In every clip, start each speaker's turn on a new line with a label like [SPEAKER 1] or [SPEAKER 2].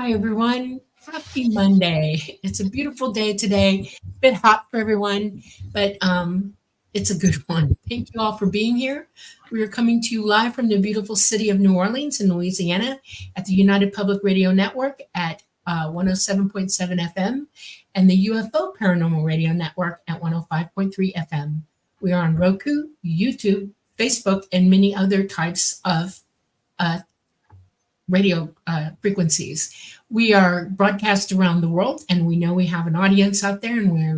[SPEAKER 1] Hi, everyone. Happy Monday. It's a beautiful day today. A bit hot for everyone, but it's a good one. Thank you all for being here. We are coming to you live from the beautiful city of New Orleans in Louisiana at the United Public Radio Network at 107.7 FM and the UFO Paranormal Radio Network at 105.3 FM. We are on Roku, YouTube, Facebook, and many other types of uh, radio frequencies. We are broadcast around the world, and we know we have an audience out there, and we're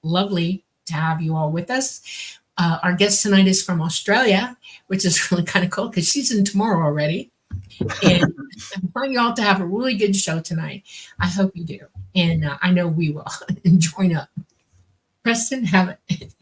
[SPEAKER 1] lovely to have you all with us. Our guest tonight is from Australia, which is really kind of cool because she's in tomorrow already. And I want you all to have a really good show tonight. I hope you do. And I know we will. And join up. Preston, have it.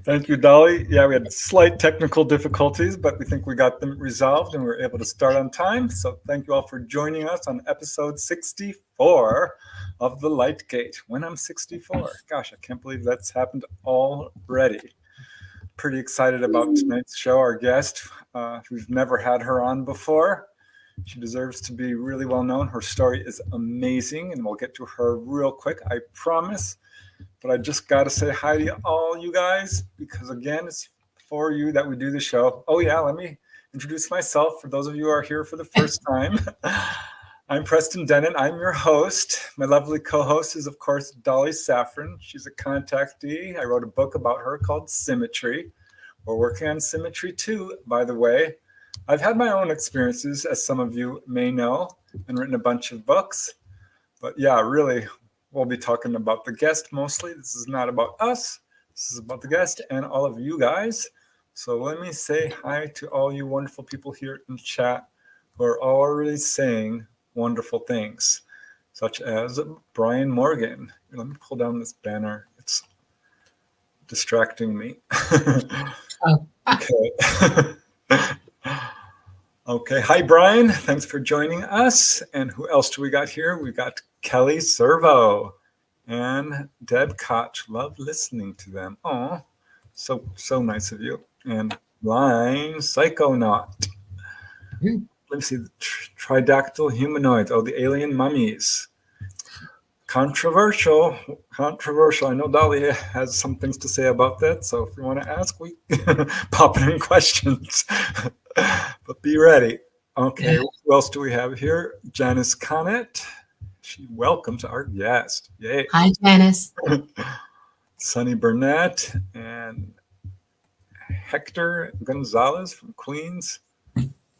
[SPEAKER 2] Thank you, Dolly. Yeah, we had slight technical difficulties, but we think we got them resolved and we were able to start on time. So thank you all for joining us on episode 64 of The Light Gate. When I'm 64. Gosh, I can't believe that's happened already. Pretty excited about tonight's show. Our guest, we've never had her on before. She deserves to be really well known. Her story is amazing, and we'll get to her real quick, I promise. But I just got to say hi to all you guys, because again, it's for you that we do the show. Oh yeah, let me introduce myself for those of you who are here for the first time. I'm Preston Denon. I'm your host. My lovely co-host is, of course, Dolly Safran. She's a contactee. I wrote a book about her called Symmetry. We're working on Symmetry 2, by the way. I've had my own experiences, as some of you may know, and written a bunch of books. But yeah, really, we'll be talking about the guest mostly. This is not about us. This is about the guest and all of you guys. So let me say hi to all you wonderful people here in chat who are already saying wonderful things, such as Brian Morgan. Let me pull down this banner. It's distracting me. Okay. Okay. Hi, Brian. Thanks for joining us. And who else do we got here? We got Kelly Servo and Deb Koch. Love listening to them. Oh, so nice of you. And Line Psychonaut. Let me see, the tridactyl humanoids. Oh, the alien mummies. Controversial. I know Dolly has some things to say about that. So if you want to ask, we pop it in questions. But be ready. Okay, who else do we have here? Janice Connett. She welcomes our guest. Yay.
[SPEAKER 1] Hi, Janice.
[SPEAKER 2] Sonny Burnett and Hector Gonzalez from Queens.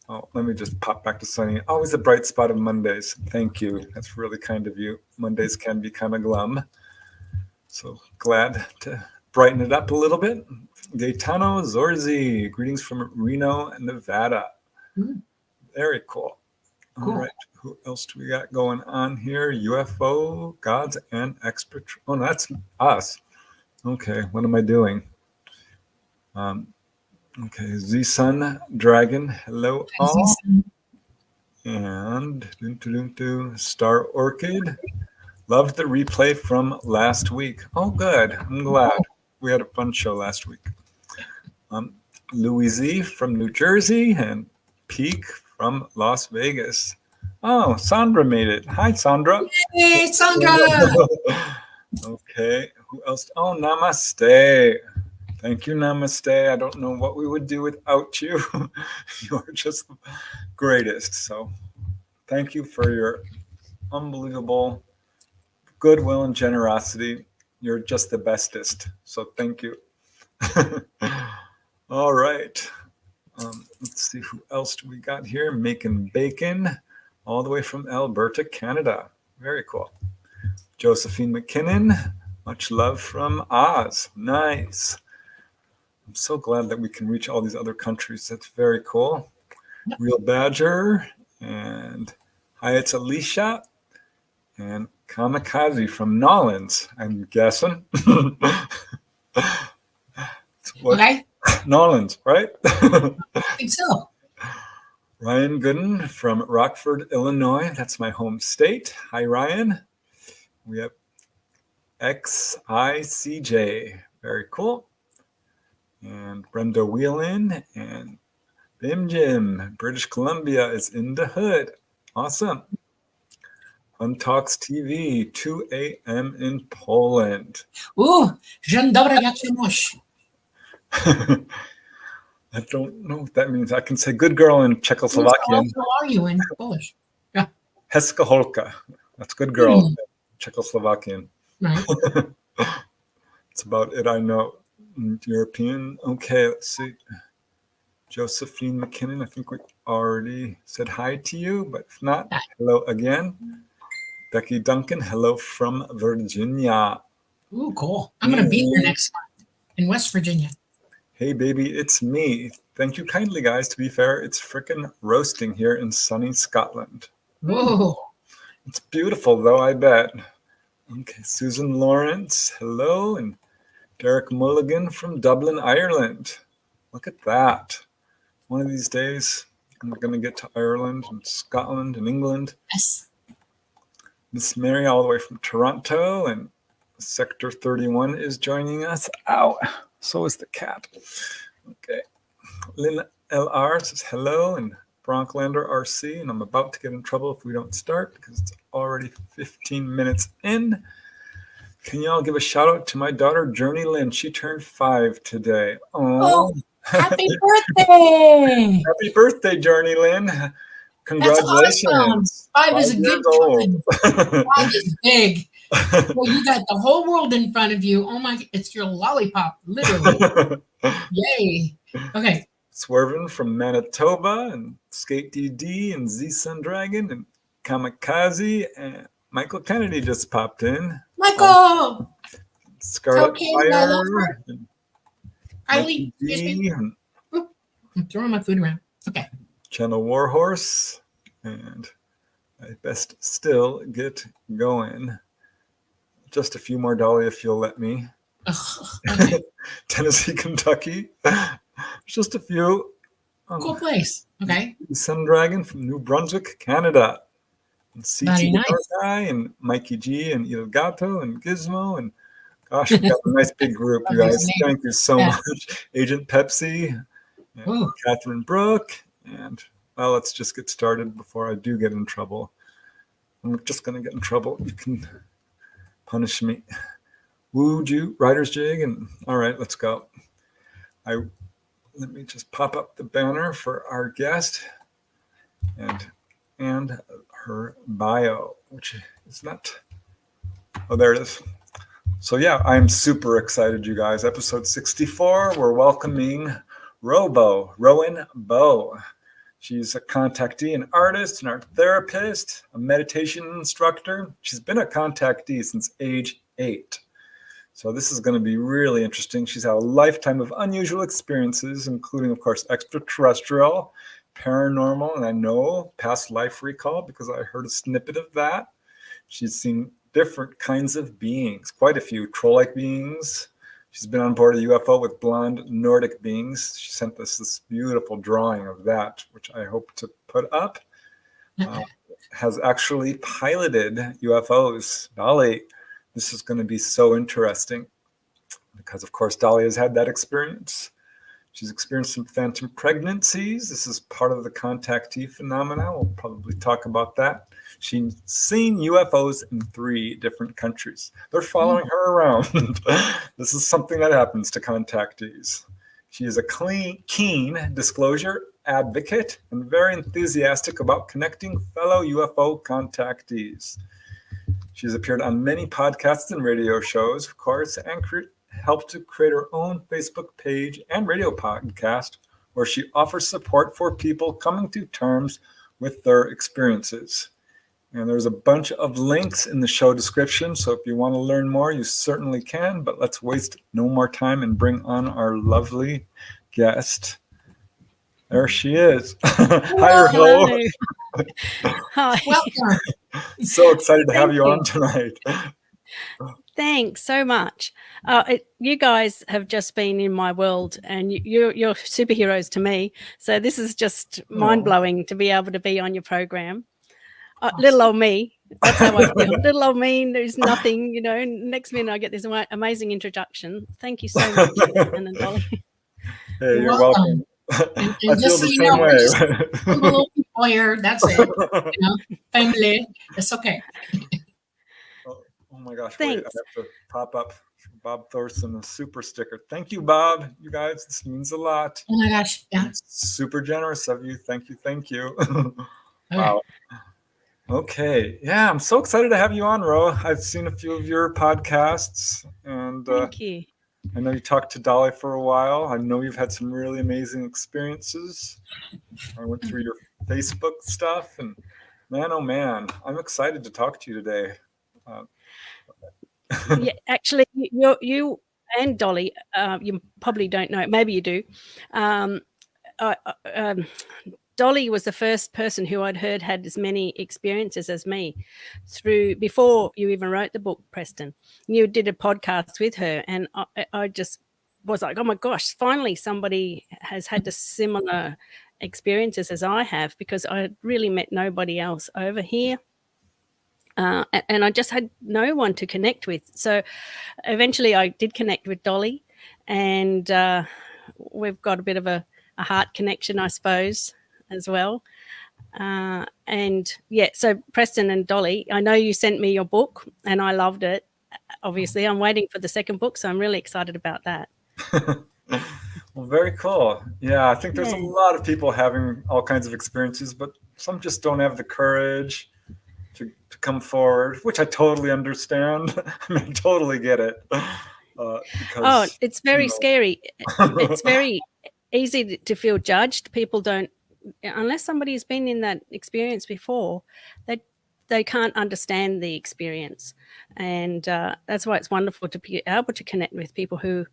[SPEAKER 2] Oh, let me just pop back to Sonny. Always a bright spot of Mondays. Thank you. That's really kind of you. Mondays can be kind of glum. So glad to brighten it up a little bit. Gaetano Zorzi. Greetings from Reno, Nevada. Very cool. All right. Who else do we got going on here? UFO, gods, and expert. Oh, that's us. Okay. What am I doing? Okay, Z-Sun Dragon, hello all. And Star Orchid, loved the replay from last week. Oh, good, I'm glad. We had a fun show last week. Louis from New Jersey and Peak from Las Vegas. Oh, Sandra made it. Hi, Sandra.
[SPEAKER 1] Hey, Sandra.
[SPEAKER 2] Okay, who else? Oh, namaste. Thank you, namaste. I don't know what we would do without you. You are just the greatest. So thank you for your unbelievable goodwill and generosity. You're just the bestest. So thank you. All right. Let's see, who else do we got here? Making Bacon, all the way from Alberta, Canada. Very cool. Josephine McKinnon, much love from Oz. Nice. I'm so glad that we can reach all these other countries. That's very cool. Real Badger and hi, it's Alicia and Kamikaze from Nolans, I'm guessing.
[SPEAKER 1] Okay.
[SPEAKER 2] Nolans, right?
[SPEAKER 1] I think so.
[SPEAKER 2] Ryan Gooden from Rockford, Illinois. That's my home state. Hi, Ryan. We have XICJ. Very cool. And Brenda Whelan and Bim Jim, British Columbia is in the hood. Awesome. Untalks TV, 2 a.m. in Poland.
[SPEAKER 1] Dzień dobry, jak się masz?
[SPEAKER 2] I don't know what that means. I can say good girl in Czechoslovakian.
[SPEAKER 1] How are you in Polish? Yeah.
[SPEAKER 2] Heska Holka. That's good girl in Czechoslovakian.
[SPEAKER 1] Right.
[SPEAKER 2] That's about it I know. European. Okay, let's see. Josephine McKinnon, I think we already said hi to you, but if not, hello again. Becky Duncan, hello from Virginia.
[SPEAKER 1] Ooh, cool. I'm going to be there next month in West Virginia.
[SPEAKER 2] Hey, baby, it's me. Thank you kindly, guys. To be fair, it's frickin' roasting here in sunny Scotland.
[SPEAKER 1] Whoa.
[SPEAKER 2] It's beautiful, though, I bet. Okay, Susan Lawrence, hello, and Derek Mulligan from Dublin, Ireland. Look at that. One of these days, I'm going to get to Ireland and Scotland and England.
[SPEAKER 1] Yes.
[SPEAKER 2] Miss Mary all the way from Toronto, and Sector 31 is joining us. Ow, so is the cat. Okay. Lynn LR says hello, and Bronklander RC, and I'm about to get in trouble if we don't start because it's already 15 minutes in. Can y'all give a shout out to my daughter, Journey Lynn? She turned 5 today.
[SPEAKER 1] Oh, happy birthday!
[SPEAKER 2] Happy birthday, Journey Lynn. Congratulations.
[SPEAKER 1] That's awesome. 5 is a good time. 5 is big. Well, you got the whole world in front of you. Oh my, it's your lollipop, literally. Yay. Okay.
[SPEAKER 2] Swervin from Manitoba, and Skate DD, and Z Sun Dragon, and Kamikaze, and Michael Kennedy just popped in.
[SPEAKER 1] Michael!
[SPEAKER 2] Scarlet
[SPEAKER 1] okay,
[SPEAKER 2] Fire. And
[SPEAKER 1] Kylie, and, I'm throwing my food around. Okay.
[SPEAKER 2] Channel Warhorse, and I best still get going. Just a few more, Dolly, if you'll let me.
[SPEAKER 1] Okay.
[SPEAKER 2] Tennessee, Kentucky. Just a few.
[SPEAKER 1] Cool place. Okay.
[SPEAKER 2] Sun Dragon from New Brunswick, Canada. And CT
[SPEAKER 1] Nice.
[SPEAKER 2] Guy, and Mikey G, and Il Gato, and Gizmo, and gosh, we got a nice big group, you guys. Thank you so much. Agent Pepsi, and Catherine Brooke, and well, let's just get started before I do get in trouble. I'm just going to get in trouble. You can punish me. Woo Ju, Writer's Jig, and all right, let's go. Let me just pop up the banner for our guest and her bio, which is not. Oh, there it is. So yeah, I'm super excited, you guys. Episode 64, we're welcoming Rowan Bow. She's a contactee, an artist, an art therapist, a meditation instructor. She's been a contactee since age 8. So this is going to be really interesting. She's had a lifetime of unusual experiences, including, of course, extraterrestrial, paranormal, and I know past life recall because I heard a snippet of that. She's seen different kinds of beings, quite a few troll-like beings. She's been on board a UFO with blonde Nordic beings. She sent us this beautiful drawing of that, which I hope to put up. Has actually piloted UFOs. Dolly, this is going to be so interesting because, of course, Dolly has had that experience. She's experienced some phantom pregnancies. This is part of the contactee phenomena. We'll probably talk about that. She's seen UFOs in 3 different countries. They're following her around. This is something that happens to contactees. She is a keen disclosure advocate and very enthusiastic about connecting fellow UFO contactees. She's appeared on many podcasts and radio shows, of course, and helped to create her own Facebook page and radio podcast where she offers support for people coming to terms with their experiences. And there's a bunch of links in the show description, so if you want to learn more, you certainly can, but let's waste no more time and bring on our lovely guest. There she is. Hi,
[SPEAKER 3] Hello. Hi.
[SPEAKER 1] Welcome.
[SPEAKER 2] So excited to have you on tonight.
[SPEAKER 3] Thanks so much. You guys have just been in my world, and you're superheroes to me. So this is just mind-blowing to be able to be on your program. Little old me, that's how I feel. Little old me, there's nothing, next minute I get this amazing introduction. Thank you so much, Anna and Dolly.
[SPEAKER 2] Hey, you're welcome.
[SPEAKER 1] And
[SPEAKER 2] I feel
[SPEAKER 1] just
[SPEAKER 2] the
[SPEAKER 1] so you know,
[SPEAKER 2] same way.
[SPEAKER 1] we're just lawyer. That's it. Family. It's okay.
[SPEAKER 2] Oh my gosh, wait, I
[SPEAKER 3] Thanks.
[SPEAKER 2] have to pop up Bob Thorson, a super sticker. Thank you, Bob. You guys, this means a lot.
[SPEAKER 1] Oh my gosh. Yeah.
[SPEAKER 2] It's super generous of you. Thank you. Thank you.
[SPEAKER 1] Okay.
[SPEAKER 2] Wow. Okay. Yeah, I'm so excited to have you on, Ro. I've seen a few of your podcasts, and
[SPEAKER 3] Thank you.
[SPEAKER 2] I know you talked to Dolly for a while. I know you've had some really amazing experiences. I went through your Facebook stuff, and man, oh man, I'm excited to talk to you today.
[SPEAKER 3] Yeah, actually, you and Dolly, you probably don't know. Maybe you do. Dolly was the first person who I'd heard had as many experiences as me before you even wrote the book, Preston. You did a podcast with her, and I just was like, oh my gosh, finally somebody has had the similar experiences as I have, because I really met nobody else over here. And I just had no one to connect with. So eventually I did connect with Dolly, and we've got a bit of a heart connection, I suppose, as well. And yeah, so Preston and Dolly, I know you sent me your book and I loved it. Obviously, I'm waiting for the second book, so I'm really excited about that.
[SPEAKER 2] Well, very cool. Yeah, I think there's a
[SPEAKER 3] Yeah.
[SPEAKER 2] lot of people having all kinds of experiences, but some just don't have the courage to come forward, which I totally understand. I mean, I totally get it. Because,
[SPEAKER 3] It's very
[SPEAKER 2] you know.
[SPEAKER 3] scary. It's very easy to feel judged. People don't, unless somebody's been in that experience before, they can't understand the experience. And that's why it's wonderful to be able to connect with people who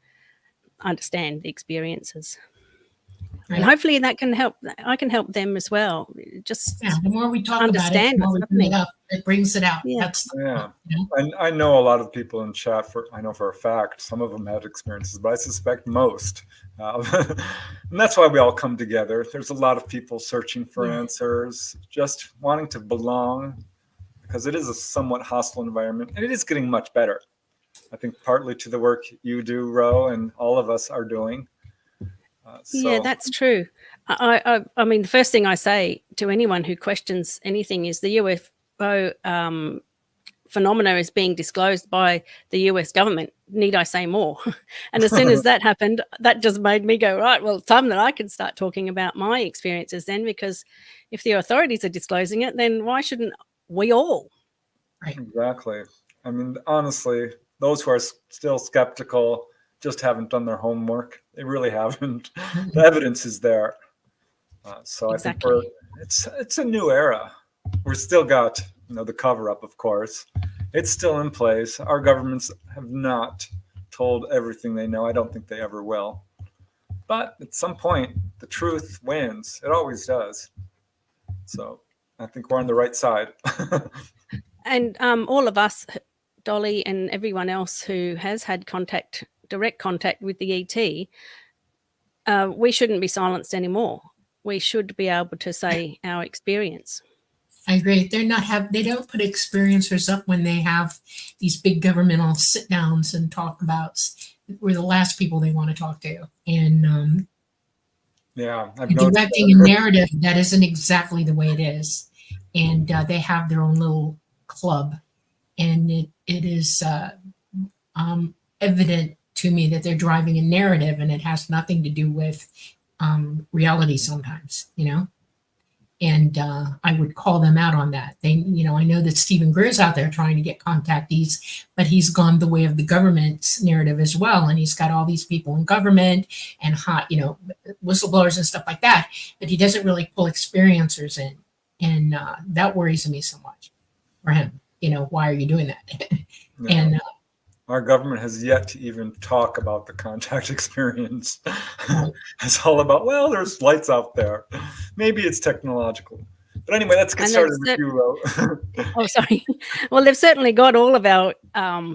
[SPEAKER 3] understand the experiences.
[SPEAKER 1] Right.
[SPEAKER 3] And hopefully that can help. I can help them as well. Just
[SPEAKER 1] Yeah, the more we talk about it,
[SPEAKER 3] understand
[SPEAKER 1] the more we
[SPEAKER 3] what's
[SPEAKER 1] bring it
[SPEAKER 3] happening.
[SPEAKER 1] up. It brings it out.
[SPEAKER 3] Yeah.
[SPEAKER 1] That's
[SPEAKER 2] Yeah.
[SPEAKER 1] you know?
[SPEAKER 2] I know a lot of people in chat, I know for a fact, some of them had experiences, but I suspect most. And that's why we all come together. There's a lot of people searching for
[SPEAKER 3] Yeah.
[SPEAKER 2] answers, just wanting to belong, because it is a somewhat hostile environment, and it is getting much better. I think partly to the work you do, Ro, and all of us are doing.
[SPEAKER 3] Yeah, that's true. I mean, the first thing I say to anyone who questions anything is the UFO phenomena is being disclosed by the US government. Need I say more? And as soon as that happened, that just made me go, right, well, it's time that I can start talking about my experiences then, because if the authorities are disclosing it, then why shouldn't we all?
[SPEAKER 1] Right.
[SPEAKER 2] Exactly. I mean, honestly, those who are still skeptical just haven't done their homework. They really haven't. The evidence is there. So
[SPEAKER 3] Exactly.
[SPEAKER 2] I think it's a new era. We're still got, the cover up, of course. It's still in place. Our governments have not told everything they know. I don't think they ever will. But at some point, the truth wins. It always does. So I think we're on the right side.
[SPEAKER 3] And all of us, Dolly and everyone else who has had direct contact with the ET, we shouldn't be silenced anymore. We should be able to say our experience.
[SPEAKER 1] I agree. They don't put experiencers up when they have these big governmental sit downs and talk about. We're the last people they want to talk to, and
[SPEAKER 2] Yeah, I've
[SPEAKER 1] directing a narrative that isn't exactly the way it is, and they have their own little club, and it is evident to me that they're driving a narrative, and it has nothing to do with reality sometimes, and I would call them out on that. I know that Stephen Greer's out there trying to get contactees, but he's gone the way of the government's narrative as well, and he's got all these people in government and hot, whistleblowers and stuff like that, but he doesn't really pull experiencers in, and that worries me so much for him. Why are you doing that?
[SPEAKER 2] Yeah.
[SPEAKER 1] And
[SPEAKER 2] our government has yet to even talk about the contact experience. It's all about, well, there's lights out there. Maybe it's technological. But anyway, let's get started with you, Ro.
[SPEAKER 3] Oh, sorry. Well, they've certainly got all of our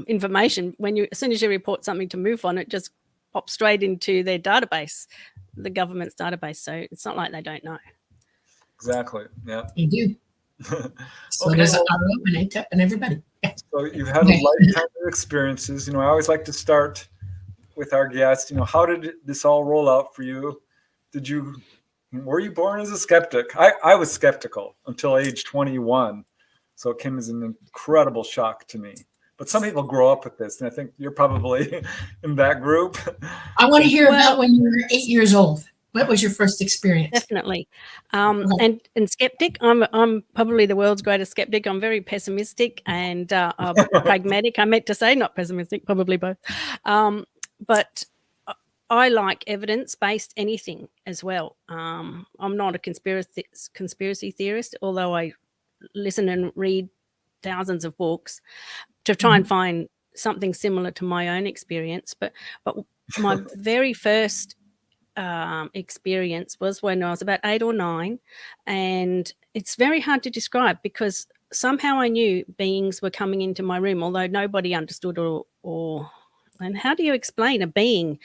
[SPEAKER 3] information. As soon as you report something to MUFON, it just pops straight into their database, the government's database. So it's not like they don't know.
[SPEAKER 2] Exactly. Yeah.
[SPEAKER 1] they do. So
[SPEAKER 2] Okay,
[SPEAKER 1] does
[SPEAKER 2] well-
[SPEAKER 1] our and everybody.
[SPEAKER 2] So you've had a lifetime of experiences. I always like to start with our guests. How did this all roll out for you? Did you Were you born as a skeptic? I was skeptical until age 21. So it came as an incredible shock to me. But some people grow up with this, and I think you're probably in that group.
[SPEAKER 1] I want to hear
[SPEAKER 3] Well-
[SPEAKER 1] about when you were 8 years old. What was your first experience?
[SPEAKER 3] Definitely. And skeptic, I'm probably the world's greatest skeptic. I'm very pessimistic and pragmatic. I meant to say not pessimistic, probably both. But I like evidence-based anything as well. I'm not a conspiracy theorist, although I listen and read thousands of books to try and find something similar to my own experience. But my very first experience was when I was about 8 or 9, and it's very hard to describe because somehow I knew beings were coming into my room, although nobody understood or and how do you explain a being,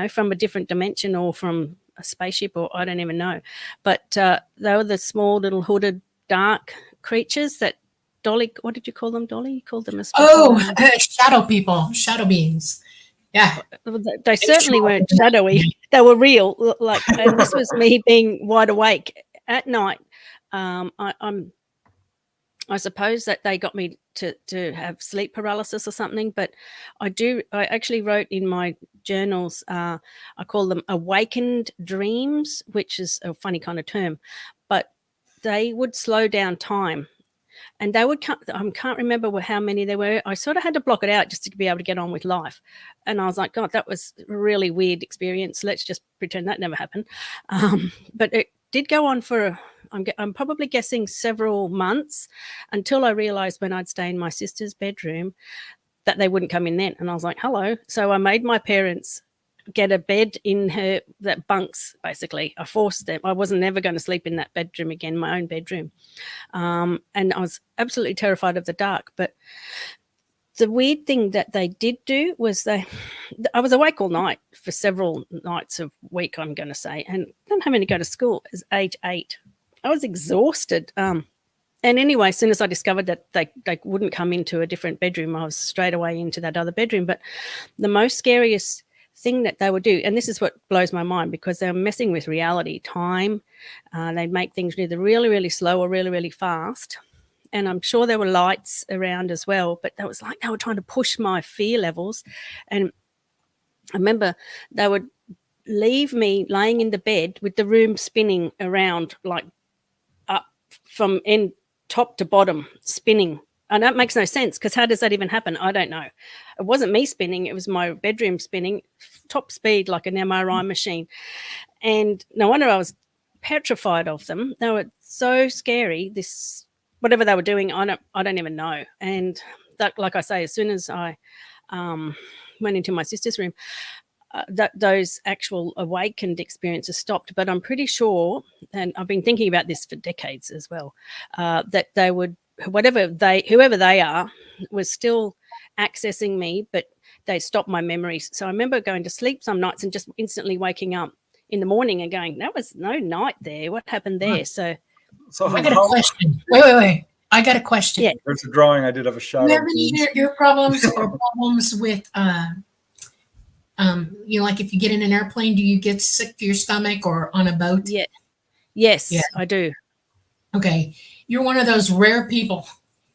[SPEAKER 3] from a different dimension or from a spaceship, or I don't even know. But they were the small little hooded dark creatures that Dolly, what did you call them, Dolly? You called them a
[SPEAKER 1] Shadow people, shadow beings. Yeah.
[SPEAKER 3] They certainly weren't shadowy. They were real. And this was me being wide awake at night. I suppose that they got me to have sleep paralysis or something, but I actually wrote in my journals, I call them awakened dreams, which is a funny kind of term, but they would slow down time. And they would I can't remember how many there were. I sort of had to block it out just to be able to get on with life. And I was like, God, that was a really weird experience. Let's just pretend that never happened. But it did go on for, I'm probably guessing several months, until I realized when I'd stay in my sister's bedroom that they wouldn't come in then. And I was like, hello. So I made my parents get a bed in that bunks, basically. I forced them. I wasn't never going to sleep in that bedroom again, my own bedroom. And I was absolutely terrified of the dark. But the weird thing that they did do was I was awake all night for several nights a week, I'm going to say, and then having to go to school as age 8. I was exhausted. And anyway, as soon as I discovered that they wouldn't come into a different bedroom, I was straight away into that other bedroom. But the most scariest thing that they would do, and this is what blows my mind, because they're messing with reality, time. They'd make things either really, really slow or really, really fast. And I'm sure there were lights around as well, but that was like they were trying to push my fear levels. And I remember they would leave me laying in the bed with the room spinning around, like up from end top to bottom, spinning. And that makes no sense, because how does that even happen? I don't know. It wasn't me spinning. It was my bedroom spinning, top speed, like an MRI machine. And no wonder I was petrified of them. They were so scary. Whatever they were doing, I don't even know. And that, like I say, as soon as I went into my sister's room, those actual awakened experiences stopped. But I'm pretty sure, and I've been thinking about this for decades as well, that they would, whoever they are, was still accessing me, but they stopped my memories. So I remember going to sleep some nights and just instantly waking up in the morning and going, that was no night there. What happened there? So
[SPEAKER 1] I got a question. Wait. I got a question.
[SPEAKER 3] Yeah.
[SPEAKER 2] There's a drawing I did of a shadow.
[SPEAKER 1] Do you have any ear problems or problems with, like if you get in an airplane, do you get sick to your stomach, or on a boat?
[SPEAKER 3] Yeah. Yes,
[SPEAKER 1] Yeah.
[SPEAKER 3] I do.
[SPEAKER 1] Okay. You're one of those rare people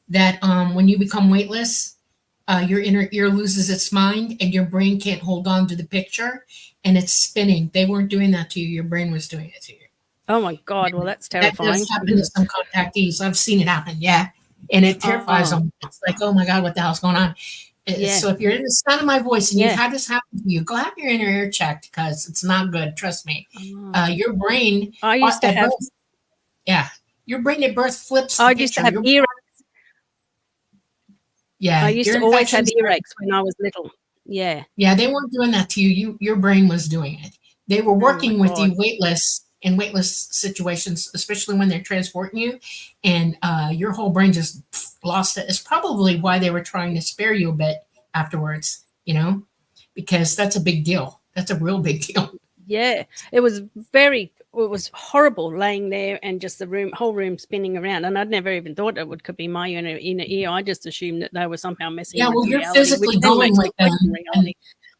[SPEAKER 1] that when you become weightless, your inner ear loses its mind and your brain can't hold on to the picture and it's spinning. They weren't doing that to you. Your brain was doing it to you.
[SPEAKER 3] Oh my God. Well, that's terrifying.
[SPEAKER 1] That does happen to some contactees. I've seen it happen. Yeah. And it terrifies them. It's like, oh my God, what the hell's going on?
[SPEAKER 3] Yeah.
[SPEAKER 1] So if you're in the sound of my voice and you've had this happen to you, go have your inner ear checked, because it's not good. Trust me. Your brain.
[SPEAKER 3] I used to have.
[SPEAKER 1] Your brain at birth flips.
[SPEAKER 3] I used to have earaches.
[SPEAKER 1] Yeah.
[SPEAKER 3] I used to always have earaches when I was little. Yeah.
[SPEAKER 1] Yeah, they weren't doing that to you. Your brain was doing it. They were working with you weightless situations, especially when they're transporting you, and your whole brain just lost it. It's probably why they were trying to spare you a bit afterwards, because that's a big deal. That's a real big deal.
[SPEAKER 3] Yeah, it was horrible laying there and just the whole room spinning around. And I'd never even thought it could be my inner ear. I just assumed that they were somehow messing with reality.
[SPEAKER 1] You're physically going with them.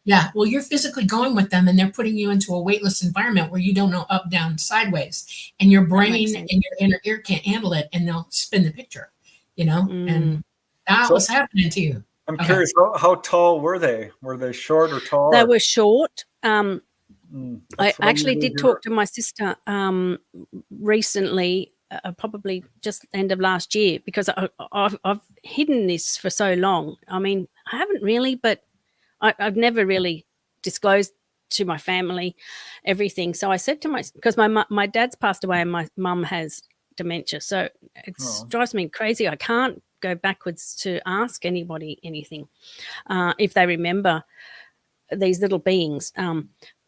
[SPEAKER 1] Yeah, well, you're physically going with them and they're putting you into a weightless environment where you don't know up, down, sideways, and your
[SPEAKER 3] That makes
[SPEAKER 1] brain
[SPEAKER 3] sense.
[SPEAKER 1] and your inner ear can't handle it, and they'll spin the picture, and that
[SPEAKER 2] So
[SPEAKER 1] was happening to you.
[SPEAKER 2] I'm
[SPEAKER 1] Okay.
[SPEAKER 2] curious, how tall were they? Were they short or tall?
[SPEAKER 3] They
[SPEAKER 2] or-
[SPEAKER 3] were short. I
[SPEAKER 2] That's what I
[SPEAKER 3] actually
[SPEAKER 2] usually
[SPEAKER 3] did
[SPEAKER 2] hear.
[SPEAKER 3] talk to my sister recently, probably just end of last year, because I've hidden this for so long. I mean, I haven't really, but I've never really disclosed to my family everything. So I said to because my dad's passed away and my mum has dementia, so it drives me crazy. I can't go backwards to ask anybody anything if they remember these little beings.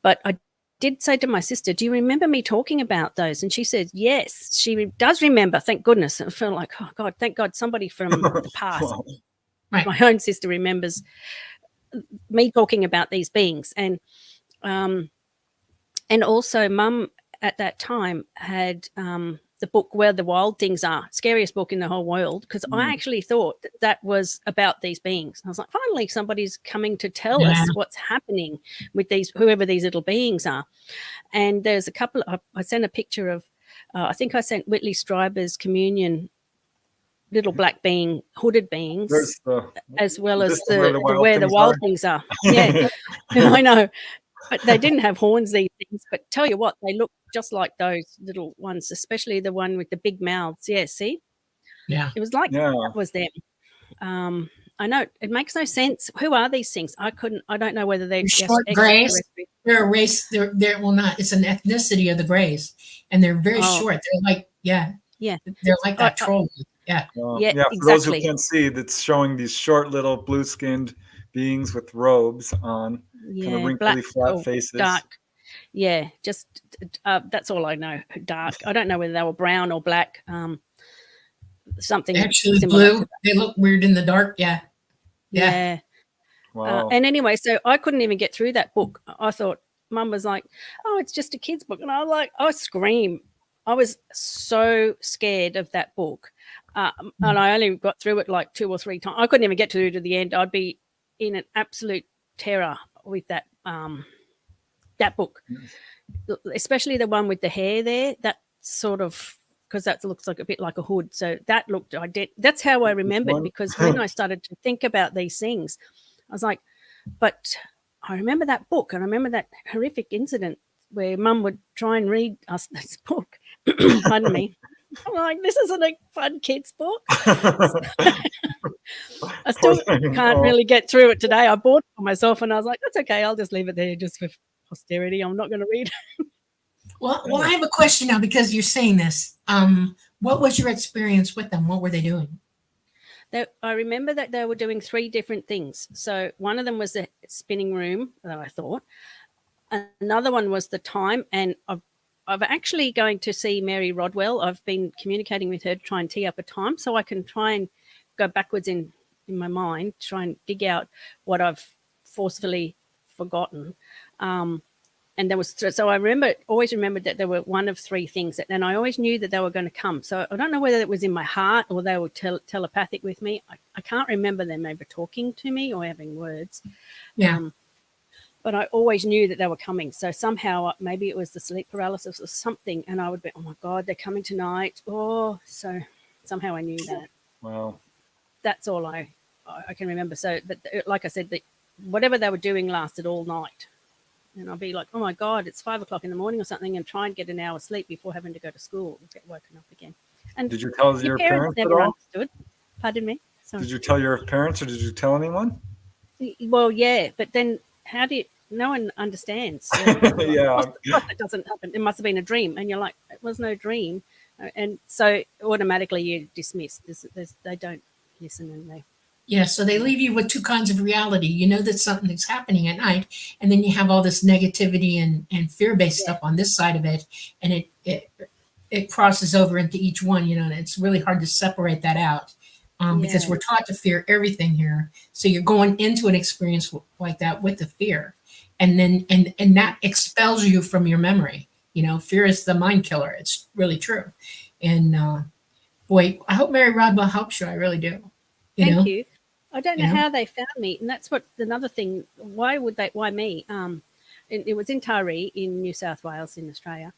[SPEAKER 3] But I did say to my sister, do you remember me talking about those? And she said, yes, she does remember. Thank goodness. I feel like, oh God, thank God somebody from the past.
[SPEAKER 2] Wow.
[SPEAKER 1] Right.
[SPEAKER 3] My own sister remembers me talking about these beings. And also Mum at that time had the book Where the Wild Things Are, scariest book in the whole world, because I actually thought that was about these beings. I was like, finally, somebody's coming to tell us what's happening with whoever these little beings are. And there's a couple, I sent a picture of, I think I sent Whitley Strieber's Communion little black being, hooded beings, as well as Where the Wild Things Are. Yeah, I know. But they didn't have horns, these things. But tell you what, they look just like those little ones, especially the one with the big mouths. Yeah, see?
[SPEAKER 1] Yeah.
[SPEAKER 3] It was like that was them. I know it makes no sense. Who are these things? I don't know whether they're just
[SPEAKER 1] short grays.
[SPEAKER 3] extraterrestrial.
[SPEAKER 1] They're a race. They're well, not. It's an ethnicity of the grays, and they're very short. They're like they're like that troll. Yeah.
[SPEAKER 3] Yeah,
[SPEAKER 2] For
[SPEAKER 3] exactly.
[SPEAKER 2] those who can't see, that's showing these short little blue-skinned beings with robes on, kind of wrinkly, flat faces.
[SPEAKER 3] Dark. Yeah, just that's all I know. Dark. I don't know whether they were brown or black. Something
[SPEAKER 1] actually blue. They look weird in the dark. Yeah.
[SPEAKER 3] Yeah.
[SPEAKER 2] Wow.
[SPEAKER 3] And anyway, so I couldn't even get through that book. I thought Mum was like, "Oh, it's just a kid's book," and I was like, I scream. I was so scared of that book, and I only got through it like 2 or 3 times. I couldn't even get to the end. I'd be in an absolute terror with that book, especially the one with the hair there. That sort of, because that looks like a bit like a hood. So that looked that's how I remembered, because when I started to think about these things, I was like, but I remember that book, and I remember that horrific incident where Mum would try and read us this book. Pardon me. I'm like, this isn't a fun kids book. I still can't really get through it today. I bought it for myself, and I was like, that's okay. I'll just leave it there just for posterity. I'm not going to read it.
[SPEAKER 1] Well, I have a question now, because you're saying this. What was your experience with them? What were they doing?
[SPEAKER 3] I remember that they were doing 3 different things. So one of them was the spinning room, that I thought. Another one was the time, and I've actually going to see Mary Rodwell. I've been communicating with her to try and tee up a time so I can try and go backwards in my mind, try and dig out what I've forcefully forgotten. And there was, so I always remembered that there were one of 3 things, and I always knew that they were going to come. So I don't know whether it was in my heart or they were telepathic with me. I can't remember them ever talking to me or having words.
[SPEAKER 1] Yeah.
[SPEAKER 3] But I always knew that they were coming. So somehow, maybe it was the sleep paralysis or something, and I would be, oh my God, they're coming tonight. Oh, so somehow I knew that.
[SPEAKER 2] Wow.
[SPEAKER 3] That's all I can remember. So, but like I said, whatever they were doing lasted all night. And I'll be like, oh my God, it's 5 o'clock in the morning or something, and try and get an hour's sleep before having to go to school and get woken up again. And
[SPEAKER 2] did you tell your parents
[SPEAKER 3] never
[SPEAKER 2] at all?
[SPEAKER 3] understood. Pardon me? Sorry.
[SPEAKER 2] Did you tell your parents, or did you tell anyone?
[SPEAKER 3] Well, yeah, but then no one understands. So
[SPEAKER 2] Yeah.
[SPEAKER 3] It doesn't happen. It must have been a dream. And you're like, it was no dream. And so automatically you dismiss. They don't listen, and
[SPEAKER 1] Yeah, so they leave you with 2 kinds of reality. You know that something's happening at night, and then you have all this negativity and fear-based stuff on this side of it, and it crosses over into each one, and it's really hard to separate that out, because we're taught to fear everything here. So you're going into an experience like that with the fear, and then and that expels you from your memory. Fear is the mind killer. It's really true. And boy, I hope Mary Rodwell helps you. I really do.
[SPEAKER 3] Thank you. I don't
[SPEAKER 1] You
[SPEAKER 3] know
[SPEAKER 1] know?
[SPEAKER 3] how they found me, and that's what another thing. Why would they? Why me? It was in Taree in New South Wales in Australia,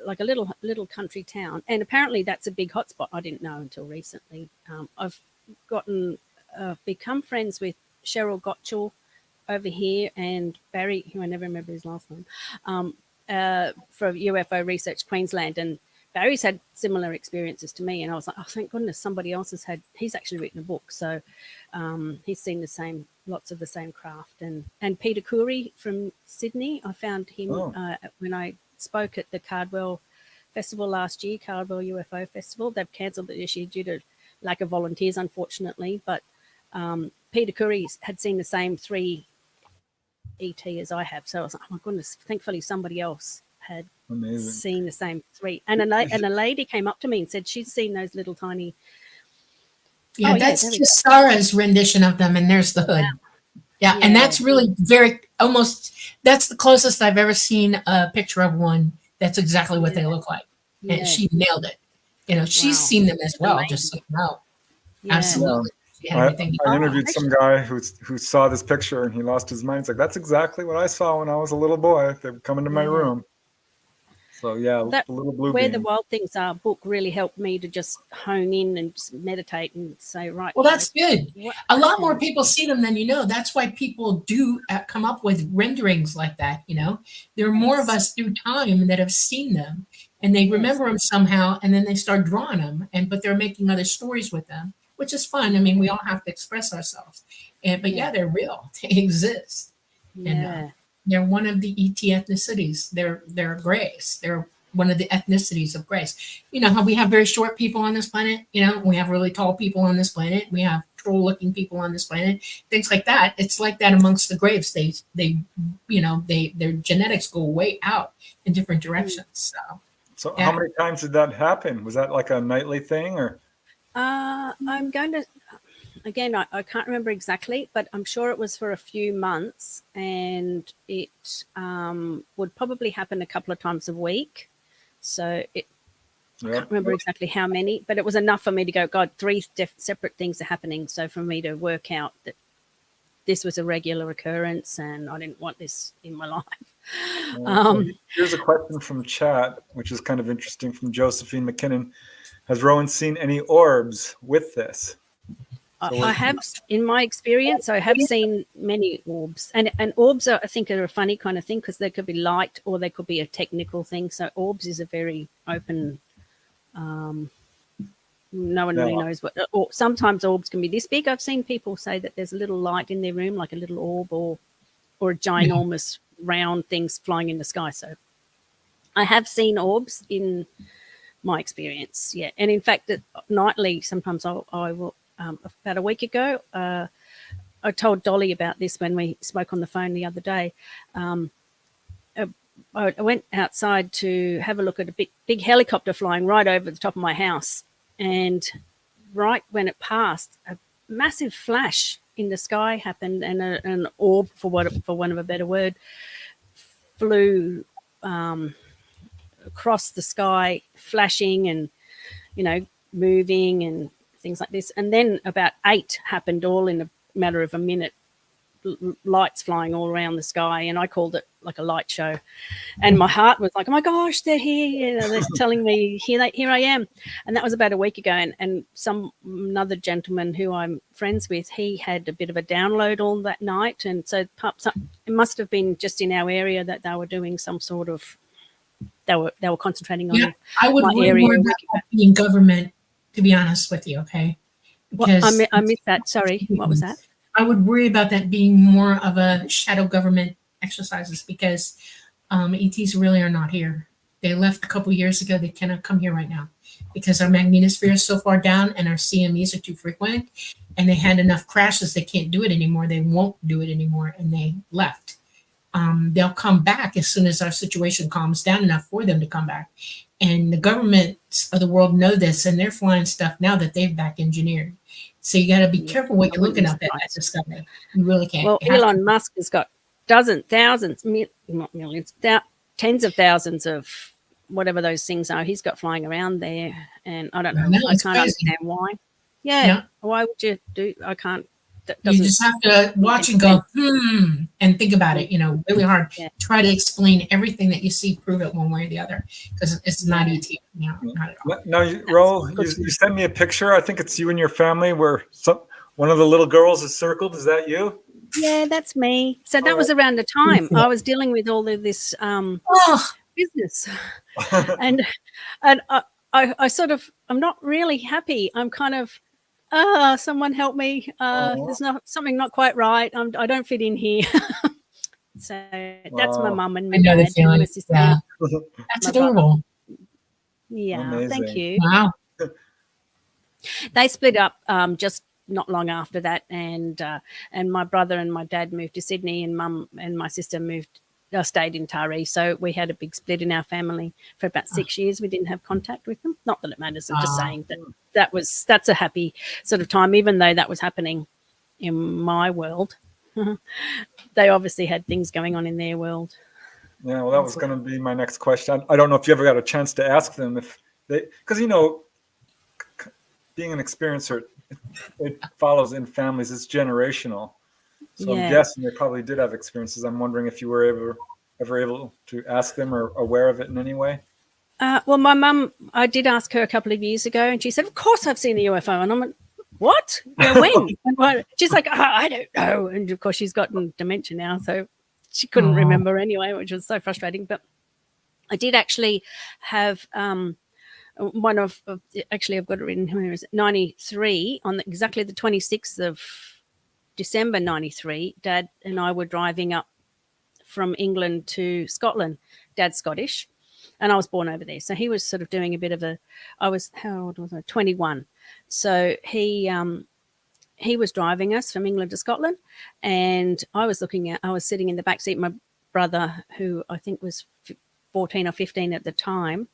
[SPEAKER 3] like a little country town, and apparently that's a big hotspot. I didn't know until recently. I've gotten become friends with Cheryl Gottschall over here and Barry, who I never remember his last name, for UFO Research Queensland, and Barry's had similar experiences to me, and I was like, oh, thank goodness somebody else has had. He's actually written a book, so he's seen lots of the same craft. And Peter Curry from Sydney, I found him
[SPEAKER 2] Oh,
[SPEAKER 3] when I spoke at the Cardwell Festival last year, Cardwell UFO Festival. They've cancelled it this year due to lack of volunteers, unfortunately. But Peter Curry had seen the same 3 ET as I have, so I was like, oh my goodness! Thankfully, somebody else had
[SPEAKER 2] amazing.
[SPEAKER 3] seen the same 3, and a lady came up to me and said she'd seen those little tiny.
[SPEAKER 1] Yeah,
[SPEAKER 3] Oh yeah,
[SPEAKER 1] that's
[SPEAKER 3] there we go.
[SPEAKER 1] just Sarah's rendition of them, and there's the hood. Yeah, and
[SPEAKER 3] Yeah,
[SPEAKER 1] that's really very almost that's the closest I've ever seen a picture of one that's exactly what
[SPEAKER 3] yeah,
[SPEAKER 1] they look like. And
[SPEAKER 3] yeah.
[SPEAKER 1] she nailed it. You know, she's
[SPEAKER 3] Wow,
[SPEAKER 1] seen them as well, just so
[SPEAKER 3] amazing.
[SPEAKER 1] you know.
[SPEAKER 3] Yeah.
[SPEAKER 2] Yeah.
[SPEAKER 1] Absolutely. She had
[SPEAKER 2] I,
[SPEAKER 1] everything.
[SPEAKER 2] I
[SPEAKER 3] Oh,
[SPEAKER 2] interviewed some
[SPEAKER 3] actually,
[SPEAKER 2] guy who saw this picture and he lost his mind. He's like, that's exactly what I saw when I was a little boy. They would come into my
[SPEAKER 3] yeah.
[SPEAKER 2] room. So yeah,
[SPEAKER 3] That
[SPEAKER 2] the little blue
[SPEAKER 3] Where the
[SPEAKER 2] beam.
[SPEAKER 3] Wild Things Are book really helped me to just hone in and just meditate and say, right,
[SPEAKER 1] Well, that's good.
[SPEAKER 3] what
[SPEAKER 1] A lot more
[SPEAKER 3] happened?
[SPEAKER 1] people see them than you know. That's why people do come up with renderings like that. You know, there are more of
[SPEAKER 3] Yes,
[SPEAKER 1] us through time that have seen them, and they
[SPEAKER 3] yes,
[SPEAKER 1] remember them somehow, and then they start drawing them, and but they're making other stories with them, which is fun. I mean,
[SPEAKER 3] yeah,
[SPEAKER 1] we all have to express ourselves, and but
[SPEAKER 3] yeah,
[SPEAKER 1] yeah, they're real. They exist, and
[SPEAKER 3] yeah.
[SPEAKER 1] they're one of the ET ethnicities. They're grays. They're one of the ethnicities of grace. You know how we have very short people on this planet. You know, we have really tall people on this planet. We have troll-looking people on this planet. Things like that. It's like that amongst the graves. Their genetics go way out in different
[SPEAKER 3] Mm.
[SPEAKER 1] directions. So
[SPEAKER 2] So how
[SPEAKER 1] yeah.
[SPEAKER 2] many times did that happen? Was that like a nightly thing or?
[SPEAKER 3] I'm going to again. I can't remember exactly, but I'm sure it was for a few months, and it would probably happen a couple of times a week. So I
[SPEAKER 2] Yep.
[SPEAKER 3] can't remember exactly how many, but it was enough for me to go, God, 3 separate things are happening. So for me to work out that this was a regular occurrence and I didn't want this in my life.
[SPEAKER 2] Well,
[SPEAKER 3] Um,
[SPEAKER 2] here's a question from chat, which is kind of interesting from Josephine McKinnon. Has Rowan seen any orbs with this? So
[SPEAKER 3] I
[SPEAKER 2] we're,
[SPEAKER 3] have, in my experience, I have seen many orbs, and orbs are, I think, are a funny kind of thing because they could be light or they could be a technical thing. So orbs is a very open. No one
[SPEAKER 2] yeah,
[SPEAKER 3] really knows what. Or sometimes orbs can be this big. I've seen people say that there's a little light in their room, like a little orb, or a
[SPEAKER 1] Yeah.
[SPEAKER 3] ginormous round things flying in the sky. So I have seen orbs in my experience, yeah. And in fact, nightly, sometimes I will. About a week ago, I told Dolly about this when we spoke on the phone the other day. Uh, I went outside to have a look at a big helicopter flying right over the top of my house, and right when it passed, a massive flash in the sky happened, and an orb, for want of a better word, flew across the sky, flashing and moving and things like this. And then about 8 happened all in a matter of a minute. Lights flying all around the sky, and I called it like a light show. And my heart was like, "Oh my gosh, they're here! They're telling me here I am." And that was about a week ago. And another gentleman who I'm friends with, he had a bit of a download all that night, and so it must have been just in our area that they were doing some sort of. They were concentrating
[SPEAKER 1] Yeah,
[SPEAKER 3] on
[SPEAKER 1] I would
[SPEAKER 3] my
[SPEAKER 1] worry
[SPEAKER 3] area
[SPEAKER 1] more
[SPEAKER 3] a
[SPEAKER 1] about
[SPEAKER 3] week ago.
[SPEAKER 1] that being government, to be honest with you, okay?
[SPEAKER 3] What
[SPEAKER 1] Because
[SPEAKER 3] I missed that. Sorry, what was that?
[SPEAKER 1] I would worry about that being more of a shadow government exercises because ETs really are not here. They left a couple years ago. They cannot come here right now because our magnetosphere is so far down and our CMEs are too frequent. And they had enough crashes. They can't do it anymore. They won't do it anymore. And they left. They'll come back as soon as our situation calms down enough for them to come back. And the governments of the world know this, and they're flying stuff now that they've back engineered. So you got to be
[SPEAKER 3] Yeah,
[SPEAKER 1] careful what
[SPEAKER 3] I
[SPEAKER 1] you're
[SPEAKER 3] wouldn't
[SPEAKER 1] looking
[SPEAKER 3] be
[SPEAKER 1] at that
[SPEAKER 3] surprised.
[SPEAKER 1] discovery. You really can't.
[SPEAKER 3] Well,
[SPEAKER 1] You have to.
[SPEAKER 3] Elon Musk has got dozens, thousands, not millions, tens of thousands of whatever those things are. He's got flying around there, and I don't
[SPEAKER 1] I
[SPEAKER 3] know.
[SPEAKER 1] know
[SPEAKER 3] I
[SPEAKER 1] it's
[SPEAKER 3] can't
[SPEAKER 1] crazy.
[SPEAKER 3] understand why. Yeah. Why would you do? I can't. That
[SPEAKER 1] You
[SPEAKER 3] doesn't.
[SPEAKER 1] just have to watch and go, and think about it, really hard.
[SPEAKER 3] Yeah.
[SPEAKER 1] Try to explain everything that you see, prove it one way or the other, because it's not easy. No, not at all.
[SPEAKER 2] Now, Ro, you sent me a picture. I think it's you and your family where one of the little girls is circled. Is that you?
[SPEAKER 3] Yeah, that's me. So that was around the time I was dealing with all of this business, and I sort of, I'm not really happy. I'm kind of, someone help me. There's something not quite right. I don't fit in here. So that's my mum and my
[SPEAKER 1] know the
[SPEAKER 3] dad and
[SPEAKER 1] feeling.
[SPEAKER 3] my sister.
[SPEAKER 1] Yeah. That's adorable.
[SPEAKER 3] Yeah,
[SPEAKER 2] Amazing.
[SPEAKER 3] thank you.
[SPEAKER 1] Wow.
[SPEAKER 3] They split up just not long after that, and my brother and my dad moved to Sydney, and mum and my sister stayed in Taree. So we had a big split in our family for about 6 years. We didn't have contact with them. Not that it matters. I'm just saying that's a happy sort of time, even though that was happening in my world. They obviously had things going on in their world.
[SPEAKER 2] Yeah, well, that was going to be my next question. I don't know if you ever got a chance to ask them if they, because being an experiencer, it follows in families. It's generational. So I'm guessing they probably did have experiences. I'm wondering if you were ever able to ask them or aware of it in any way.
[SPEAKER 3] Well, my mum, I did ask her a couple of years ago, and she said, "Of course, I've seen a UFO." And I'm like, "What? When?" She's like, "I don't know." And of course, she's gotten dementia now, so she couldn't remember anyway, which was so frustrating. But I did actually have one of actually, I've got it written here, is 93 on exactly the 26th of December 93. Dad and I were driving up from England to Scotland. Dad's Scottish, and I was born over there. So he was sort of doing a bit of how old was I? 21. So he was driving us from England to Scotland, and I was sitting in the back seat. My brother, who I think was 14 or 15 at the time,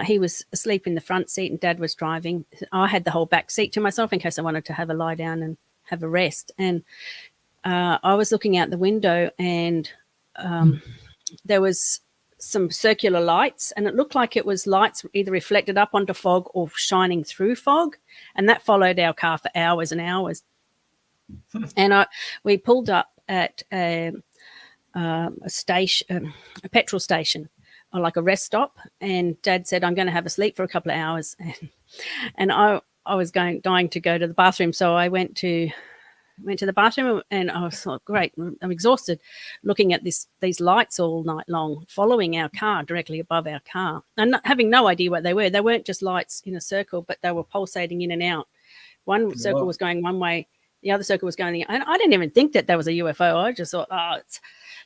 [SPEAKER 3] he was asleep in the front seat, and Dad was driving. I had the whole back seat to myself in case I wanted to have a lie down and have a rest. And I was looking out the window, and there was some circular lights, and it looked like it was lights either reflected up onto fog or shining through fog, and that followed our car for hours and hours. And we pulled up at a petrol station, or like a rest stop, and Dad said, "I'm going to have a sleep for a couple of hours." And I was dying to go to the bathroom, so I went to the bathroom, and I was like, great, I'm exhausted looking at these lights all night long following our car, directly above our car, and having no idea what they were. They weren't just lights in a circle, but they were pulsating in and out. One circle was going one way, the other circle was going the other. And I didn't even think that there was a UFO. I just thought, it's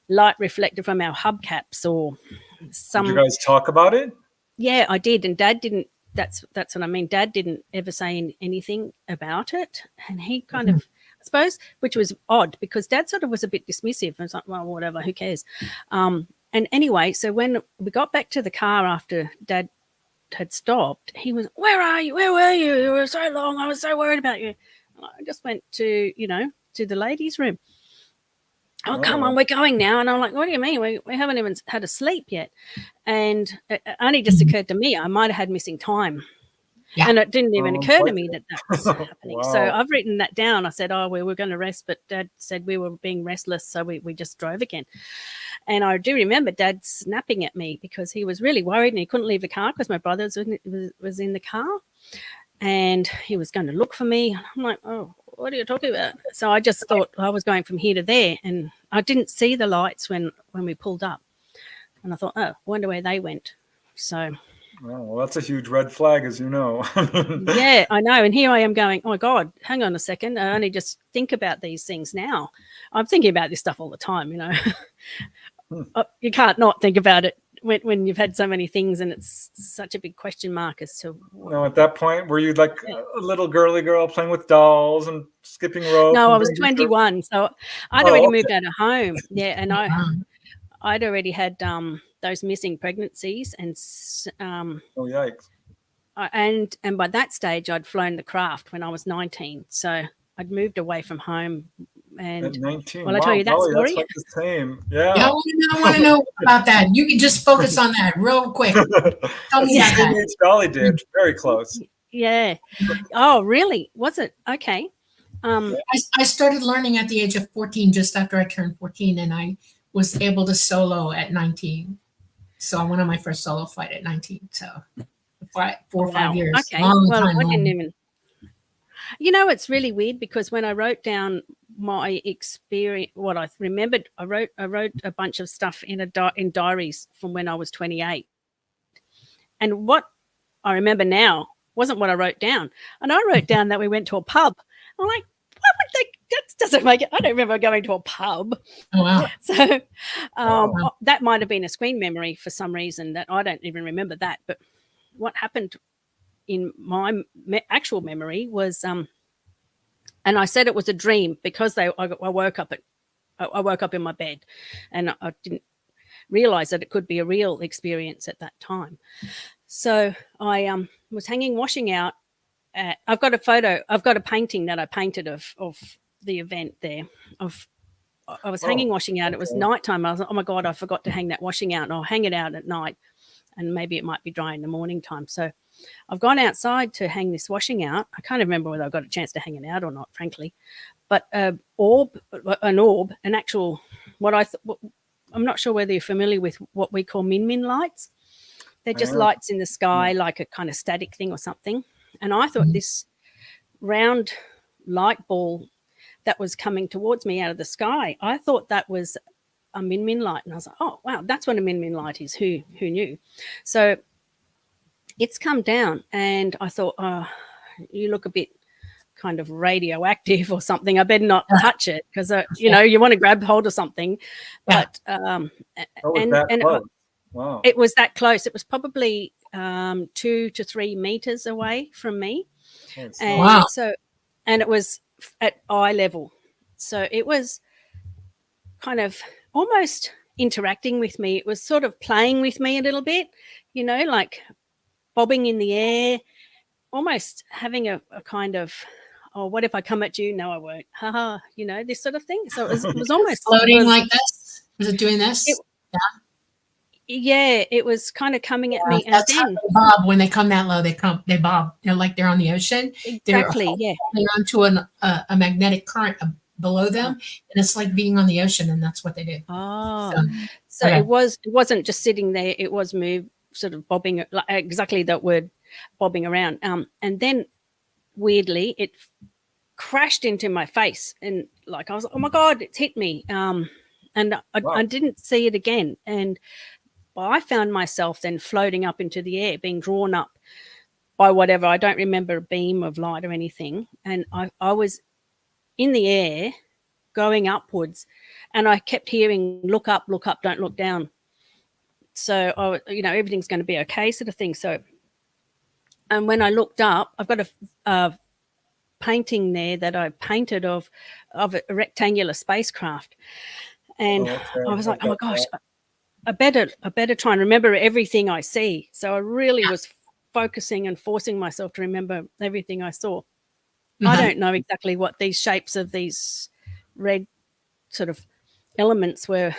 [SPEAKER 3] light reflected from our hubcaps or some.
[SPEAKER 2] Did you guys talk about it?
[SPEAKER 3] Yeah, I did, and Dad didn't. That's what I mean. Dad didn't ever say anything about it, and he kind of, I suppose, which was odd because Dad sort of was a bit dismissive. I was like, well, whatever, who cares? And anyway, so when we got back to the car after Dad had stopped, he was, "Where are you? Where were you? You were so long. I was so worried about you." And I just went to the ladies' room. "Oh, come on, we're going now." And I'm like, "What do you mean? We haven't even had a sleep yet." And it only just occurred to me I might have had missing time. Yeah. And it didn't even occur to me that was happening. Wow. So I've written that down. I said, we were going to rest, but Dad said we were being restless, so we just drove again. And I do remember Dad snapping at me because he was really worried and he couldn't leave the car because my brother was in the car, and he was going to look for me. I'm like, "Oh, what are you talking about?" So I just thought I was going from here to there, and I didn't see the lights when we pulled up. And I thought, I wonder where they went. So...
[SPEAKER 2] Oh, well, that's a huge red flag, as you know.
[SPEAKER 3] Yeah, I know. And here I am going, "Oh, my God, hang on a second. I only just think about these things now." I'm thinking about this stuff all the time, You can't not think about it when you've had so many things and it's such a big question mark as to...
[SPEAKER 2] No, at that point, were you like a little girly girl playing with dolls and skipping rope?
[SPEAKER 3] No, I was 21, so I'd already moved out of home. Yeah, and I'd already had those missing pregnancies, and
[SPEAKER 2] oh yikes!
[SPEAKER 3] And by that stage, I'd flown the craft when I was 19, so I'd moved away from home. And
[SPEAKER 2] at 19,
[SPEAKER 3] well, I tell you that story.
[SPEAKER 2] That's like the same. Yeah.
[SPEAKER 1] I want to know about that. You can just focus on that real quick. Tell me
[SPEAKER 2] that. Dolly did very close.
[SPEAKER 3] Yeah. Oh, really? Was it? Okay.
[SPEAKER 1] I started learning at the age of 14, just after I turned 14, and I was able to solo at 19. So I went on my first solo flight at 19. So 4 or 5
[SPEAKER 3] Wow.
[SPEAKER 1] years,
[SPEAKER 3] Okay.
[SPEAKER 1] long
[SPEAKER 3] Well,
[SPEAKER 1] time,
[SPEAKER 3] I didn't
[SPEAKER 1] long.
[SPEAKER 3] even. It's really weird because when I wrote down my experience, what I remembered, I wrote a bunch of stuff in in diaries from when I was 28, and what I remember now wasn't what I wrote down. And I wrote down that we went to a pub. I'm like, what would they? That doesn't make it. I don't remember going to a pub.
[SPEAKER 1] Oh wow!
[SPEAKER 3] So
[SPEAKER 1] Wow.
[SPEAKER 3] that might have been a screen memory for some reason that I don't even remember that. But what happened in my actual memory was, and I said it was a dream because I woke up in my bed, and I didn't realize that it could be a real experience at that time. So I was hanging washing out. I've got a photo. I've got a painting that I painted of the event there. I was hanging washing out. It was nighttime. I was like, oh my God, I forgot to hang that washing out, and I'll hang it out at night, and maybe it might be dry in the morning time. So I've gone outside to hang this washing out. I can't remember whether I got a chance to hang it out or not, frankly. But an actual, I'm not sure whether you're familiar with what we call min lights. They're just lights in the sky, like a kind of static thing or something. And I thought this round light ball that was coming towards me out of the sky, I thought that was a min light. And I was like, oh, wow, that's what a min light is. Who knew? So it's come down, and I thought, oh, you look a bit kind of radioactive or something. I better not touch it because, you want to grab hold of something. But
[SPEAKER 2] Wow.
[SPEAKER 3] It was that close. It was probably 2 to 3 meters away from me. And
[SPEAKER 1] wow.
[SPEAKER 3] and it was at eye level. So it was kind of almost interacting with me. It was sort of playing with me a little bit, like bobbing in the air, almost having a kind of, oh, what if I come at you? No, I won't. Haha, this sort of thing. So it was almost
[SPEAKER 1] Floating like this. Was it doing this?
[SPEAKER 3] It was kind of coming at me. And
[SPEAKER 1] that's how they bob. When they come that low, they bob. They're like they're on the ocean.
[SPEAKER 3] Exactly.
[SPEAKER 1] They're holding onto a magnetic current below them, and it's like being on the ocean, and that's what they do.
[SPEAKER 3] Oh, so okay. It wasn't just sitting there. It was sort of bobbing, like exactly that word, bobbing around. And then weirdly, it crashed into my face, and like I was like, oh my God, it's hit me. And I didn't see it again. And I found myself then floating up into the air, being drawn up by whatever. I don't remember a beam of light or anything. And I was in the air going upwards, and I kept hearing, look up, don't look down. So, everything's going to be okay sort of thing. So, and when I looked up, I've got a painting there that I painted of a rectangular spacecraft. And I was like, oh my gosh, I better try and remember everything I see. So I really was focusing and forcing myself to remember everything I saw. I don't know exactly what these shapes of these red sort of elements were.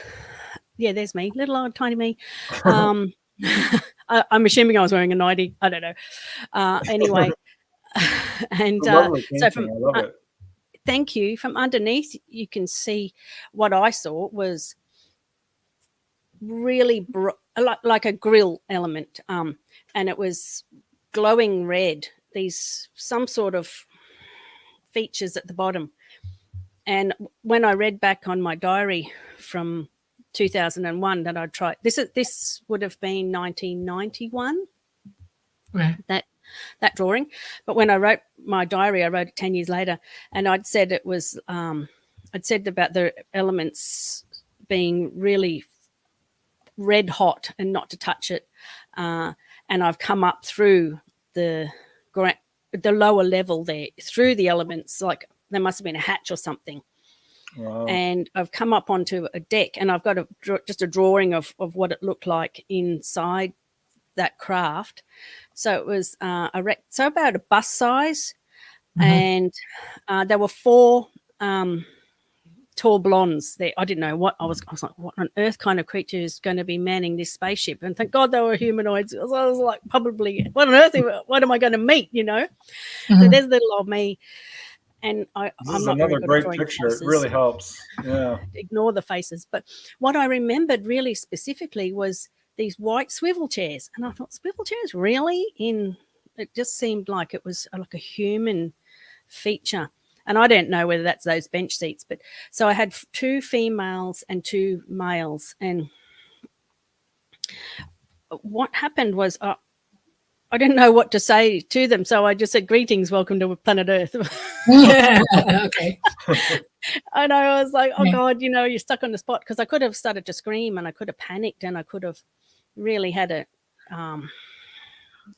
[SPEAKER 3] Yeah, there's me, little old tiny me. I'm assuming I was wearing a nightie. I don't know. Anyway, and so from
[SPEAKER 2] I love it.
[SPEAKER 3] Thank you. From underneath, you can see what I saw was really like a grill element, and it was glowing red. Some sort of features at the bottom. And when I read back on my diary from 2001 that I tried, this would have been 1991.
[SPEAKER 1] Right.
[SPEAKER 3] That drawing. But when I wrote my diary, I wrote it 10 years later, and I'd said it was I'd said about the elements being really red hot and not to touch it, and I've come up through the lower level there through the elements, like there must have been a hatch or something.
[SPEAKER 2] Wow.
[SPEAKER 3] And I've come up onto a deck, and I've got just a drawing of what it looked like inside that craft. So it was so about a bus size, and there were 4 tall blondes there. I didn't know what I was like, what on earth kind of creature is going to be manning this spaceship? And thank God they were humanoids. So I was like, probably, what on earth, what am I going to meet, you know?
[SPEAKER 1] Mhm.
[SPEAKER 3] So there's little old me. And
[SPEAKER 2] This
[SPEAKER 3] I'm
[SPEAKER 2] is
[SPEAKER 3] not very
[SPEAKER 2] another
[SPEAKER 3] good at
[SPEAKER 2] great
[SPEAKER 3] drawing
[SPEAKER 2] picture.
[SPEAKER 3] faces.
[SPEAKER 2] It really helps. Yeah.
[SPEAKER 3] Ignore the faces. But what I remembered really specifically was these white swivel chairs. And I thought, swivel chairs, really? It just seemed like it was like a human feature. And I don't know whether that's those bench seats. But so I had 2 females and 2 males. And what happened was I didn't know what to say to them. So I just said, greetings, welcome to planet Earth.
[SPEAKER 1] Okay.
[SPEAKER 3] And I was like, oh
[SPEAKER 1] Yeah.
[SPEAKER 3] God, you know, you're stuck on the spot, because I could have started to scream and I could have panicked and I could have really had a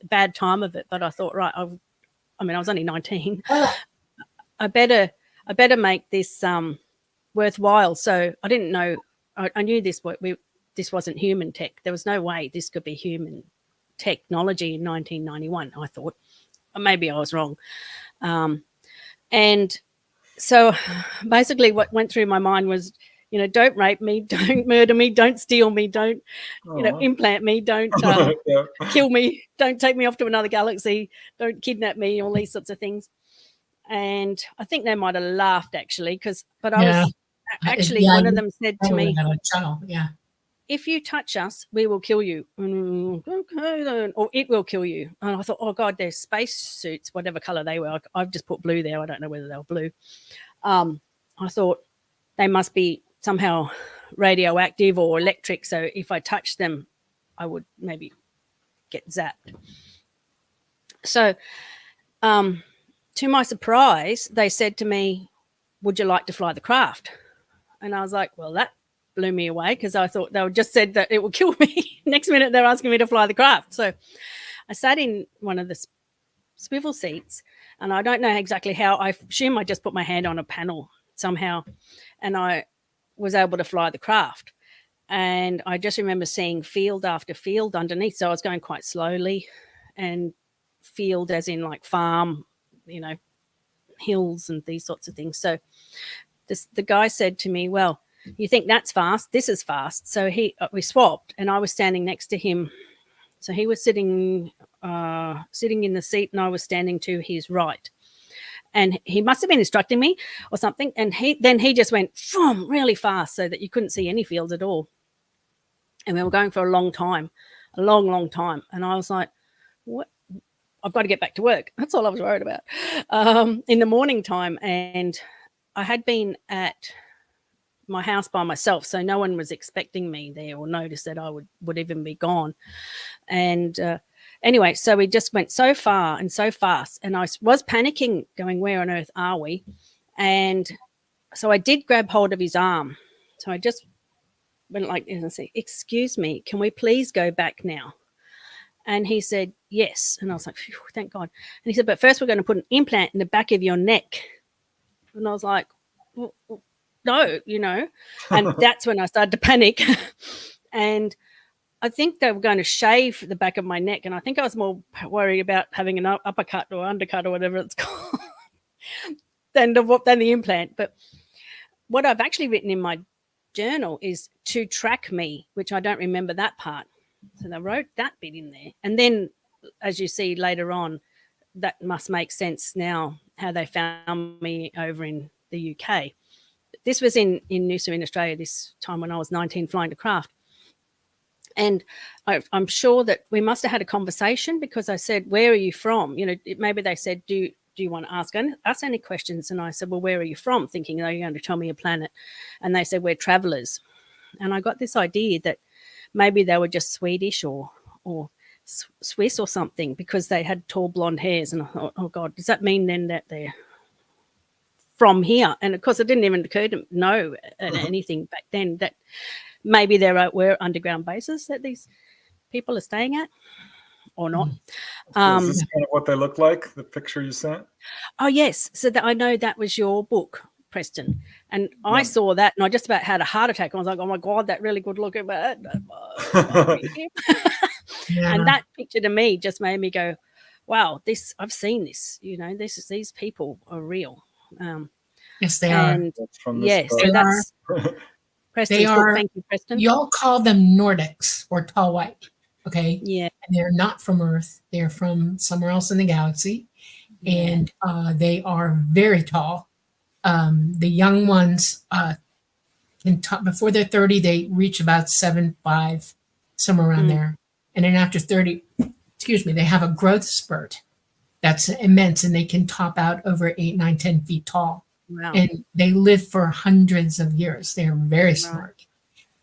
[SPEAKER 3] bad time of it. But I thought, right, I was only 19. I better make this worthwhile. So I didn't know. I knew this wasn't human tech. There was no way this could be human technology in 1991. I thought, or maybe I was wrong. And so basically what went through my mind was, you know, don't rape me, don't murder me, don't steal me, don't, you know, implant me, don't
[SPEAKER 2] Yeah.
[SPEAKER 3] kill me, don't take me off to another galaxy, don't kidnap me, all these sorts of things. And I think they might have laughed actually, but I
[SPEAKER 1] Yeah.
[SPEAKER 3] was actually, one of them said to me,
[SPEAKER 1] have a child. Yeah.
[SPEAKER 3] if you touch us, we will kill you. Okay, then. Or it will kill you. And I thought, oh God, there's space suits, whatever color they were. I've just put blue there. I don't know whether they were blue. I thought they must be somehow radioactive or electric. So if I touched them, I would maybe get zapped. So to my surprise, they said to me, would you like to fly the craft? And I was like, well, that blew me away, because I thought they just said that it would kill me. Next minute, they're asking me to fly the craft. So I sat in one of the swivel seats, and I don't know exactly how. I assume I just put my hand on a panel somehow, and I was able to fly the craft. And I just remember seeing field after field underneath. So I was going quite slowly, and field as in like farm, you know, hills and these sorts of things. So the guy said to me, well, you think that's fast? This is fast. So we swapped, and I was standing next to him. So he was sitting in the seat, and I was standing to his right. And he must have been instructing me or something. And he just went really fast, so that you couldn't see any fields at all. And we were going for a long time. And I was like, what? I've got to get back to work. That's all I was worried about in the morning time. And I had been at my house by myself, so no one was expecting me there or noticed that I would even be gone. And anyway, so we just went so far and so fast, and I was panicking, going, where on earth are we? And so I did grab hold of his arm. So I just went like this and said, excuse me, can we please go back now? And he said, yes. And I was like, thank God. And he said, but first we're going to put an implant in the back of your neck. And I was like, no, you know. And that's when I started to panic. And I think they were going to shave the back of my neck. And I think I was more worried about having an uppercut or undercut or whatever it's called than the implant. But what I've actually written in my journal is to track me, which I don't remember that part. So they wrote that bit in there. And then, as you see later on, that must make sense now, how they found me over in the UK. This was in Noosa in Australia, this time when I was 19, flying the craft. And I'm sure that we must have had a conversation, because I said, where are you from? You know, maybe they said, do you want to ask us any questions? And I said, well, where are you from? Thinking they're going to tell me a planet. And they said, we're travelers. And I got this idea that maybe they were just Swedish or Swiss or something, because they had tall blonde hairs. And I thought, oh God, does that mean then that they're from here? And of course, it didn't even occur to know anything back then that maybe there were underground bases that these people are staying at, or not.
[SPEAKER 2] Is this kind of what they look like, the picture you sent?
[SPEAKER 3] Oh, yes. So that I know that was your book, Preston. And I saw that, and I just about had a heart attack. I was like, oh my God, that really good looking man. And that picture to me just made me go, wow, I've seen this, you know, these people are real.
[SPEAKER 1] Yes, they are.
[SPEAKER 3] And
[SPEAKER 2] That's from this
[SPEAKER 3] yeah, so
[SPEAKER 1] They
[SPEAKER 2] book.
[SPEAKER 1] are.
[SPEAKER 3] that's
[SPEAKER 1] They
[SPEAKER 3] Preston's book.
[SPEAKER 1] are.
[SPEAKER 3] Thank you, Preston.
[SPEAKER 1] Y'all call them Nordics or tall white. Okay.
[SPEAKER 3] Yeah,
[SPEAKER 1] And they're not from Earth. They're from somewhere else in the galaxy.
[SPEAKER 3] yeah.
[SPEAKER 1] And they are very tall. The young ones can before they're 30, they reach about 7'5", somewhere around
[SPEAKER 3] Mm,
[SPEAKER 1] there. And then after 30, excuse me, they have a growth spurt that's immense, and they can top out over 8, 9, 10 feet tall.
[SPEAKER 3] wow.
[SPEAKER 1] And they live for hundreds of years. They're very
[SPEAKER 3] Right.
[SPEAKER 1] smart.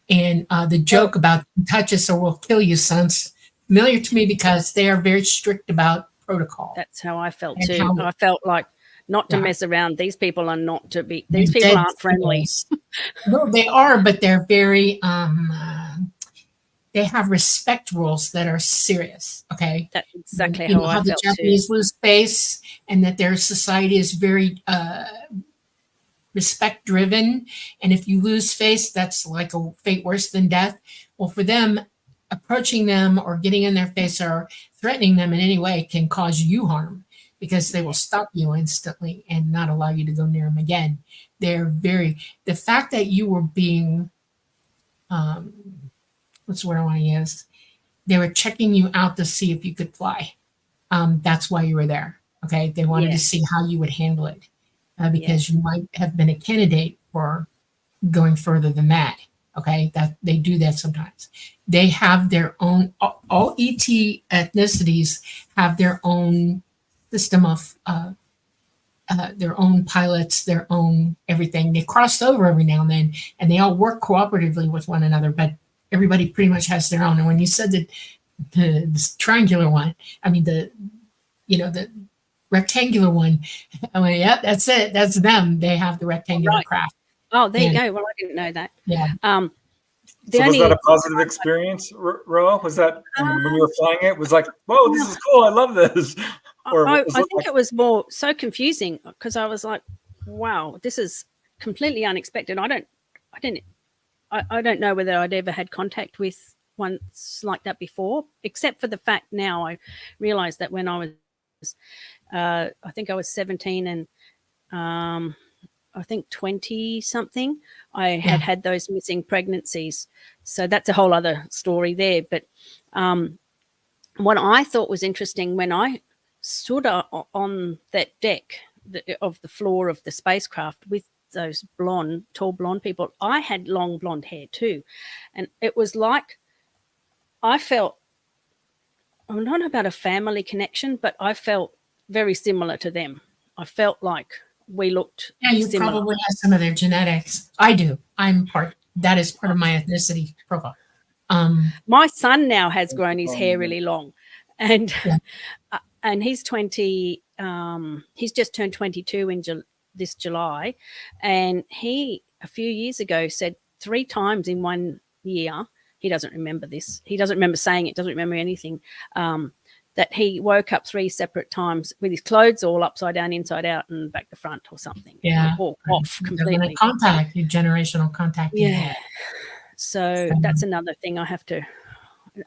[SPEAKER 1] And the
[SPEAKER 3] Well,
[SPEAKER 1] joke about touch us or we'll kill you sounds familiar to me because they are very strict about protocol
[SPEAKER 3] that's how I felt
[SPEAKER 1] and
[SPEAKER 3] too.
[SPEAKER 1] how,
[SPEAKER 3] I felt like not to
[SPEAKER 1] yeah,
[SPEAKER 3] mess around. These people are not to be.
[SPEAKER 1] they're
[SPEAKER 3] These people
[SPEAKER 1] dead
[SPEAKER 3] aren't friendly.
[SPEAKER 1] serious. No, they are, but they're very, they have respect rules that are serious. Okay.
[SPEAKER 3] That's exactly
[SPEAKER 1] You
[SPEAKER 3] how
[SPEAKER 1] know
[SPEAKER 3] I
[SPEAKER 1] how the
[SPEAKER 3] felt too.
[SPEAKER 1] Japanese lose face and that their society is very respect driven. And if you lose face, that's like a fate worse than death. Well, for them, approaching them or getting in their face or threatening them in any way can cause you harm because they will stop you instantly and not allow you to go near them again. They're very, the fact that you were being, um, what's the word I want to use? They were checking you out to see if you could fly. That's why you were there. Okay. They wanted
[SPEAKER 3] Yeah,
[SPEAKER 1] to see how you would handle it
[SPEAKER 3] yeah,
[SPEAKER 1] because you might have been a candidate for going further than that. Okay, that they do that sometimes. They have their own. All ET ethnicities have their own system of their own pilots, their own everything. They cross over every now and then, and they all work cooperatively with one another. But everybody pretty much has their own. And when you said that the triangular one, I mean the rectangular one, I went, yeah, that's it. That's them. They have the rectangular
[SPEAKER 3] right.
[SPEAKER 1] craft.
[SPEAKER 3] Oh, there you
[SPEAKER 1] And
[SPEAKER 3] go. Well, I didn't know that.
[SPEAKER 1] yeah,
[SPEAKER 3] The
[SPEAKER 2] So was that
[SPEAKER 3] only
[SPEAKER 2] a positive experience, Ro? Was that when you
[SPEAKER 3] um,
[SPEAKER 2] were flying it? Was like, whoa, this
[SPEAKER 3] well,
[SPEAKER 2] is cool. I love this. Or was
[SPEAKER 3] I
[SPEAKER 2] it
[SPEAKER 3] think
[SPEAKER 2] like,
[SPEAKER 3] it was more so confusing because I was like, wow, this is completely unexpected. I don't know whether I'd ever had contact with once like that before, except for the fact now I realize that when I was, I think I was 17 and I think 20 something, I
[SPEAKER 1] yeah,
[SPEAKER 3] had those missing pregnancies. So that's a whole other story there. But um, what I thought was interesting when I stood on that deck of the floor of the spacecraft with those tall blonde people, I had long blonde hair too. And it was like I felt, I'm not about a family connection, but I felt very similar to them. I felt like we looked
[SPEAKER 1] yeah. You
[SPEAKER 3] similar.
[SPEAKER 1] probably have some of their genetics. I do. I'm part. That is part of my ethnicity profile.
[SPEAKER 3] My son now has grown his hair really long, and
[SPEAKER 1] Yeah,
[SPEAKER 3] and he's 20. He's just turned 22 in this July, and he a few years ago said 3 times in 1 year. He doesn't remember this. He doesn't remember saying it. Doesn't remember anything. That he woke up 3 separate times with his clothes all upside down, inside out, and back to front or something,
[SPEAKER 1] yeah.
[SPEAKER 3] or
[SPEAKER 1] Right.
[SPEAKER 3] off
[SPEAKER 1] They're going to
[SPEAKER 3] completely.
[SPEAKER 1] contact you, generational contactee.
[SPEAKER 3] Yeah. So
[SPEAKER 1] So,
[SPEAKER 3] that's another thing I have to.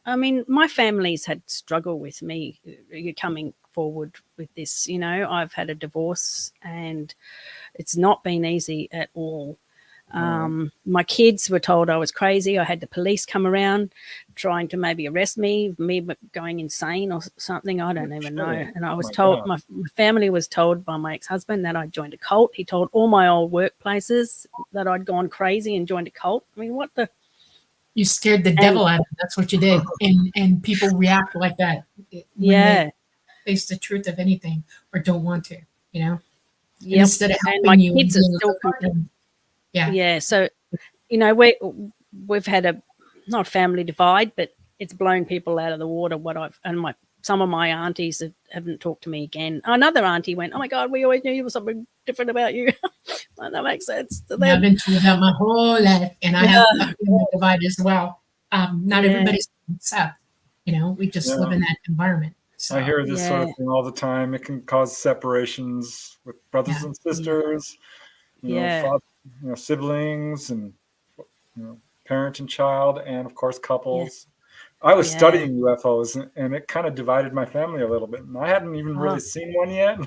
[SPEAKER 3] I mean, my family's had struggle with me coming forward with this. You know, I've had a divorce and it's not been easy at all. My kids were told I was crazy. I had the police come around trying to maybe arrest me going insane or something. I don't even know. And I was told, my family was told by my ex-husband that I joined a cult. He told all my old workplaces that I'd gone crazy and joined a cult. I mean, what the?
[SPEAKER 1] you scared the
[SPEAKER 3] And
[SPEAKER 1] devil out of them. That's what you did. And people react like that when they
[SPEAKER 3] yeah,
[SPEAKER 1] face the truth of anything or don't want to, you know? And
[SPEAKER 3] yep.
[SPEAKER 1] instead of
[SPEAKER 3] And
[SPEAKER 1] helping
[SPEAKER 3] my
[SPEAKER 1] you,
[SPEAKER 3] kids are
[SPEAKER 1] being
[SPEAKER 3] still
[SPEAKER 1] a partner, yeah,
[SPEAKER 3] yeah. So, you know, we've had a not a family divide, but it's blown people out of the water. Some of my aunties haven't talked to me again. Another auntie went, "Oh my God, we always knew there was something different about you." Like, that makes sense to
[SPEAKER 1] yeah, I've
[SPEAKER 3] them.
[SPEAKER 1] been through that my whole life, and I have
[SPEAKER 3] Yeah,
[SPEAKER 1] a family divide as well. Not
[SPEAKER 3] yeah,
[SPEAKER 1] everybody's accept, you know, we just live
[SPEAKER 2] yeah.
[SPEAKER 1] in that environment.
[SPEAKER 2] I
[SPEAKER 1] So,
[SPEAKER 2] hear this sort
[SPEAKER 3] yeah,
[SPEAKER 2] of thing all the time. It can cause separations with brothers
[SPEAKER 1] yeah,
[SPEAKER 2] and
[SPEAKER 1] yeah,
[SPEAKER 2] sisters,
[SPEAKER 3] yeah,
[SPEAKER 2] siblings, and parent and child, and of course
[SPEAKER 3] yeah,
[SPEAKER 2] couples. I was
[SPEAKER 3] yeah.
[SPEAKER 2] studying UFOs, and it kind of divided my family a little bit. And I hadn't even really
[SPEAKER 3] Oh,
[SPEAKER 2] seen one yet,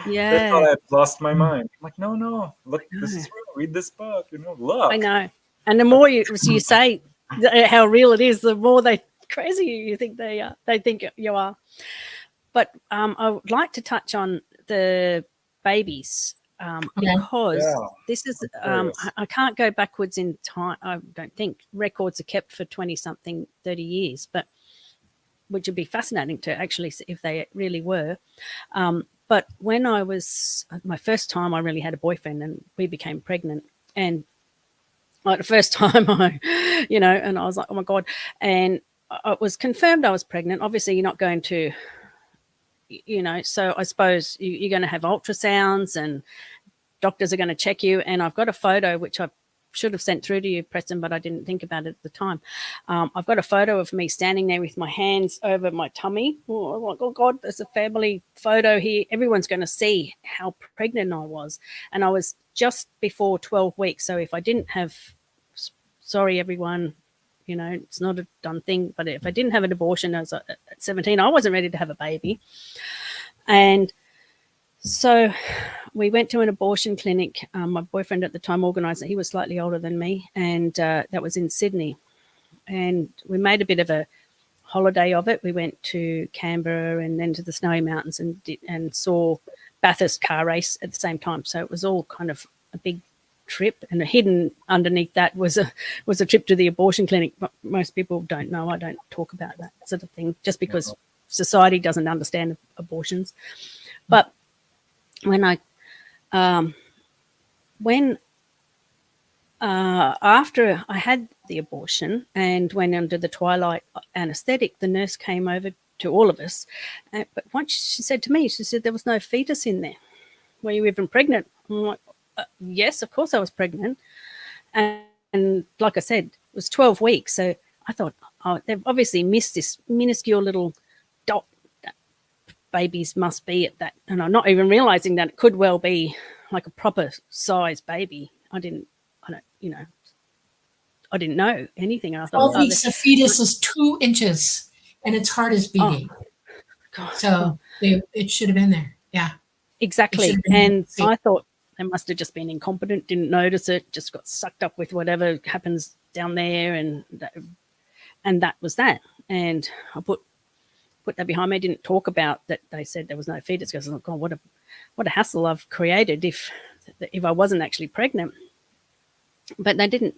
[SPEAKER 2] They thought
[SPEAKER 3] Yeah.
[SPEAKER 2] I had lost my mind. I'm like, no, look,
[SPEAKER 3] I
[SPEAKER 2] this
[SPEAKER 3] know.
[SPEAKER 2] is real. Read this book,
[SPEAKER 3] I
[SPEAKER 2] look.
[SPEAKER 3] know. And the more you say how real it is, the more crazy you think they are. They think you are. But I would like to touch on the babies
[SPEAKER 1] Okay.
[SPEAKER 3] because
[SPEAKER 2] Yeah,
[SPEAKER 3] this is
[SPEAKER 2] I'm curious.
[SPEAKER 3] I can't go backwards in time. I don't think records are kept for 20-something, 30 years, but which would be fascinating to actually see if they really were. But when I was my first time, I really had a boyfriend, and we became pregnant. And like the first time, and I was like, oh my god! And it was confirmed I was pregnant. Obviously, you're not going to, So I suppose you're going to have ultrasounds, and doctors are going to check you. And I've got a photo which I should have sent through to you, Preston, but I didn't think about it at the time. I've got a photo of me standing there with my hands over my tummy. Oh, I'm like, oh God, there's a family photo here. Everyone's going to see how pregnant I was. And I was just before 12 weeks. So if I didn't have, sorry, everyone, it's not a done thing, but if I didn't have an abortion at 17, I wasn't ready to have a baby. And so we went to an abortion clinic. My boyfriend at the time organised it. He was slightly older than me, and that was in Sydney. And we made a bit of a holiday of it. We went to Canberra and then to the Snowy Mountains and saw Bathurst car race at the same time. So it was all kind of a big trip, and hidden underneath that was a trip to the abortion clinic. But most people don't know. I don't talk about that sort of thing just because society doesn't understand abortions. But when after I had the abortion and went under the twilight anesthetic, the nurse came over to all of us. But once she said to me, she said, there was no fetus in there. Were you even pregnant? I'm like, yes, of course I was pregnant. And like I said, it was 12 weeks. So I thought, oh, they've obviously missed this minuscule little dot that babies must be at that. And I'm not even realizing that it could well be like a proper size baby. I didn't know anything. And I thought,
[SPEAKER 1] 12 weeks, the fetus is 2 inches and its heart is
[SPEAKER 3] oh,
[SPEAKER 1] beating.
[SPEAKER 3] God.
[SPEAKER 1] So it should have been there. Yeah.
[SPEAKER 3] Exactly.
[SPEAKER 1] Been
[SPEAKER 3] And
[SPEAKER 1] there.
[SPEAKER 3] I thought they must have just been incompetent, didn't notice it, just got sucked up with whatever happens down there. And that was that. And I put that behind me. I didn't talk about that. They said there was no fetus because I thought, God, what a hassle I've created if I wasn't actually pregnant. But they didn't.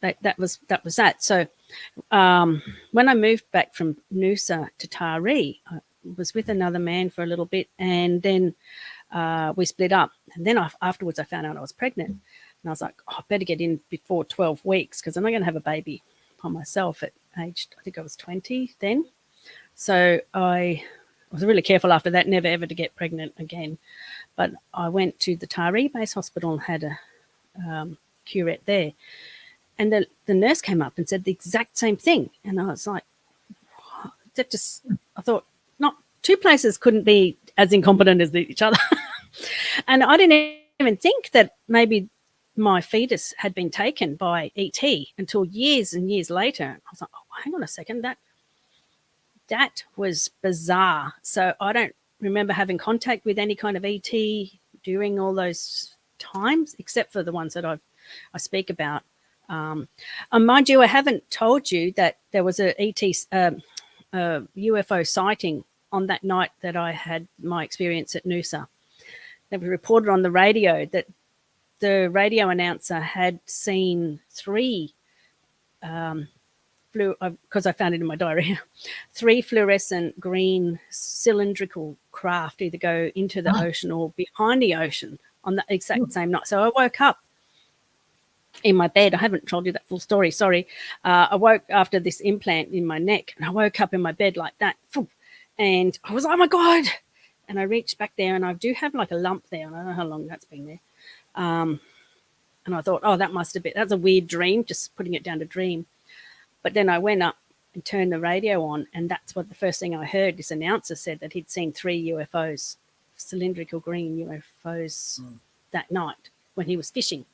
[SPEAKER 3] That was that. So when I moved back from Noosa to Taree, I was with another man for a little bit, and then we split up. And then afterwards, I found out I was pregnant, and I was like, oh, I better get in before 12 weeks because I'm not going to have a baby on myself at age, I think I was 20 then. So I was really careful after that, never ever to get pregnant again. But I went to the Taree Base Hospital and had a curette there. And the nurse came up and said the exact same thing. And I was like, I thought, not two places couldn't be as incompetent as each other. And I didn't even think that maybe my fetus had been taken by ET until years and years later. I was like, oh, hang on a second, that was bizarre. So I don't remember having contact with any kind of ET during all those times, except for the ones that I speak about. Mind you, I haven't told you that there was a ET UFO sighting on that night that I had my experience at Noosa. They were reported on the radio that the radio announcer had seen three, because I found it in my diary, 3 fluorescent green cylindrical craft either go into the ocean or behind the ocean on the exact same night. So I woke up in my bed. I haven't told you that full story. Sorry. I woke after this implant in my neck, and I woke up in my bed like that. And I was like, oh my God. And I reached back there, and I do have like a lump there. I don't know how long that's been there. And I thought, oh, that's a weird dream, just putting it down to dream. But then I went up and turned the radio on, and that's what the first thing I heard. This announcer said that he'd seen 3 UFOs, cylindrical green UFOs, that night when he was fishing.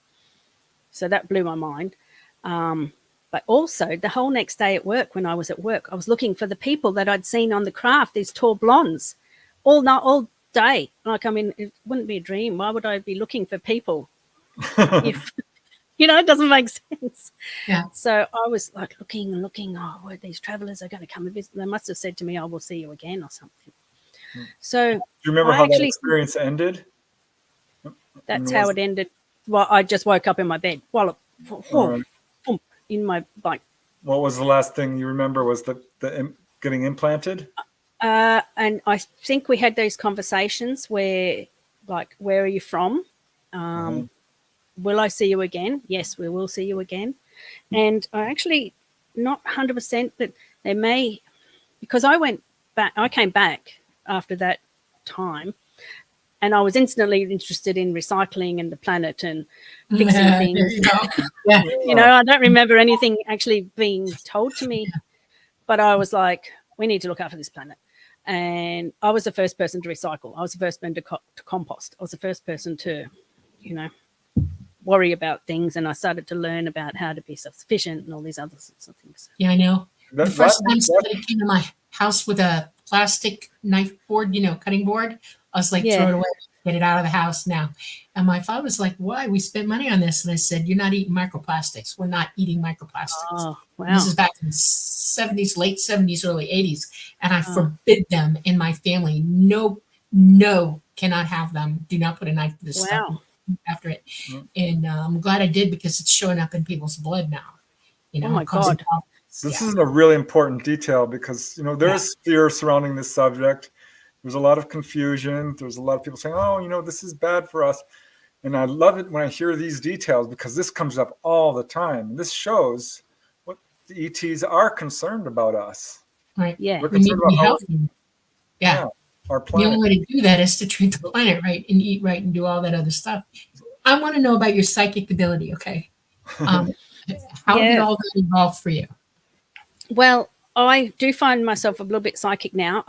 [SPEAKER 3] So that blew my mind. But also the whole next day at work, when I was at work, I was looking for the people that I'd seen on the craft, these tall blondes, all day. Like, I mean, it wouldn't be a dream. Why would I be looking for people if, it doesn't make sense.
[SPEAKER 1] Yeah.
[SPEAKER 3] So I was like looking and looking, where these travelers are going to come and visit. They must have said to me, I will see you again or something. So
[SPEAKER 2] do you remember how that experience ended?
[SPEAKER 3] That's how it ended. Well, I just woke up in my bed. In my, like.
[SPEAKER 2] What was the last thing you remember? Was the getting implanted?
[SPEAKER 3] And I think we had those conversations where, like, where are you from? Will I see you again? Yes, we will see you again. And I actually, not 100%, but they may, because I came back after that time, and I was instantly interested in recycling and the planet and fixing things.
[SPEAKER 1] There you go. Yeah.
[SPEAKER 3] I don't remember anything actually being told to me, but I was like, we need to look after this planet. And I was the first person to recycle. I was the first person to compost. I was the first person to, worry about things. And I started to learn about how to be self-sufficient and all these other sorts of things.
[SPEAKER 1] Yeah, I know. The first time somebody came to my house with a plastic knife board, cutting board, I was like, throw it away, get it out of the house now. And my father was like, why? We spent money on this. And I said, you're not eating microplastics. We're not eating microplastics.
[SPEAKER 3] Oh, wow.
[SPEAKER 1] This is back in the 70s, late 70s, early 80s. And I forbid them in my family. No, cannot have them. Do not put a knife to this stuff after it. And I'm glad I did, because it's showing up in people's blood now.
[SPEAKER 3] Oh my God.
[SPEAKER 2] This is a really important detail, because, there's fear surrounding this subject. There's a lot of confusion. There's a lot of people saying, this is bad for us. And I love it when I hear these details, because this comes up all the time. This shows what the ETs are concerned about us.
[SPEAKER 1] Right.
[SPEAKER 3] Yeah.
[SPEAKER 1] We need to be healthy. Yeah.
[SPEAKER 2] Our planet.
[SPEAKER 1] The only way to do that is to treat the planet right and eat right and do all that other stuff. I want to know about your psychic ability, okay? How did all that evolve for you?
[SPEAKER 3] Well, I do find myself a little bit psychic now.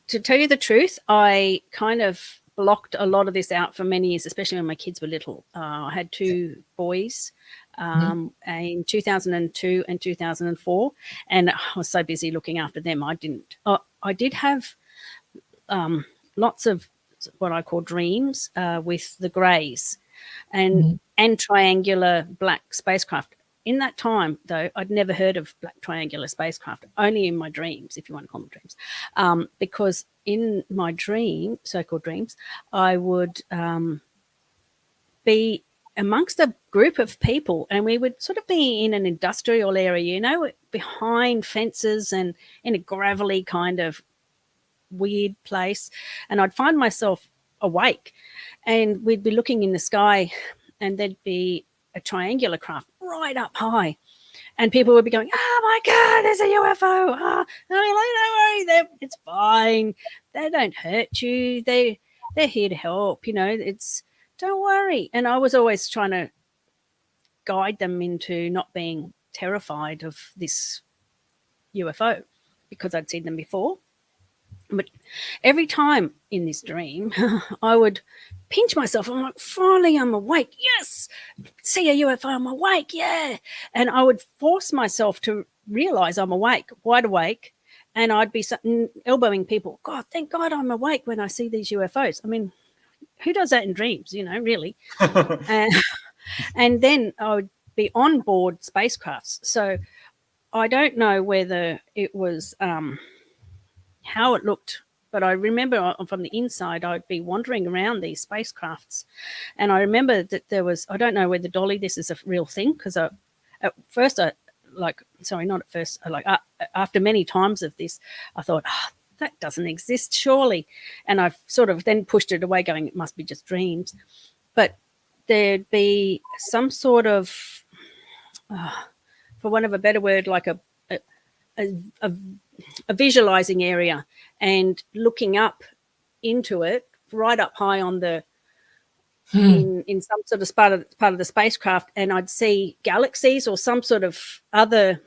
[SPEAKER 3] To tell you the truth, I kind of blocked a lot of this out for many years, especially when my kids were little. I had two boys in 2002 and 2004, and I was so busy looking after them, I didn't. I did have lots of what I call dreams with the greys and triangular black spacecraft. In that time, though, I'd never heard of black triangular spacecraft, only in my dreams, if you want to call them dreams, because in my so-called dreams, I would be amongst a group of people, and we would sort of be in an industrial area, behind fences and in a gravelly kind of weird place, and I'd find myself awake, and we'd be looking in the sky, and there'd be a triangular craft right up high, and people would be going, oh my God, there's a UFO. And I'm like, don't worry, it's fine, they don't hurt you, they're here to help, don't worry. And I was always trying to guide them into not being terrified of this UFO, because I'd seen them before. But every time in this dream, I would pinch myself. I'm like, finally, I'm awake. Yes. See a UFO, I'm awake. Yeah. And I would force myself to realize I'm awake, wide awake. And I'd be elbowing people. God, thank God I'm awake when I see these UFOs. I mean, who does that in dreams, really? And then I would be on board spacecrafts. So I don't know whether it was how it looked, but I remember from the inside I'd be wandering around these spacecrafts, and I remember that there was, I don't know whether Dolly this is a real thing, because at first after many times of this I thought, that doesn't exist surely, and I've sort of then pushed it away going, it must be just dreams. But there'd be some sort of for want of a better word, like a visualizing area, and looking up into it right up high on the in some sort of part of the spacecraft, and I'd see galaxies or some sort of other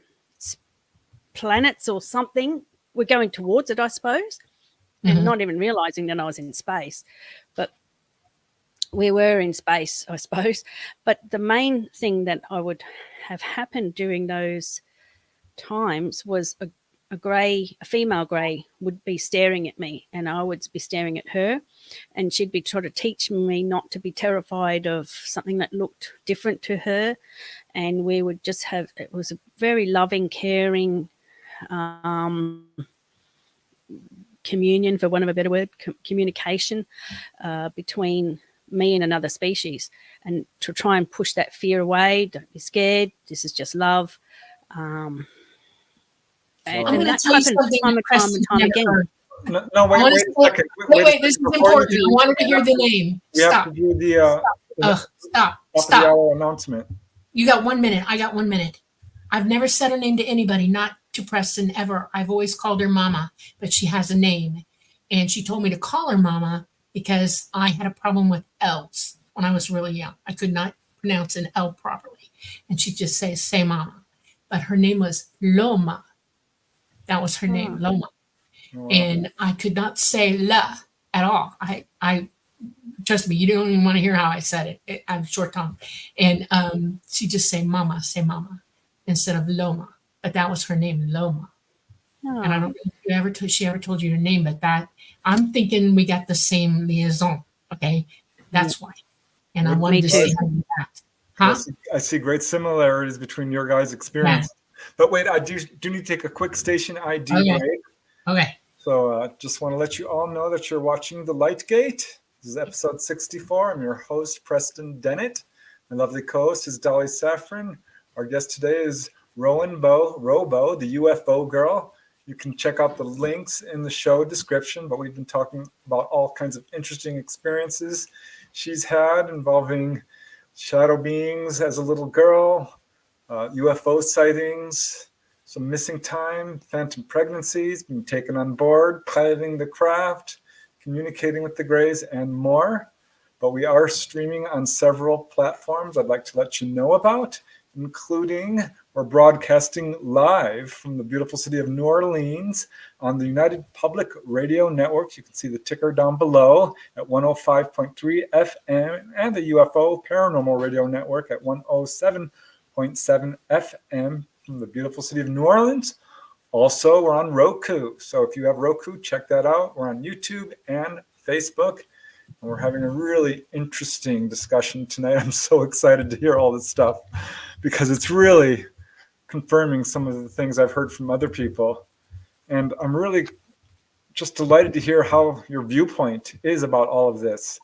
[SPEAKER 3] planets or something. We're going towards it, I suppose, and not even realizing that I was in space, but we were in space, I suppose. But the main thing that I would have happened during those times was a female grey would be staring at me, and I would be staring at her, and she'd be trying to teach me not to be terrified of something that looked different to her. And we would just have, it was a very loving, caring communion, for want of a better word, communication between me and another species, and to try and push that fear away. Don't be scared. This is just love. And that happens time and time again.
[SPEAKER 2] No, wait a second.
[SPEAKER 1] Wait, this is important. I wanted to hear the name.
[SPEAKER 2] We have to do the
[SPEAKER 1] stop.
[SPEAKER 2] the hour announcement.
[SPEAKER 1] You got 1 minute. I got 1 minute. I've never said her name to anybody, not to Preston ever. I've always called her Mama, but she has a name. And she told me to call her Mama because I had a problem with L's when I was really young. I could not pronounce an L properly. And she'd just say Mama. But her name was Loma. That was her name, Loma.
[SPEAKER 2] Wow.
[SPEAKER 1] And I could not say la at all. I trust me, you don't even want to hear how I said it. I'm short tongue. And she just say Mama, instead of Loma. But that was her name, Loma.
[SPEAKER 3] Oh.
[SPEAKER 1] And I don't know if she ever told you her name, but that I'm thinking we got the same liaison. Okay, that's why. And I wanted to see how you that. Huh?
[SPEAKER 2] I see great similarities between your guys' experience. Yeah. But wait, I do need to take a quick station ID break.
[SPEAKER 1] Okay.
[SPEAKER 2] So just want to let you all know that you're watching The Light Gate. This is episode 64. I'm your host, Preston Dennett. My lovely co-host is Dolly Saffron. Our guest today is Rowan Robo, the UFO girl. You can check out the links in the show description, but we've been talking about all kinds of interesting experiences she's had involving shadow beings as a little girl, UFO sightings, some missing time, phantom pregnancies, being taken on board, piloting the craft, communicating with the Greys, and more. But we are streaming on several platforms I'd like to let you know about, including we're broadcasting live from the beautiful city of New Orleans on the United Public Radio Network. You can see the ticker down below at 105.3 FM, and the UFO Paranormal Radio Network at 107.7 FM from the beautiful city of New Orleans. Also, we're on Roku. So if you have Roku, check that out. We're on YouTube and Facebook. And we're having a really interesting discussion tonight. I'm so excited to hear all this stuff because it's really confirming some of the things I've heard from other people. And I'm really just delighted to hear how your viewpoint is about all of this,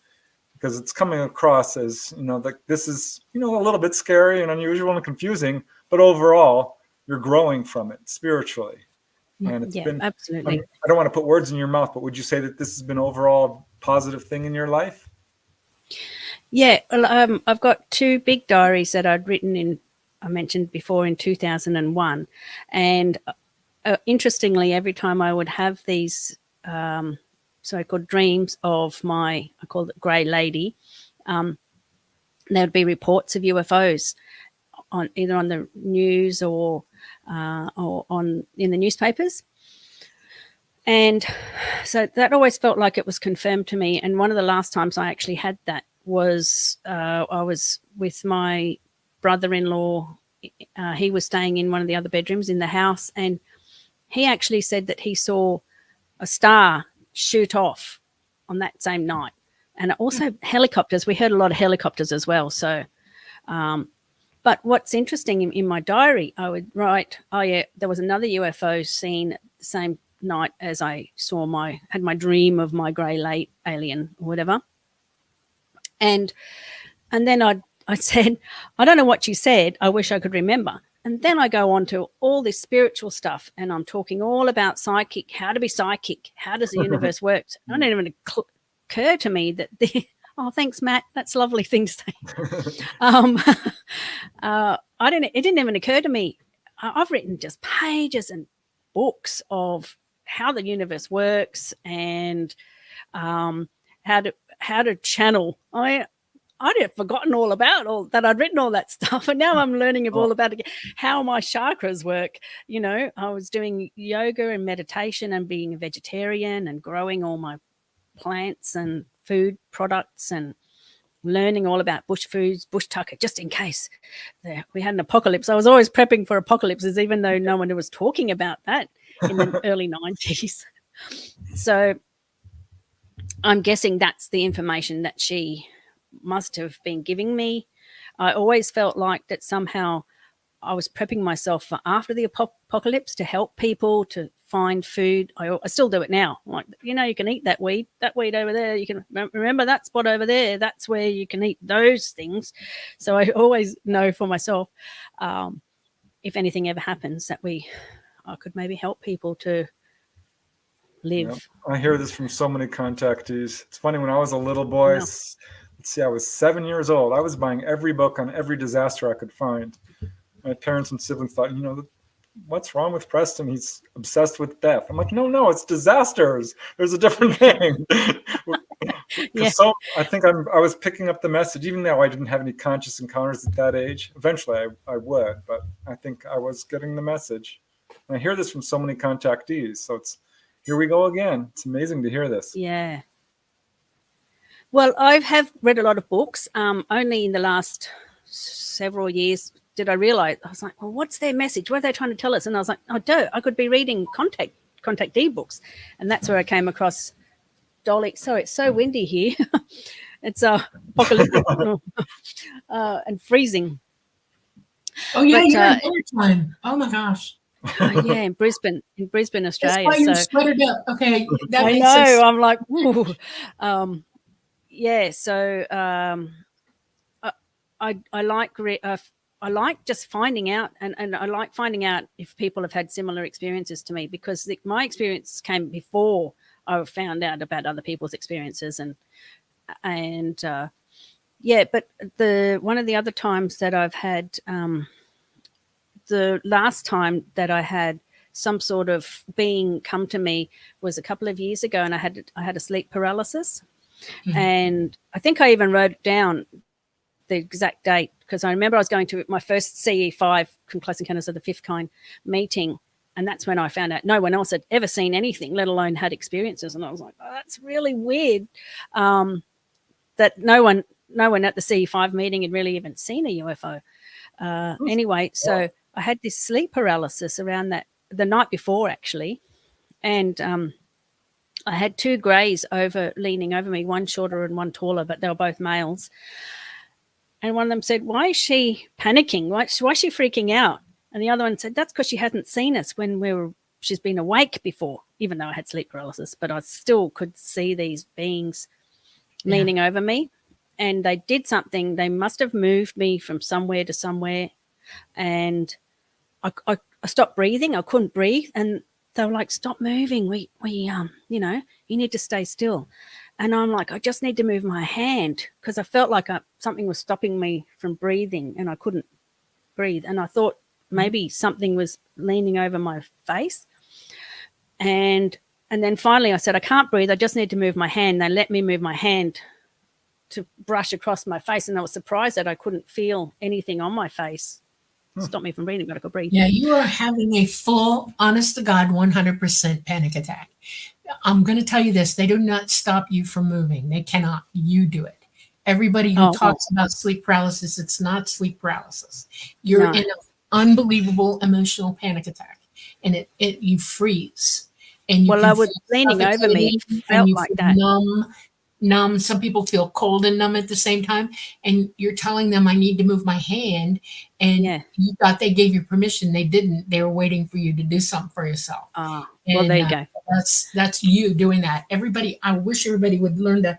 [SPEAKER 2] because it's coming across as, like this is, a little bit scary and unusual and confusing, but overall, you're growing from it spiritually. And it's been absolutely. I don't want to put words in your mouth, but would you say that this has been overall a positive thing in your life?
[SPEAKER 3] Yeah, well, I've got two big diaries that I'd written I mentioned before in 2001. And interestingly, every time I would have these so-called dreams of I called it Grey Lady, there would be reports of UFOs either on the news or in the newspapers. And so that always felt like it was confirmed to me. And one of the last times I actually had that was I was with my brother-in-law. He was staying in one of the other bedrooms in the house, and he actually said that he saw a star shoot off on that same night. And also helicopters. We heard a lot of helicopters as well. So but what's interesting in my diary, I would write, there was another UFO seen the same night as I had my dream of my grey late alien or whatever. And then I said, I don't know what you said. I wish I could remember. And then I go on to all this spiritual stuff, and I'm talking all about psychic, how to be psychic, how does the universe work. It didn't even occur to me that oh, thanks, Matt. That's a lovely thing to say. It didn't even occur to me. I've written just pages and books of how the universe works and how to channel. I'd have forgotten all about all that. I'd written all that stuff, and now I'm learning all about it, how my chakras work. I was doing yoga and meditation and being a vegetarian and growing all my plants and food products and learning all about bush foods, bush tucker, just in case we had an apocalypse. I was always prepping for apocalypses, even though no one was talking about that. in the early 90s. So I'm guessing that's the information that she must have been giving me. I always felt like that somehow I was prepping myself for after the apocalypse to help people to find food. I still do it now. Like, you can eat that weed over there. You can remember that spot over there. That's where you can eat those things. So I always know for myself, if anything ever happens, that I could maybe help people to live.
[SPEAKER 2] I hear this from so many contactees. It's funny, when I was a little boy, let's see, I was 7 years old. I was buying every book on every disaster I could find. My parents and siblings thought, what's wrong with Preston? He's obsessed with death. I'm like, no, it's disasters. There's a different thing. So I think I was picking up the message, even though I didn't have any conscious encounters at that age. Eventually I would, but I think I was getting the message. And I hear this from so many contactees. So here we go again. It's amazing to hear this.
[SPEAKER 3] Yeah. Well, I have read a lot of books. Only in the last several years did I realize, I was like, well, what's their message? What are they trying to tell us? And I was like, I could be reading Contactee books. And that's where I came across Dolly. So it's so windy here. It's apocalyptic and freezing.
[SPEAKER 1] Oh, yeah, you're in wintertime. Oh, my gosh.
[SPEAKER 3] Yeah, in Brisbane, Australia.
[SPEAKER 1] That's why you're sweated up. Okay, that
[SPEAKER 3] I
[SPEAKER 1] makes
[SPEAKER 3] know.
[SPEAKER 1] sense.
[SPEAKER 3] I'm like, ooh. Yeah. So I like just finding out, and I like finding out if people have had similar experiences to me, because my experience came before I found out about other people's experiences, and but one of the other times that I've had. The last time that I had some sort of being come to me was a couple of years ago, and I had a sleep paralysis. Mm-hmm. And I think I even wrote down the exact date, because I remember I was going to my first CE5, Close Encounters of the Fifth Kind meeting, and that's when I found out no one else had ever seen anything, let alone had experiences. And I was like, oh, that's really weird, that no one at the CE5 meeting had really even seen a UFO. Anyway, so I had this sleep paralysis around the night before, actually, and I had two greys leaning over me, one shorter and one taller, but they were both males. And one of them said, "Why is she panicking? Why is she freaking out?" And the other one said, "That's because she hadn't seen us when she's been awake before, even though I had sleep paralysis, but I still could see these beings leaning over me." And they did something. They must have moved me from somewhere to somewhere. And I stopped breathing. I couldn't breathe. And they were like, "Stop moving. We you need to stay still." And I'm like, I just need to move my hand, because I felt like something was stopping me from breathing and I couldn't breathe. And I thought maybe something was leaning over my face. And then finally I said, "I can't breathe. I just need to move my hand." They let me move my hand to brush across my face. And I was surprised that I couldn't feel anything on my face. Stop me from breathing, but I could breathe.
[SPEAKER 1] Yeah, you are having a full, honest to God, 100% panic attack. I'm going to tell you this. They do not stop you from moving. They cannot. You do it. Everybody who talks about sleep paralysis, it's not sleep paralysis. You're in an unbelievable emotional panic attack, and you freeze. And you
[SPEAKER 3] I was leaning over me. It felt like that.
[SPEAKER 1] Numb. Some people feel cold and numb at the same time, and you're telling them, "I need to move my hand," and you thought they gave you permission. They didn't. They were waiting for you to do something for yourself.
[SPEAKER 3] Well, there you go.
[SPEAKER 1] That's you doing that. Everybody, I wish everybody would learn to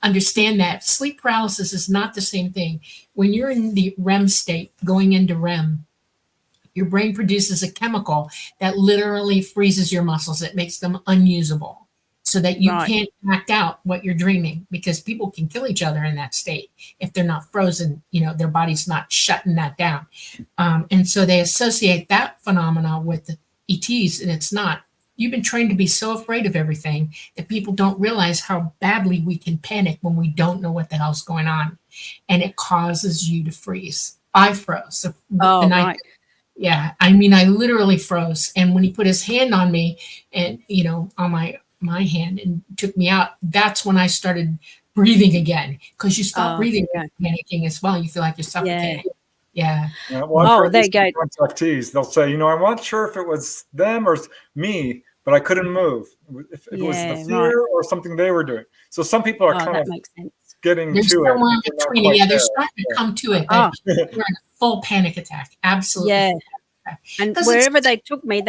[SPEAKER 1] understand that sleep paralysis is not the same thing. When you're in the REM state, going into REM, your brain produces a chemical that literally freezes your muscles. It makes them unusable, so that you can't act out what you're dreaming, because people can kill each other in that state if they're not frozen. Their body's not shutting that down. And so they associate that phenomena with the ETs, and it's not. You've been trained to be so afraid of everything that people don't realize how badly we can panic when we don't know what the hell's going on. And it causes you to freeze. I froze. Yeah, I mean, I literally froze. And when he put his hand on me and, on my hand and took me out, that's when I started breathing again, because you stop breathing and panicking as well. You feel like you're suffocating. Yeah.
[SPEAKER 2] Yeah, well, I've
[SPEAKER 3] Oh,
[SPEAKER 2] heard
[SPEAKER 3] there
[SPEAKER 2] this
[SPEAKER 3] you go.
[SPEAKER 2] from contactees. They'll say, I wasn't sure if it was them or me, but I couldn't move. If it was the
[SPEAKER 3] Yeah, right.
[SPEAKER 2] fear or something they were doing. So some people are
[SPEAKER 3] Oh,
[SPEAKER 2] kind
[SPEAKER 3] that
[SPEAKER 2] of
[SPEAKER 3] makes sense.
[SPEAKER 2] getting
[SPEAKER 1] There's
[SPEAKER 2] to it,
[SPEAKER 1] somewhere in
[SPEAKER 2] but they're not
[SPEAKER 1] between.
[SPEAKER 2] quite
[SPEAKER 1] Yeah, they're
[SPEAKER 2] there.
[SPEAKER 1] starting to come to it, but
[SPEAKER 3] Oh,
[SPEAKER 1] we're in a full panic attack. Absolutely.
[SPEAKER 3] yeah.
[SPEAKER 1] Full panic attack.
[SPEAKER 3] And
[SPEAKER 1] 'Cause
[SPEAKER 3] wherever
[SPEAKER 1] it's
[SPEAKER 3] they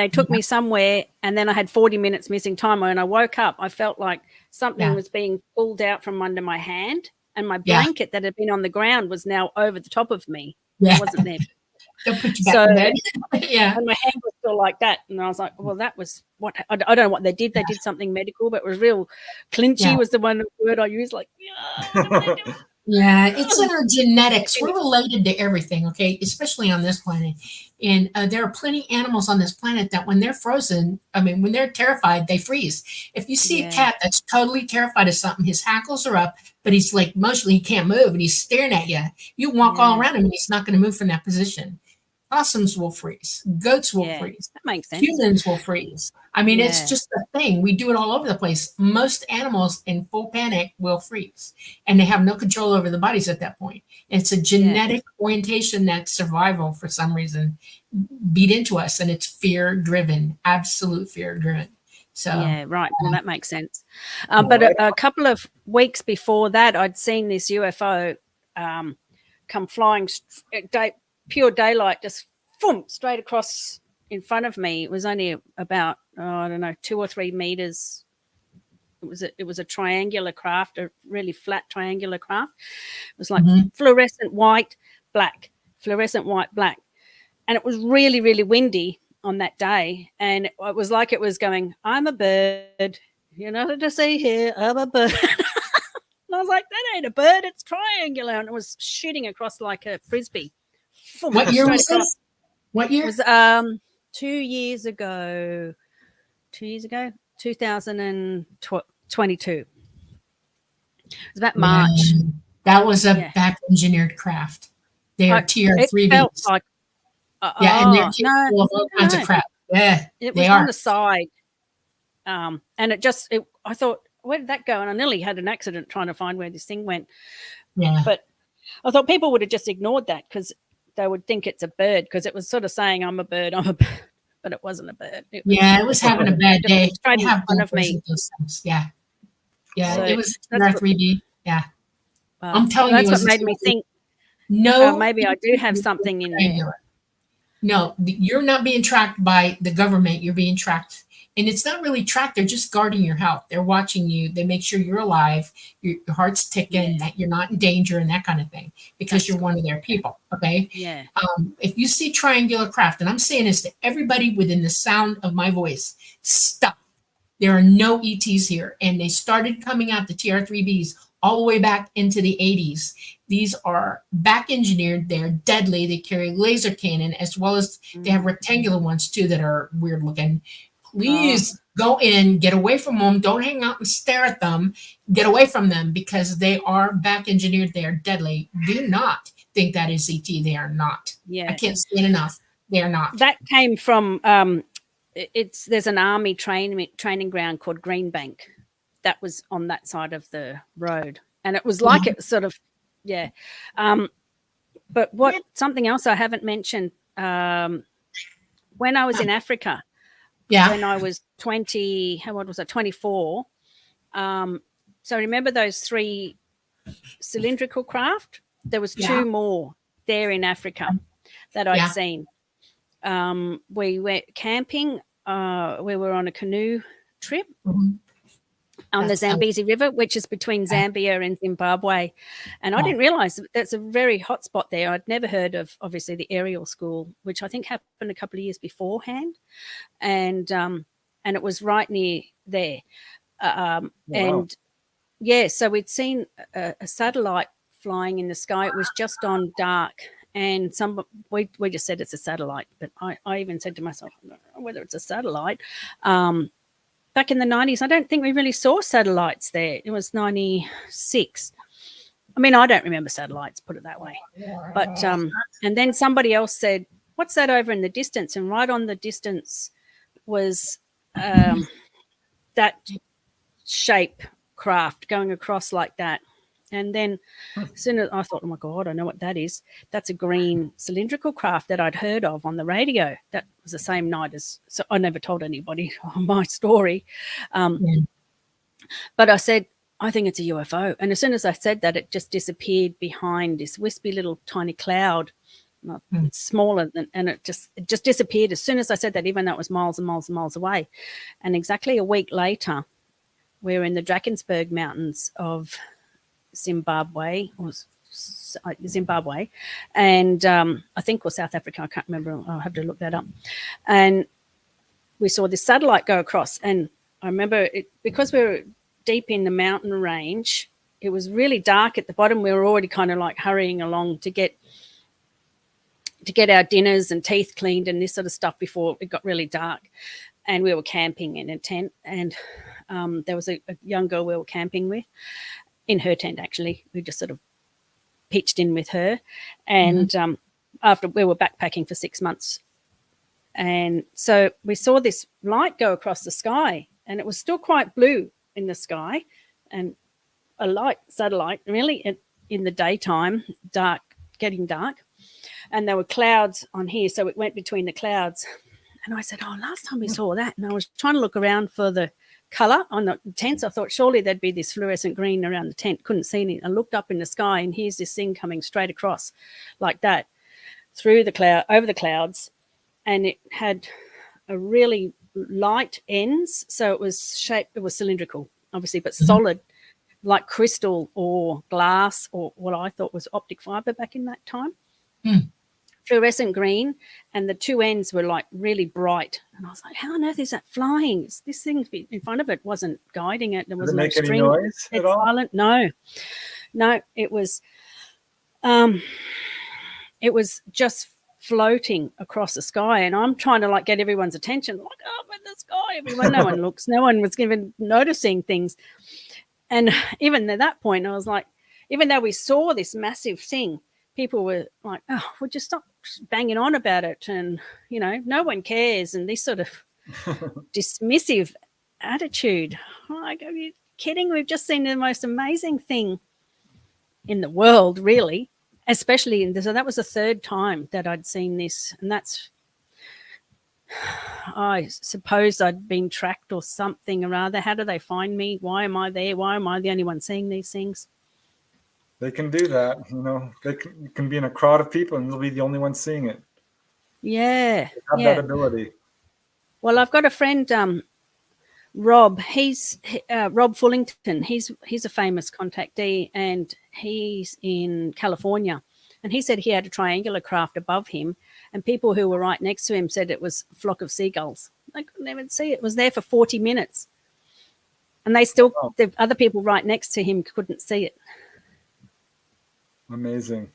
[SPEAKER 3] took me somewhere, and then I had 40 minutes missing time. When I woke up, I felt like something
[SPEAKER 1] yeah,
[SPEAKER 3] was being pulled out from under my hand, and my
[SPEAKER 1] yeah,
[SPEAKER 3] blanket that had been on the ground was now over the top of me. It
[SPEAKER 1] yeah.
[SPEAKER 3] wasn't there.
[SPEAKER 1] They'll put you back
[SPEAKER 3] So,
[SPEAKER 1] in bed. Yeah,
[SPEAKER 3] and my hand was still like that. And I was like, well, that was what I don't know what they did. They did something medical, but it was real clinchy
[SPEAKER 1] yeah.
[SPEAKER 3] was the one word I used. Like, yeah, what are they doing?
[SPEAKER 1] Yeah, it's in our genetics. We're
[SPEAKER 3] Anyway,
[SPEAKER 1] related to everything, okay? Especially on this planet. And there are plenty animals on this planet that when they're frozen, I mean, when they're terrified, they freeze. If you see a
[SPEAKER 3] yeah,
[SPEAKER 1] cat that's totally terrified of something, his hackles are up, but he's like emotionally, he can't move and he's staring at you. You walk all
[SPEAKER 3] yeah,
[SPEAKER 1] around him and he's not going to move from that position. Possums will freeze. Goats will
[SPEAKER 3] yeah.
[SPEAKER 1] freeze.
[SPEAKER 3] That makes sense.
[SPEAKER 1] Humans will freeze. I mean, it's
[SPEAKER 3] Yeah,
[SPEAKER 1] just a thing. We do it all over the place. Most animals in full panic will freeze, and they have no control over the bodies at that point. It's a
[SPEAKER 3] yeah,
[SPEAKER 1] genetic orientation that survival, for some reason, beat into us, and it's fear driven, absolute fear driven. So,
[SPEAKER 3] yeah. Right. Well, that makes sense.
[SPEAKER 2] Well,
[SPEAKER 3] But a couple of weeks before that, I'd seen this UFO come flying pure daylight, just boom, straight across in front of me. It was only about I don't know 2 or 3 meters. It was a triangular craft, a really flat triangular craft. It was like
[SPEAKER 1] mhm.
[SPEAKER 3] fluorescent white, black, fluorescent white, black, and it was really really windy on that day, and it was like it was going, "I'm a bird. You're nothing to see here. I'm a bird." And I was like, that ain't a bird, it's triangular. And it was shooting across like a frisbee. Boom,
[SPEAKER 1] What year
[SPEAKER 3] straight
[SPEAKER 1] was
[SPEAKER 3] across.
[SPEAKER 1] this? What
[SPEAKER 3] It
[SPEAKER 1] year?
[SPEAKER 3] was 2 years ago. 2 years ago? 2022. It was about March.
[SPEAKER 1] Yeah, that was a
[SPEAKER 3] Yeah.
[SPEAKER 1] back engineered craft. They are
[SPEAKER 3] It felt
[SPEAKER 1] TR3Bs.
[SPEAKER 3] like,
[SPEAKER 1] Yeah, and they're
[SPEAKER 3] no,
[SPEAKER 1] capable of all kinds of
[SPEAKER 3] no.
[SPEAKER 1] crap. Yeah,
[SPEAKER 3] It
[SPEAKER 1] they
[SPEAKER 3] was on
[SPEAKER 1] are.
[SPEAKER 3] the side. And I thought, where did that go? And I nearly had an accident trying to find where this thing went.
[SPEAKER 1] Yeah.
[SPEAKER 3] But I thought people would have just ignored that because they would think it's a bird because it was sort of saying, I'm a bird, but it wasn't a bird.
[SPEAKER 1] Yeah, it was having a bad
[SPEAKER 3] just
[SPEAKER 1] day.
[SPEAKER 3] straight
[SPEAKER 1] They
[SPEAKER 3] in
[SPEAKER 1] have
[SPEAKER 3] front
[SPEAKER 1] bad
[SPEAKER 3] of
[SPEAKER 1] days
[SPEAKER 3] me.
[SPEAKER 1] with those things. Yeah. Yeah,
[SPEAKER 3] So
[SPEAKER 1] it was a
[SPEAKER 3] that's what,
[SPEAKER 1] TR3B. Yeah. I'm telling you,
[SPEAKER 3] that's
[SPEAKER 1] it
[SPEAKER 3] what
[SPEAKER 1] was a
[SPEAKER 3] made me
[SPEAKER 1] TR3B.
[SPEAKER 3] think
[SPEAKER 1] No,
[SPEAKER 3] maybe I do have something in there.
[SPEAKER 1] no, you're not being tracked by the government. You're being tracked. And it's not really tracked. They're just guarding your health. They're watching you. They make sure you're alive, your heart's ticking,
[SPEAKER 3] Yeah,
[SPEAKER 1] that you're not in danger and that kind of thing because
[SPEAKER 3] that's
[SPEAKER 1] you're one
[SPEAKER 3] good.
[SPEAKER 1] of their people. Okay.
[SPEAKER 3] Yeah.
[SPEAKER 1] If you see triangular craft, and I'm saying this to everybody within the sound of my voice, stop. There are no ETs here. And they started coming out, the TR3Bs, all the way back into the 80s. These are back engineered. They're deadly. They carry laser cannon as well as they have rectangular ones too that are weird looking.
[SPEAKER 3] Oh,
[SPEAKER 1] Please go in, get away from them. Don't hang out and stare at them. Get away from them because they are back engineered. They are deadly. Do not think that is ET. They are not. I
[SPEAKER 3] yeah.
[SPEAKER 1] can't say it enough. They are not.
[SPEAKER 3] That came from there's an army training ground called Greenbank that was on that side of the road, and it was like it was sort of yeah. But something else I haven't mentioned, when I was in Africa,
[SPEAKER 1] Yeah.
[SPEAKER 3] when I was 20, how old was I? 24. So remember those 3 cylindrical craft? There was 2 more there in Africa that I'd seen. We went camping. We were on a canoe trip on the Zambezi River, which is between Zambia and Zimbabwe. And I didn't realize that's a very hot spot there. I'd never heard of, obviously, the aerial school, which I think happened a couple of years beforehand. And it was right near there. And, yeah, so we'd seen a satellite flying in the sky. It was just on dark. And we just said it's a satellite. But I even said to myself, I don't know whether it's a satellite. Back in the 90s, I don't think we really saw satellites there. It was 96. I mean, I don't remember satellites, put it that way. But and then somebody else said, what's that over in the distance? And right on the distance was that shape craft going across like that. And then as soon as I thought, oh my God, I know what that is. That's a green cylindrical craft that I'd heard of on the radio. That was the same night as, so I never told anybody my story.
[SPEAKER 1] Yeah.
[SPEAKER 3] But I said, I think it's a UFO. And as soon as I said that, it just disappeared behind this wispy little tiny cloud. It's smaller than, and it just disappeared as soon as I said that, even though it was miles and miles and miles away. And exactly a week later, we're in the Drakensberg Mountains of Zimbabwe, and I think, or South Africa, I can't remember. I'll have to look that up. And we saw this satellite go across, and I remember it because we were deep in the mountain range. It was really dark at the bottom. We were already kind of like hurrying along to get our dinners and teeth cleaned and this sort of stuff before it got really dark. And we were camping in a tent, and there was a young girl we were camping with in her tent, actually. We just sort of pitched in with her. And after we were backpacking for 6 months. And so we saw this light go across the sky, and it was still quite blue in the sky, and a light satellite really in the daytime, dark, getting dark. And there were clouds on here, so it went between the clouds. And I said, oh, last time we saw that. And I was trying to look around for the colour on the tents. I thought surely there'd be this fluorescent green around the tent. Couldn't see any. I looked up in the sky, and here's this thing coming straight across like that through the cloud, over the clouds. And it had a really light ends. So it was cylindrical, obviously, but solid, like crystal or glass, or what I thought was optic fibre back in that time. Fluorescent green, and the two ends were like really bright. And I was like, how on earth is that flying? This thing in front of it wasn't guiding it. There was no string.
[SPEAKER 2] Did it make any noise at all?
[SPEAKER 3] Silent. No, it was just floating across the sky, and I'm trying to like get everyone's attention, like up in the sky. Everyone, no one looks, no one was even noticing things. And even at that point, I was like, even though we saw this massive thing, people were like, oh, would you stop banging on about it? And, you know, no one cares. And this sort of dismissive attitude. Like, are you kidding? We've just seen the most amazing thing in the world, really, especially so that was the third time that I'd seen this. And that's, I suppose I'd been tracked or something or other. How do they find me? Why am I there? Why am I the only one seeing these things?
[SPEAKER 2] They can do that, you know. They can be in a crowd of people, and they'll be the only one seeing it.
[SPEAKER 3] Yeah,
[SPEAKER 2] they have that ability.
[SPEAKER 3] Well, I've got a friend, Rob. He's Rob Fullington. He's a famous contactee, and he's in California. And he said he had a triangular craft above him, and people who were right next to him said it was a flock of seagulls. They couldn't even see it. It was there for 40 minutes, and the other people right next to him couldn't see it.
[SPEAKER 2] Amazing.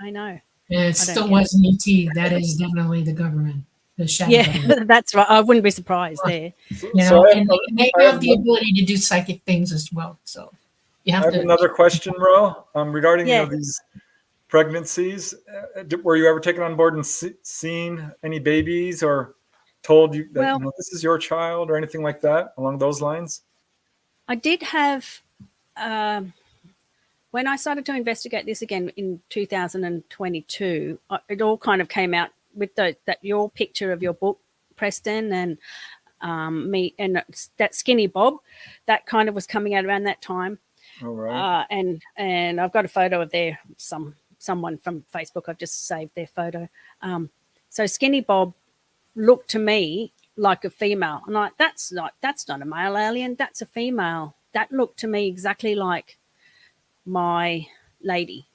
[SPEAKER 3] I know.
[SPEAKER 1] Yeah, it still wasn't ET. That is definitely the government, the shadow government.
[SPEAKER 3] That's right. I wouldn't be surprised there.
[SPEAKER 1] You know, and they have the ability to do psychic things as well. So you have
[SPEAKER 2] I have another question, Ro, regarding these pregnancies. Were you ever taken on board and seen any babies, or told you that this is your child, or anything like that along those lines?
[SPEAKER 3] I did have. When I started to investigate this again in 2022, it all kind of came out with your picture of your book, Preston, and me, and that skinny Bob, that kind of was coming out around that time.
[SPEAKER 2] All right.
[SPEAKER 3] And I've got a photo of someone from Facebook. I've just saved their photo. So skinny Bob looked to me like a female. I'm like, that's not a male alien. That's a female. That looked to me exactly like my lady,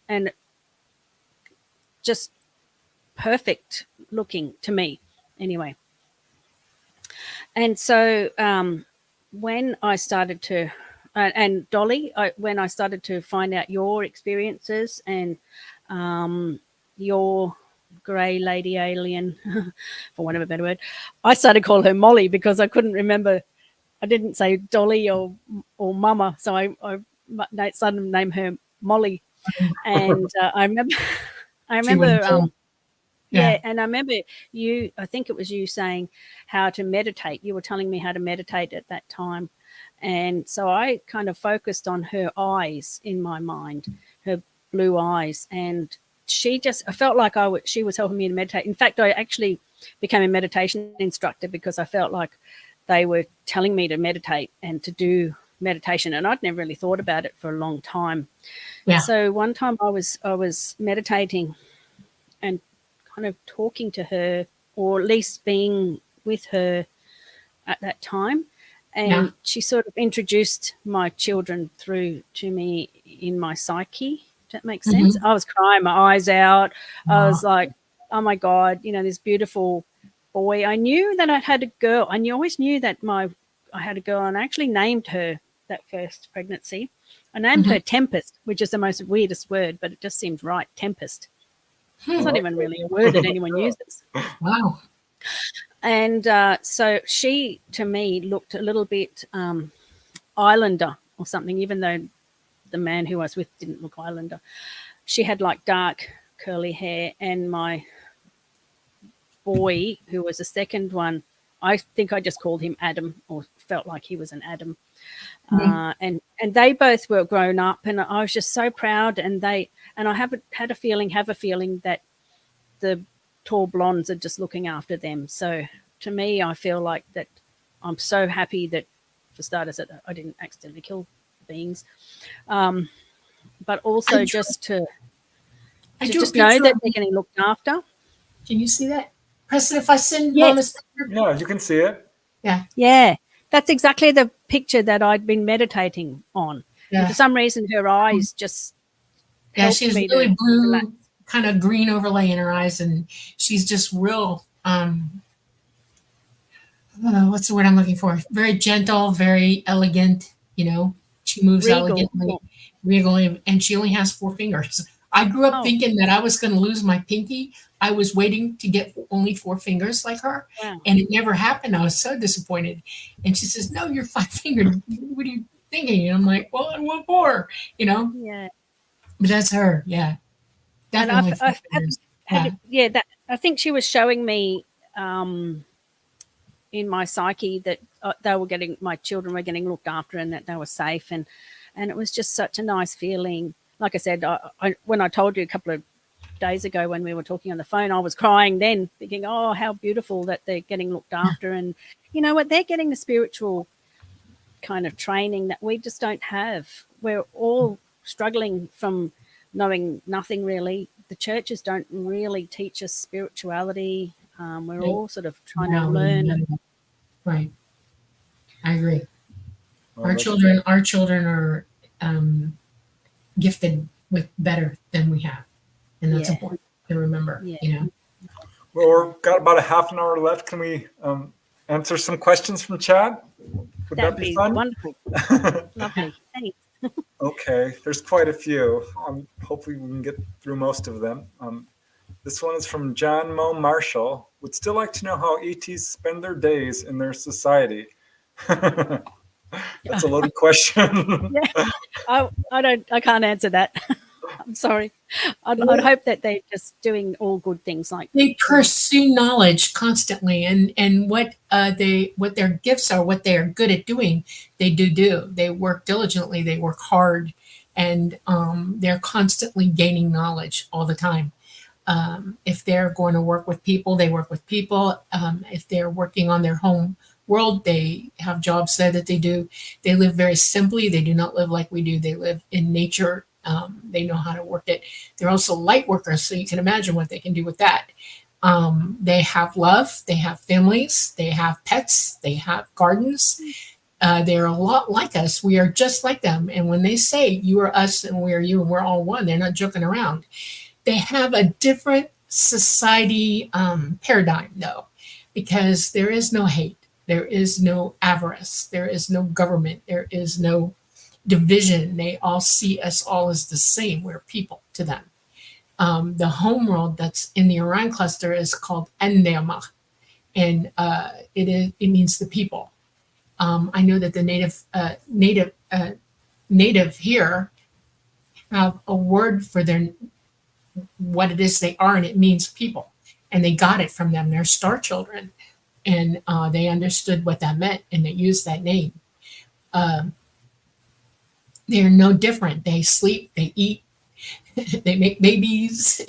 [SPEAKER 3] and just perfect looking to me anyway. And so when I started to and Dolly, when I started to find out your experiences and your grey lady alien, for want of a better word, I started to call her Molly because I couldn't remember. I didn't say Dolly or Mama, so I started to name her Molly. And I remember, and I remember you, I think it was you saying how to meditate. You were telling me how to meditate at that time. And so I kind of focused on her eyes in my mind, her blue eyes. And I felt like she was helping me to meditate. In fact, I actually became a meditation instructor because I felt like they were telling me to meditate and to do meditation. And I'd never really thought about it for a long time.
[SPEAKER 1] Yeah.
[SPEAKER 3] So one time I was meditating and kind of talking to her, or at least being with her at that time. And she sort of introduced my children through to me in my psyche. Does that make sense? I was crying my eyes out. I was like, oh my God, this beautiful boy. I knew that I had a girl. I always knew that I had a girl, and I actually named her that first pregnancy. I named her Tempest, which is the most weirdest word, but it just seems right. Tempest. It's not even really a word that anyone uses.
[SPEAKER 1] Wow.
[SPEAKER 3] And so she, to me, looked a little bit Islander or something, even though the man who I was with didn't look Islander. She had like dark curly hair, and my boy, who was the second one, I think I just called him Adam, or felt like he was an Adam. And they both were grown up, and I was just so proud. And I have a feeling that the tall blondes are just looking after them. So to me, I feel like that I'm so happy that, for starters, that I didn't accidentally kill beings, but also just to just know that they're getting looked after.
[SPEAKER 1] Can you see that? Preston, if I send
[SPEAKER 3] Yes.
[SPEAKER 1] Mama's picture.
[SPEAKER 2] Yeah, you can see it.
[SPEAKER 3] Yeah, that's exactly the picture that I'd been meditating on.
[SPEAKER 1] Yeah.
[SPEAKER 3] And for some reason, her eyes just
[SPEAKER 1] she has really blue, kind of green overlay in her eyes, and she's just real. What's the word I'm looking for? Very gentle, very elegant. She moves elegantly, regal, and she only has 4 fingers. I grew up thinking that I was going to lose my pinky. I was waiting to get only 4 fingers like her, and it never happened. I was so disappointed. And she says, "No, you're 5-fingered. What are you thinking?" And I'm like, "Well, I want 4."
[SPEAKER 3] Yeah.
[SPEAKER 1] But that's her. Yeah. Definitely.
[SPEAKER 3] I think she was showing me in my psyche that my children were getting looked after, and that they were safe, and it was just such a nice feeling. Like I said, when I told you a couple of days ago when we were talking on the phone, I was crying then, thinking, oh, how beautiful that they're getting looked after. And you know what? They're getting the spiritual kind of training that we just don't have. We're all struggling from knowing nothing really. The churches don't really teach us spirituality. We're all sort of trying to learn.
[SPEAKER 1] Right. I agree. Our children are gifted with better than we have. And that's important to remember,
[SPEAKER 2] Well, we've got about a half an hour left. Can we answer some questions from chat? Would that be fun?
[SPEAKER 3] Wonderful. Lovely. Thanks.
[SPEAKER 2] Okay, there's quite a few. Hopefully we can get through most of them. This one is from John Mo Marshall. Would still like to know how ETs spend their days in their society. That's a loaded question.
[SPEAKER 3] I can't answer that. I'm sorry. I'd hope that they're just doing all good things, like
[SPEAKER 1] they pursue knowledge constantly, and what their gifts are, what they are good at doing, they do. They work diligently, they work hard, and they're constantly gaining knowledge all the time. If they're going to work with people, they work with people. If they're working on their home world, they have jobs there that they do. They live very simply. They do not live like we do. They live in nature. They know how to work it. They're also light workers, so you can imagine what they can do with that. They have love. They have families. They have pets. They have gardens. They're a lot like us. We are just like them. And when they say you are us and we are you and we're all one, they're not joking around. They have a different society paradigm, though, because there is no hate. There is no avarice. There is no government. There is no division. They all see us all as the same. We're people to them. The home world that's in the Orion cluster is called Endema, and it means the people. I know that the native here have a word for what it is they are, and it means people. And they got it from them. They're star children, and they understood what that meant, and they used that name. they're no different. They sleep, they eat, they make babies.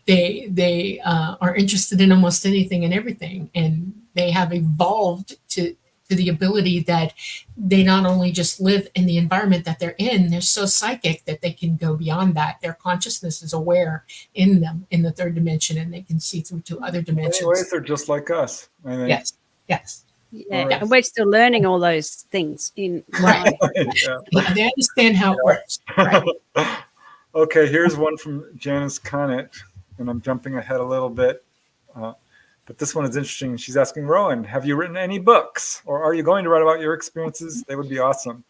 [SPEAKER 1] They are interested in almost anything and everything, and they have evolved to the ability that they not only just live in the environment that they're in, they're so psychic that they can go beyond that. Their consciousness is aware in them in the third dimension, and they can see through to other
[SPEAKER 2] In many
[SPEAKER 1] dimensions.
[SPEAKER 2] ways, they're just like us. I think.
[SPEAKER 1] Yes, yes,
[SPEAKER 3] Yeah,
[SPEAKER 2] Right.
[SPEAKER 3] and we're still learning all those things in
[SPEAKER 1] right.
[SPEAKER 2] Yeah.
[SPEAKER 1] Yeah, they understand how it works. Right.
[SPEAKER 2] Okay, here's one from Janice Connett, and I'm jumping ahead a little bit. But this one is interesting. She's asking, Rowan, have you written any books, or are you going to write about your experiences? They would be awesome.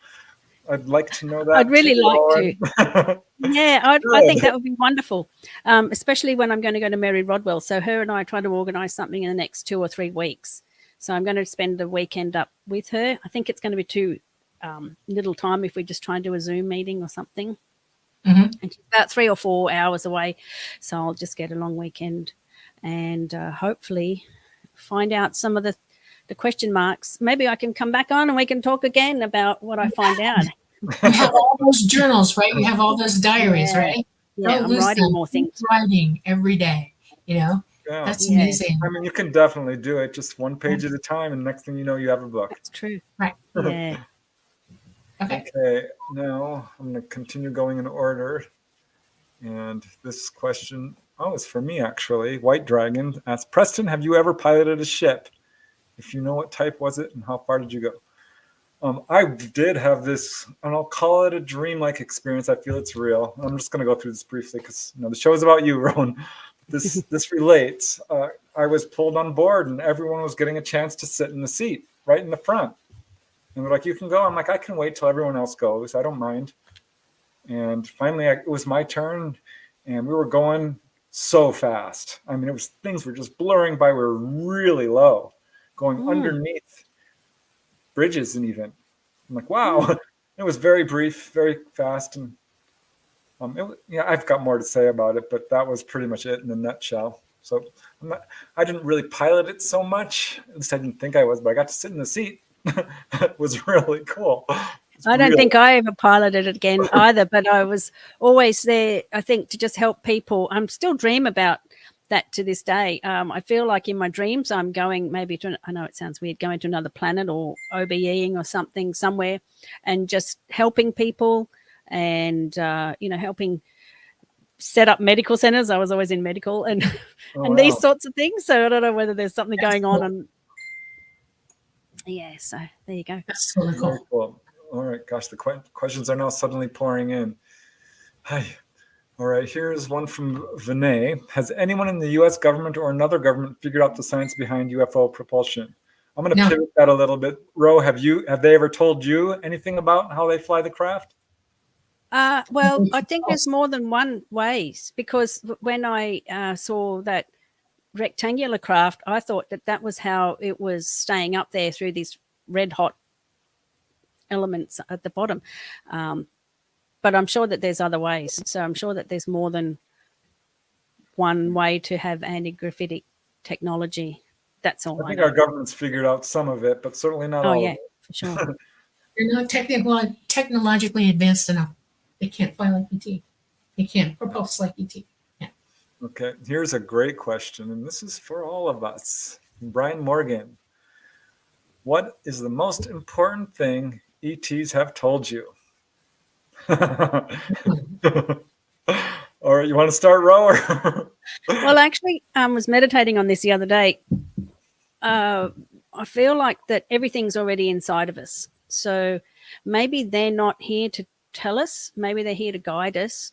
[SPEAKER 2] I'd like to know that.
[SPEAKER 3] I'd really
[SPEAKER 2] too,
[SPEAKER 3] like
[SPEAKER 2] Rowan.
[SPEAKER 3] Yeah, I think that would be wonderful, especially when I'm going to go to Mary Rodwell. So her and I are trying to organise something in the next 2 or 3 weeks. So I'm going to spend a weekend up with her. I think it's going to be too little time if we just try and do a Zoom meeting or something.
[SPEAKER 1] Mhm.
[SPEAKER 3] And she's about 3 or 4 hours away. So I'll just get a long weekend and hopefully find out some of the question marks. Maybe I can come back on and we can talk again about what I find out.
[SPEAKER 1] You have all those journals, right? You have all those diaries,
[SPEAKER 3] Yeah.
[SPEAKER 1] right?
[SPEAKER 3] Yeah,
[SPEAKER 1] Don't
[SPEAKER 3] I'm
[SPEAKER 1] lose
[SPEAKER 3] writing
[SPEAKER 1] them.
[SPEAKER 3] more
[SPEAKER 1] Keep
[SPEAKER 3] things.
[SPEAKER 1] writing every day. You know,
[SPEAKER 2] Yeah.
[SPEAKER 1] that's
[SPEAKER 3] Yeah.
[SPEAKER 1] amazing.
[SPEAKER 2] I mean, you can definitely do it just one page at a time, and next thing you know, you have a book.
[SPEAKER 3] That's true.
[SPEAKER 1] Right.
[SPEAKER 3] Yeah.
[SPEAKER 1] Okay.
[SPEAKER 2] Okay, now I'm going to continue going in order. And this question, it's for me actually. White Dragon asks, Preston, have you ever piloted a ship? If you know, what type was it and how far did you go? I did have this, and I'll call it a dream-like experience. I feel it's real. I'm just going to go through this briefly because the show is about you, Rowan. This relates. I was pulled on board, and everyone was getting a chance to sit in the seat right in the front. And they're like, you can go. I'm like, I can wait till everyone else goes. I don't mind. And finally, it was my turn, and we were going so fast. I mean, things were just blurring by. We were really low, going underneath bridges, and even I'm like, wow. It was very brief, very fast, and I've got more to say about it, but that was pretty much it in a nutshell. So I didn't really pilot it so much. At least I didn't think I was, but I got to sit in the seat. It was really cool.
[SPEAKER 3] I don't think I ever piloted it again either, but I was always there, I think, to just help people. I'm still dream about that to this day. I feel like in my dreams, I'm going maybe to, I know it sounds weird, going to another planet or OBEing or something somewhere and just helping people and, helping set up medical centers. I was always in medical and these sorts of things. So I don't know whether there's something going on. And yeah, so there you go.
[SPEAKER 1] That's really cool.
[SPEAKER 2] Very cool. All right, gosh, the questions are now suddenly pouring in. Hi. All right, here's one from Vinay. Has anyone in the U.S. government or another government figured out the science behind UFO propulsion? I'm going to pivot that a little bit. Ro, have they ever told you anything about how they fly the craft?
[SPEAKER 3] Well, I think there's more than one ways, because when I saw that rectangular craft, I thought that was how it was staying up there through these red hot elements at the bottom. But I'm sure that there's other ways. So I'm sure that there's more than one way to have anti-gravitic technology. That's all
[SPEAKER 2] I think our government's figured out some of it, but certainly not all of it.
[SPEAKER 3] For sure.
[SPEAKER 1] They're not technologically advanced enough. They can't fly like ET. They can't propulse like ET. Yeah.
[SPEAKER 2] Okay, here's a great question, and this is for all of us. Brian Morgan. What is the most important thing ETs have told you? Or you want to start, Ro?
[SPEAKER 3] Well, actually, I was meditating on this the other day. I feel like that everything's already inside of us. So maybe they're not here to tell us. Maybe they're here to guide us.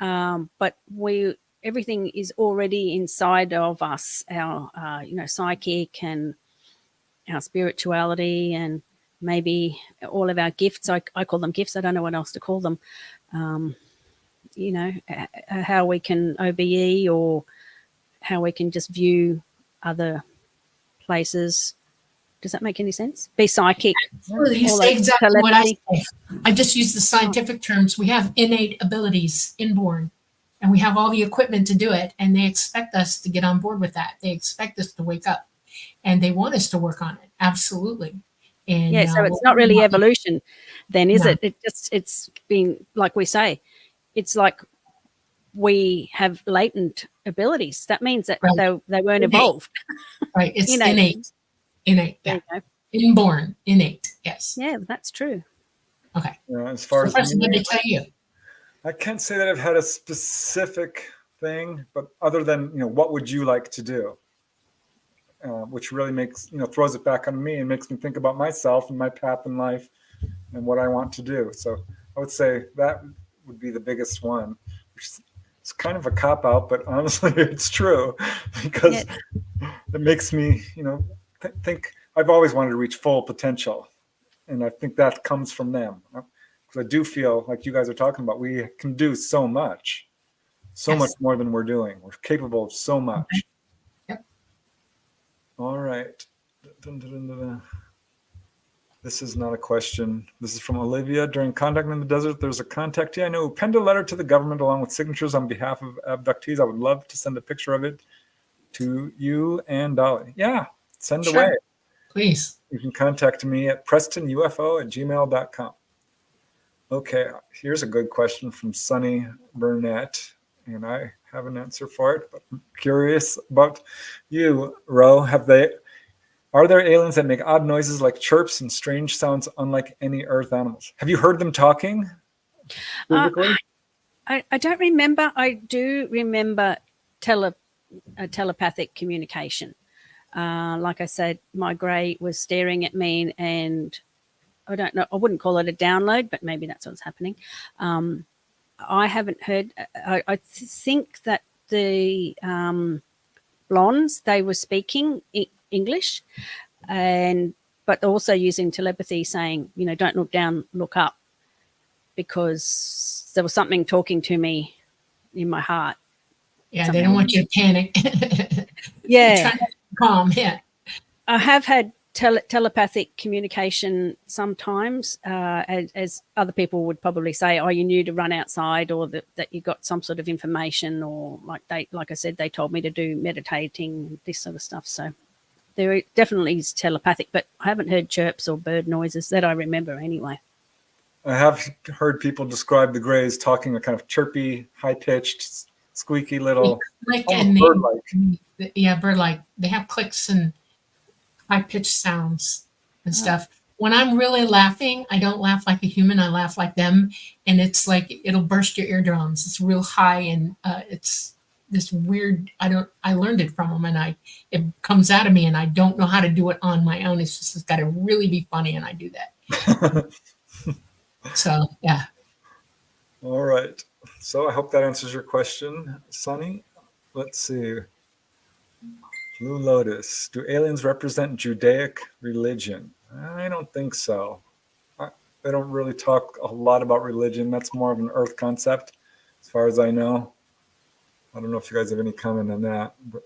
[SPEAKER 3] But everything is already inside of us. Our psychic and our spirituality, and maybe all of our gifts. I call them gifts. I don't know what else to call them. How we can OBE, or how we can just view other places. Does that make any sense? Be psychic.
[SPEAKER 1] Well, you say exactly what I say. I just use the scientific terms. We have innate abilities, inborn, and we have all the equipment to do it. And they expect us to get on board with that. They expect us to wake up, and they want us to work on it. Absolutely. And
[SPEAKER 3] Yeah, so
[SPEAKER 1] we'll
[SPEAKER 3] it's not
[SPEAKER 1] learn
[SPEAKER 3] really
[SPEAKER 1] about it.
[SPEAKER 3] evolution then, is
[SPEAKER 1] No.
[SPEAKER 3] it? It's been, like we say, it's like we have latent abilities. That means that
[SPEAKER 1] Right.
[SPEAKER 3] they weren't
[SPEAKER 1] Innate.
[SPEAKER 3] evolved.
[SPEAKER 1] Right. It's
[SPEAKER 3] Innate.
[SPEAKER 1] innate.
[SPEAKER 3] There
[SPEAKER 1] Yeah.
[SPEAKER 3] you go.
[SPEAKER 1] Inborn. Innate. Yes.
[SPEAKER 3] Yeah, that's true.
[SPEAKER 1] Okay.
[SPEAKER 2] As far as
[SPEAKER 1] Professor,
[SPEAKER 2] me,
[SPEAKER 1] what did I tell you?
[SPEAKER 2] I can't say that I've had a specific thing, but other than, what would you like to do? Which really makes, throws it back on me and makes me think about myself and my path in life and what I want to do. So I would say that would be the biggest one. It's kind of a cop out, but honestly, it's true because it makes me, think I've always wanted to reach full potential. And I think that comes from them. Because I do feel like you guys are talking about, we can do so much
[SPEAKER 1] Yes.
[SPEAKER 2] more than we're doing. We're capable of so much.
[SPEAKER 1] Okay. Yep.
[SPEAKER 2] All right. Dun, dun, dun, dun, dun. This is not a question. This is from Olivia. During Contact in the Desert, there's a contactee I know who penned a letter to the government along with signatures on behalf of abductees. I would love to send a picture of it to you and Dolly. Yeah, send
[SPEAKER 1] Sure.
[SPEAKER 2] away.
[SPEAKER 1] Please.
[SPEAKER 2] You can contact me at prestonufo@gmail.com. Okay, here's a good question from Sunny Burnett, and I have an answer for it, but I'm curious about you, Ro. Are there aliens that make odd noises like chirps and strange sounds unlike any Earth animals? Have you heard them talking? Physically?
[SPEAKER 3] I don't remember. I do remember telepathic communication. Like I said, my grey was staring at me, and I don't know. I wouldn't call it a download, but maybe that's what's happening. I haven't heard. I think that the blondes, they were speaking English, but also using telepathy, saying, don't look down, look up, because there was something talking to me in my heart.
[SPEAKER 1] Yeah, they don't want you to panic.
[SPEAKER 3] Yeah.
[SPEAKER 1] Try to be calm. Yeah.
[SPEAKER 3] I have had telepathic communication sometimes, as other people would probably say, oh, you knew to run outside, or that you got some sort of information, or like I said, they told me to do meditating, this sort of stuff. So there definitely is telepathic, but I haven't heard chirps or bird noises that I remember anyway.
[SPEAKER 2] I have heard people describe the Greys talking a kind of chirpy, high-pitched, squeaky little,
[SPEAKER 1] bird-like. Yeah, bird-like. They have clicks and high-pitched sounds and stuff. When I'm really laughing, I don't laugh like a human. I laugh like them, and it's like it'll burst your eardrums. It's real high, and it's this weird. I learned it from them, and it comes out of me, and I don't know how to do it on my own. It's got to really be funny, and I do that. So yeah.
[SPEAKER 2] All right. So I hope that answers your question, Sunny. Let's see. Blue Lotus. Do aliens represent Judaic religion? I don't think so. They don't really talk a lot about religion. That's more of an Earth concept, as far as I know. I don't know if you guys have any comment on that. But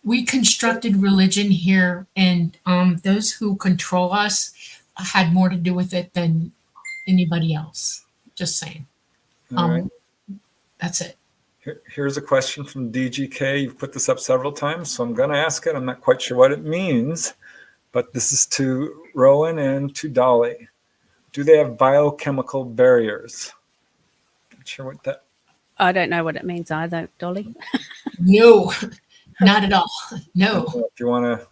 [SPEAKER 1] we constructed religion here, and those who control us had more to do with it than anybody else. Just saying.
[SPEAKER 2] right.
[SPEAKER 1] That's it.
[SPEAKER 2] Here's a question from DGK. You've put this up several times, so I'm going to ask it. I'm not quite sure what it means, but this is to Rowan and to Dolly. Do they have biochemical barriers? Not sure what that.
[SPEAKER 3] I don't know what it means either, Dolly.
[SPEAKER 1] No, not at all. No.
[SPEAKER 2] If you want to,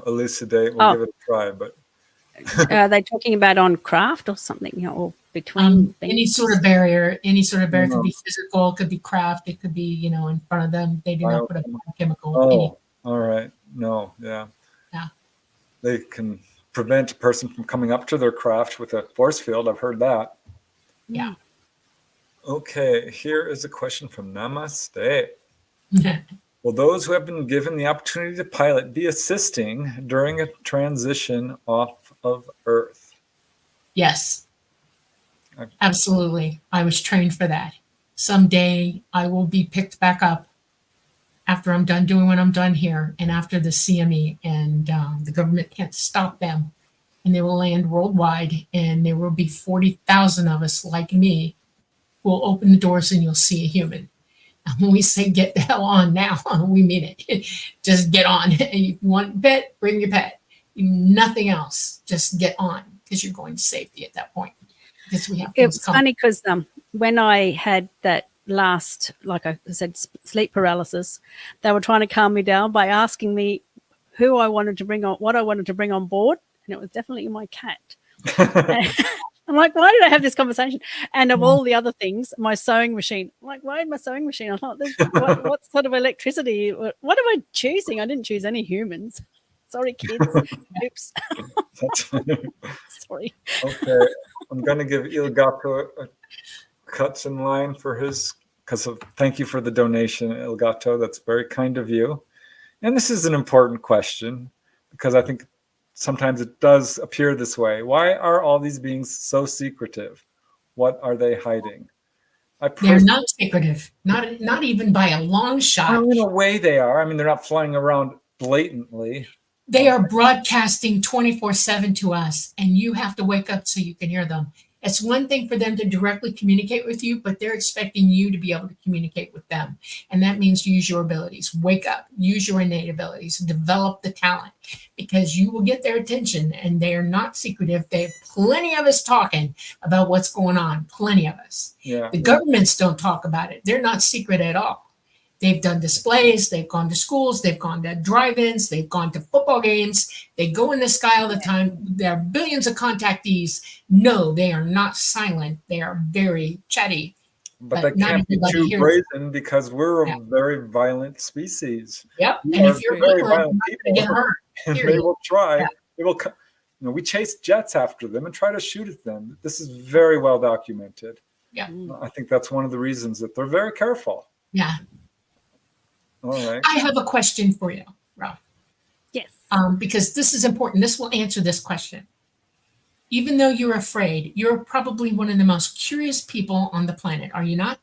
[SPEAKER 2] elucidate, we'll give it a try. But
[SPEAKER 3] are they talking about on craft or something, or between
[SPEAKER 1] any sort of barrier? Any sort of barrier could be physical, could be craft, it could be in front of them. They do not put a biochemical.
[SPEAKER 2] Oh, all right. No, yeah.
[SPEAKER 1] Yeah.
[SPEAKER 2] They can prevent a person from coming up to their craft with a force field. I've heard that.
[SPEAKER 1] Yeah.
[SPEAKER 2] Okay, here is a question from Namaste. Will those who have been given the opportunity to pilot be assisting during a transition off of Earth?
[SPEAKER 1] Yes, absolutely. I was trained for that. Someday I will be picked back up after I'm done doing what I'm done here, and after the CME, and the government can't stop them, and they will land worldwide, and there will be 40,000 of us like me who will open the doors, and you'll see a human. And when we say get the hell on now, we mean it. Just get on. If you want a pet, bring your pet. Nothing else. Just get on because you're going to safety at that point. Because we have
[SPEAKER 3] It
[SPEAKER 1] things
[SPEAKER 3] was
[SPEAKER 1] coming.
[SPEAKER 3] funny because when I had that last, like I said, sleep paralysis, they were trying to calm me down by asking me who I wanted to bring on, what I wanted to bring on board, and it was definitely my cat. I'm like, why did I have this conversation? And of all the other things, my sewing machine. I'm like, why my sewing machine? I thought, what sort of electricity? What am I choosing? I didn't choose any humans. Sorry, kids. Oops.
[SPEAKER 2] That's funny.
[SPEAKER 3] Sorry.
[SPEAKER 2] Okay, I'm going to give Il Gato a cuts in line for his, because of thank you for the donation, Il Gato. That's very kind of you. And this is an important question because I think sometimes it does appear this way. Why are all these beings so secretive? What are they hiding?
[SPEAKER 1] They're not secretive, not even by a long shot.
[SPEAKER 2] Well, in a way they are. I mean, they're not flying around blatantly.
[SPEAKER 1] They are broadcasting 24/7 to us, and you have to wake up so you can hear them. It's one thing for them to directly communicate with you, but they're expecting you to be able to communicate with them. And that means use your abilities, wake up, use your innate abilities, develop the talent, because you will get their attention, and they are not secretive. They have plenty of us talking about what's going on, plenty of us.
[SPEAKER 2] Yeah.
[SPEAKER 1] The governments don't talk about it. They're not secret at all. They've done displays, they've gone to schools, they've gone to drive-ins, they've gone to football games, they go in the sky all the time. There are billions of contactees. No, they are not silent. They are very chatty.
[SPEAKER 2] But they can't be too brazen because we're a very violent species.
[SPEAKER 1] Yep. And if you're
[SPEAKER 2] very
[SPEAKER 1] violent,
[SPEAKER 2] violent
[SPEAKER 1] you're not
[SPEAKER 2] people,
[SPEAKER 1] gonna get hurt.
[SPEAKER 2] and they will try.
[SPEAKER 1] Yeah.
[SPEAKER 2] They will, we chase jets after them and try to shoot at them. This is very well documented.
[SPEAKER 1] Yeah.
[SPEAKER 2] I think that's one of the reasons that they're very careful.
[SPEAKER 1] Yeah.
[SPEAKER 2] All right.
[SPEAKER 1] I have a question for you, Rob.
[SPEAKER 3] Yes.
[SPEAKER 1] Because this is important. This will answer this question. Even though you're afraid, you're probably one of the most curious people on the planet, are you not?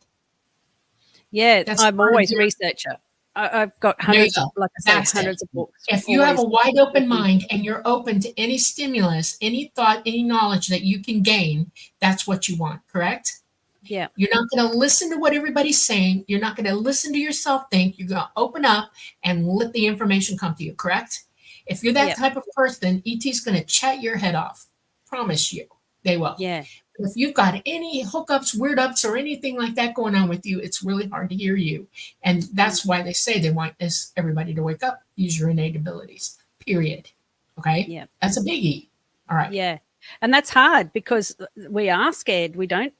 [SPEAKER 3] Yeah,
[SPEAKER 1] That's
[SPEAKER 3] I'm
[SPEAKER 1] part of
[SPEAKER 3] always a
[SPEAKER 1] your-
[SPEAKER 3] researcher. I've got
[SPEAKER 1] There you
[SPEAKER 3] hundreds,
[SPEAKER 1] go.
[SPEAKER 3] like I
[SPEAKER 1] That's
[SPEAKER 3] said,
[SPEAKER 1] it.
[SPEAKER 3] hundreds of books.
[SPEAKER 1] If you have a
[SPEAKER 3] Always
[SPEAKER 1] wide open
[SPEAKER 3] looking.
[SPEAKER 1] mind and you're open to any stimulus, any thought, any knowledge that you can gain, that's what you want, correct?
[SPEAKER 3] Yeah.
[SPEAKER 1] You're not going to listen to what everybody's saying. You're not going to listen to yourself think. You're going to open up and let the information come to you, correct? If you're that
[SPEAKER 3] Yep.
[SPEAKER 1] type of person, ET's going to chat your head off. Promise you, they will.
[SPEAKER 3] Yeah.
[SPEAKER 1] If you've got any hookups, weird ups, or anything like that going on with you, it's really hard to hear you. And that's why they say they want everybody to wake up, use your innate abilities, period. Okay?
[SPEAKER 3] Yeah.
[SPEAKER 1] That's a biggie. All right.
[SPEAKER 3] Yeah. And that's hard because we are scared. We don't,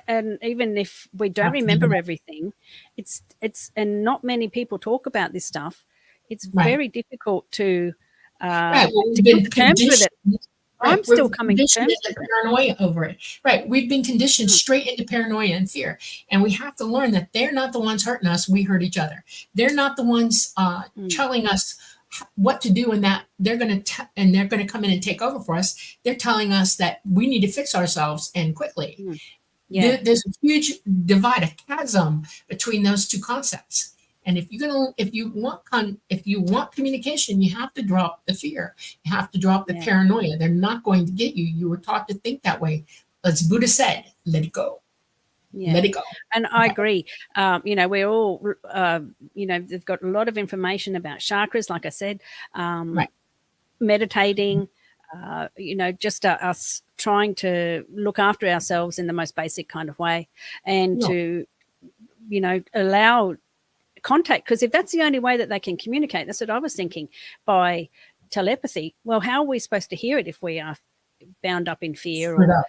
[SPEAKER 3] and even if we don't remember everything, it's and not many people talk about this stuff. It's very difficult to
[SPEAKER 1] Right. Well,
[SPEAKER 3] to
[SPEAKER 1] we've been
[SPEAKER 3] come to terms with it.
[SPEAKER 1] conditioned.
[SPEAKER 3] I'm
[SPEAKER 1] Right.
[SPEAKER 3] still
[SPEAKER 1] We're
[SPEAKER 3] coming to
[SPEAKER 1] conditioned
[SPEAKER 3] terms
[SPEAKER 1] into
[SPEAKER 3] with it.
[SPEAKER 1] paranoia over it. Right. We've been conditioned straight into paranoia and fear. And we have to learn that they're not the ones hurting us. We hurt each other. They're not the ones telling us what to do, and that they're going to come in and take over for us. They're telling us that we need to fix ourselves and quickly.
[SPEAKER 3] Yeah.
[SPEAKER 1] There's a huge divide, a chasm between those two concepts. And if you want communication, you have to drop the fear. You have to drop the paranoia. They're not going to get you. You were taught to think that way. As Buddha said, let it go.
[SPEAKER 3] Yeah.
[SPEAKER 1] Let it go.
[SPEAKER 3] And I agree. We're all, they've got a lot of information about chakras, like I said, meditating, just us trying to look after ourselves in the most basic kind of way and to, allow contact. Because if that's the only way that they can communicate, that's what I was thinking, by telepathy. Well, how are we supposed to hear it if we are bound up in fear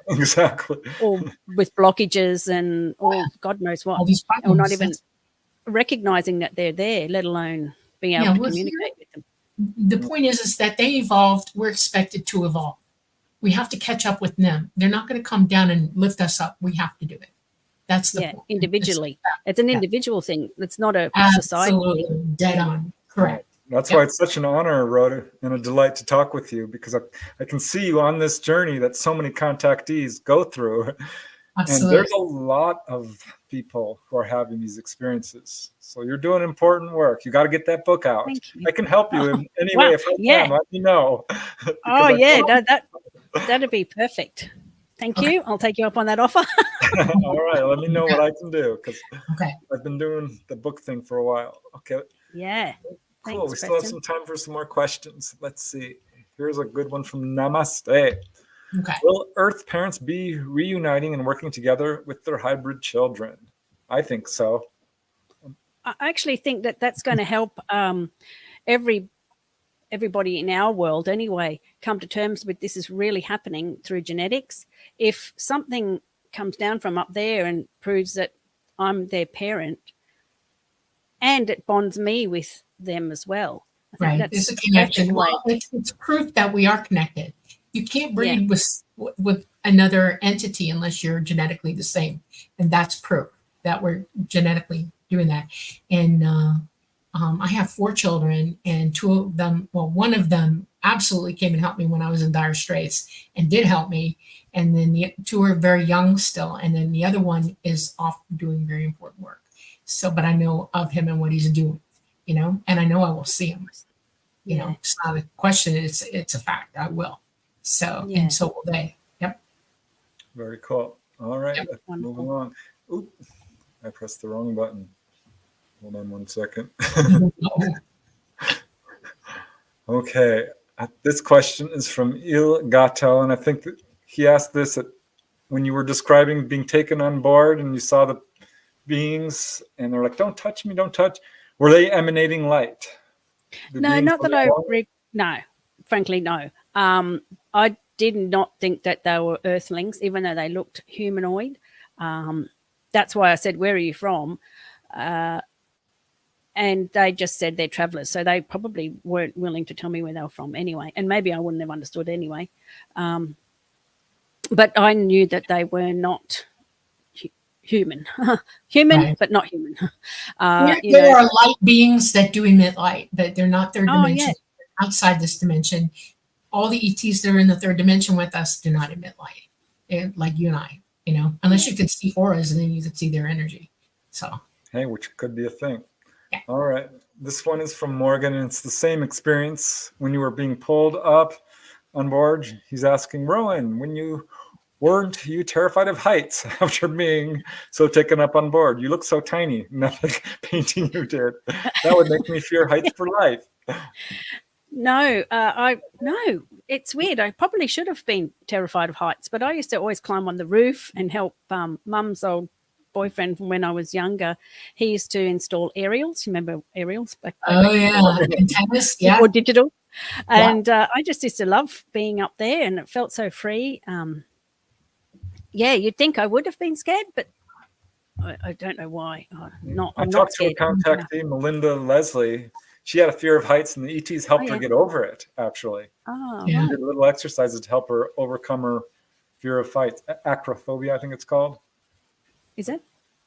[SPEAKER 2] Exactly.
[SPEAKER 3] or with blockages and God knows what,
[SPEAKER 1] All these
[SPEAKER 3] or
[SPEAKER 1] problems.
[SPEAKER 3] not even recognizing that they're there, let alone being able to communicate with them.
[SPEAKER 1] The point is that they evolved. We're expected to evolve. We have to catch up with them. They're not going to come down and lift us up. We have to do it. That's the point.
[SPEAKER 3] Individually. It's an individual thing. It's not a society
[SPEAKER 1] Absolutely.
[SPEAKER 3] thing.
[SPEAKER 1] Dead on. Correct.
[SPEAKER 2] That's why it's such an honor, Rhoda, and a delight to talk with you, because I can see you on this journey that so many contactees go through.
[SPEAKER 1] Absolutely.
[SPEAKER 2] And there's a lot of people who are having these experiences. So you're doing important work. You got to get that book out.
[SPEAKER 3] Thank you.
[SPEAKER 2] I can help you in any way if I can. Let me know.
[SPEAKER 3] Oh, yeah. That'd be perfect. Thank you. I'll take you up on that offer.
[SPEAKER 2] All right. Let me know what I can do, because I've been doing the book thing for a while. Okay.
[SPEAKER 3] Yeah.
[SPEAKER 2] Cool.
[SPEAKER 3] Thanks,
[SPEAKER 2] We still have
[SPEAKER 3] Preston.
[SPEAKER 2] some time for some more questions. Let's see. Here's a good one from Namaste.
[SPEAKER 1] Okay.
[SPEAKER 2] Will Earth parents be reuniting and working together with their hybrid children? I think so.
[SPEAKER 3] I actually think that that's going to help everybody in our world anyway come to terms with this is really happening through genetics. If something comes down from up there and proves that I'm their parent, and it bonds me with them as well. I think
[SPEAKER 1] Right.
[SPEAKER 3] that's
[SPEAKER 1] There's a
[SPEAKER 3] a
[SPEAKER 1] connection.
[SPEAKER 3] perfect way.
[SPEAKER 1] Well, it's proof that we are connected. You can't
[SPEAKER 3] Yeah.
[SPEAKER 1] breed with another entity unless you're genetically the same, and that's proof that we're genetically doing that. And I have 4 children, and 2 of them, well, one of them absolutely came and helped me when I was in dire straits and did help me. And then the 2 are very young still, and then the other one is off doing very important work. So, but I know of him and what he's doing, and I know I will see him.
[SPEAKER 3] Yeah.
[SPEAKER 1] It's not a question; it's a fact. I will. So,
[SPEAKER 3] Yeah.
[SPEAKER 1] and so will they. Yep.
[SPEAKER 2] Very cool. All right,
[SPEAKER 1] Yep.
[SPEAKER 2] let's move
[SPEAKER 3] Wonderful.
[SPEAKER 2] along. Oop, I pressed the wrong button. Hold on one second. Okay, this question is from Il Gatel, and I think that he asked this when you were describing being taken on board and you saw the beings, and they're like, "Don't touch me, don't touch." Were they emanating light? The
[SPEAKER 3] No,
[SPEAKER 2] beings
[SPEAKER 3] not
[SPEAKER 2] on
[SPEAKER 3] that
[SPEAKER 2] the
[SPEAKER 3] I.
[SPEAKER 2] wall?
[SPEAKER 3] No, frankly, no. I did not think that they were Earthlings, even though they looked humanoid. That's why I said, "Where are you from?" And they just said they're travelers, so they probably weren't willing to tell me where they were from anyway. And maybe I wouldn't have understood anyway. But I knew that they were not human,
[SPEAKER 1] Right.
[SPEAKER 3] but not human.
[SPEAKER 1] There are light beings that do emit light, but they're not third
[SPEAKER 3] Oh,
[SPEAKER 1] dimension.
[SPEAKER 3] yeah.
[SPEAKER 1] Outside this dimension, all the ETs that are in the third dimension with us do not emit light. They're like you and I, unless you could see auras and then you could see their energy. So,
[SPEAKER 2] Hey, which could be a thing.
[SPEAKER 1] Yeah.
[SPEAKER 2] All right. This one is from Morgan, and it's the same experience when you were being pulled up on board. He's asking, Rowan, weren't you terrified of heights after being so taken up on board? You look so tiny, not like painting you did. That would make me fear heights for life.
[SPEAKER 3] No, no. It's weird. I probably should have been terrified of heights, but I used to always climb on the roof and help Mum's old boyfriend from when I was younger. He used to install aerials. You remember aerials back
[SPEAKER 1] oh yeah, antennas, yeah.
[SPEAKER 3] or digital? And I just used to love being up there, and it felt so free. Yeah, you'd think I would have been scared, but I don't know why. I'm
[SPEAKER 2] I
[SPEAKER 3] not
[SPEAKER 2] talked to a
[SPEAKER 3] scared.
[SPEAKER 2] contactee, Melinda Leslie. She had a fear of heights, and the ETs helped her
[SPEAKER 3] yeah.
[SPEAKER 2] get over it, actually.
[SPEAKER 3] Oh,
[SPEAKER 1] Yeah.
[SPEAKER 2] They did little exercises to help her overcome her fear of heights. Acrophobia, I think it's called.
[SPEAKER 3] is it?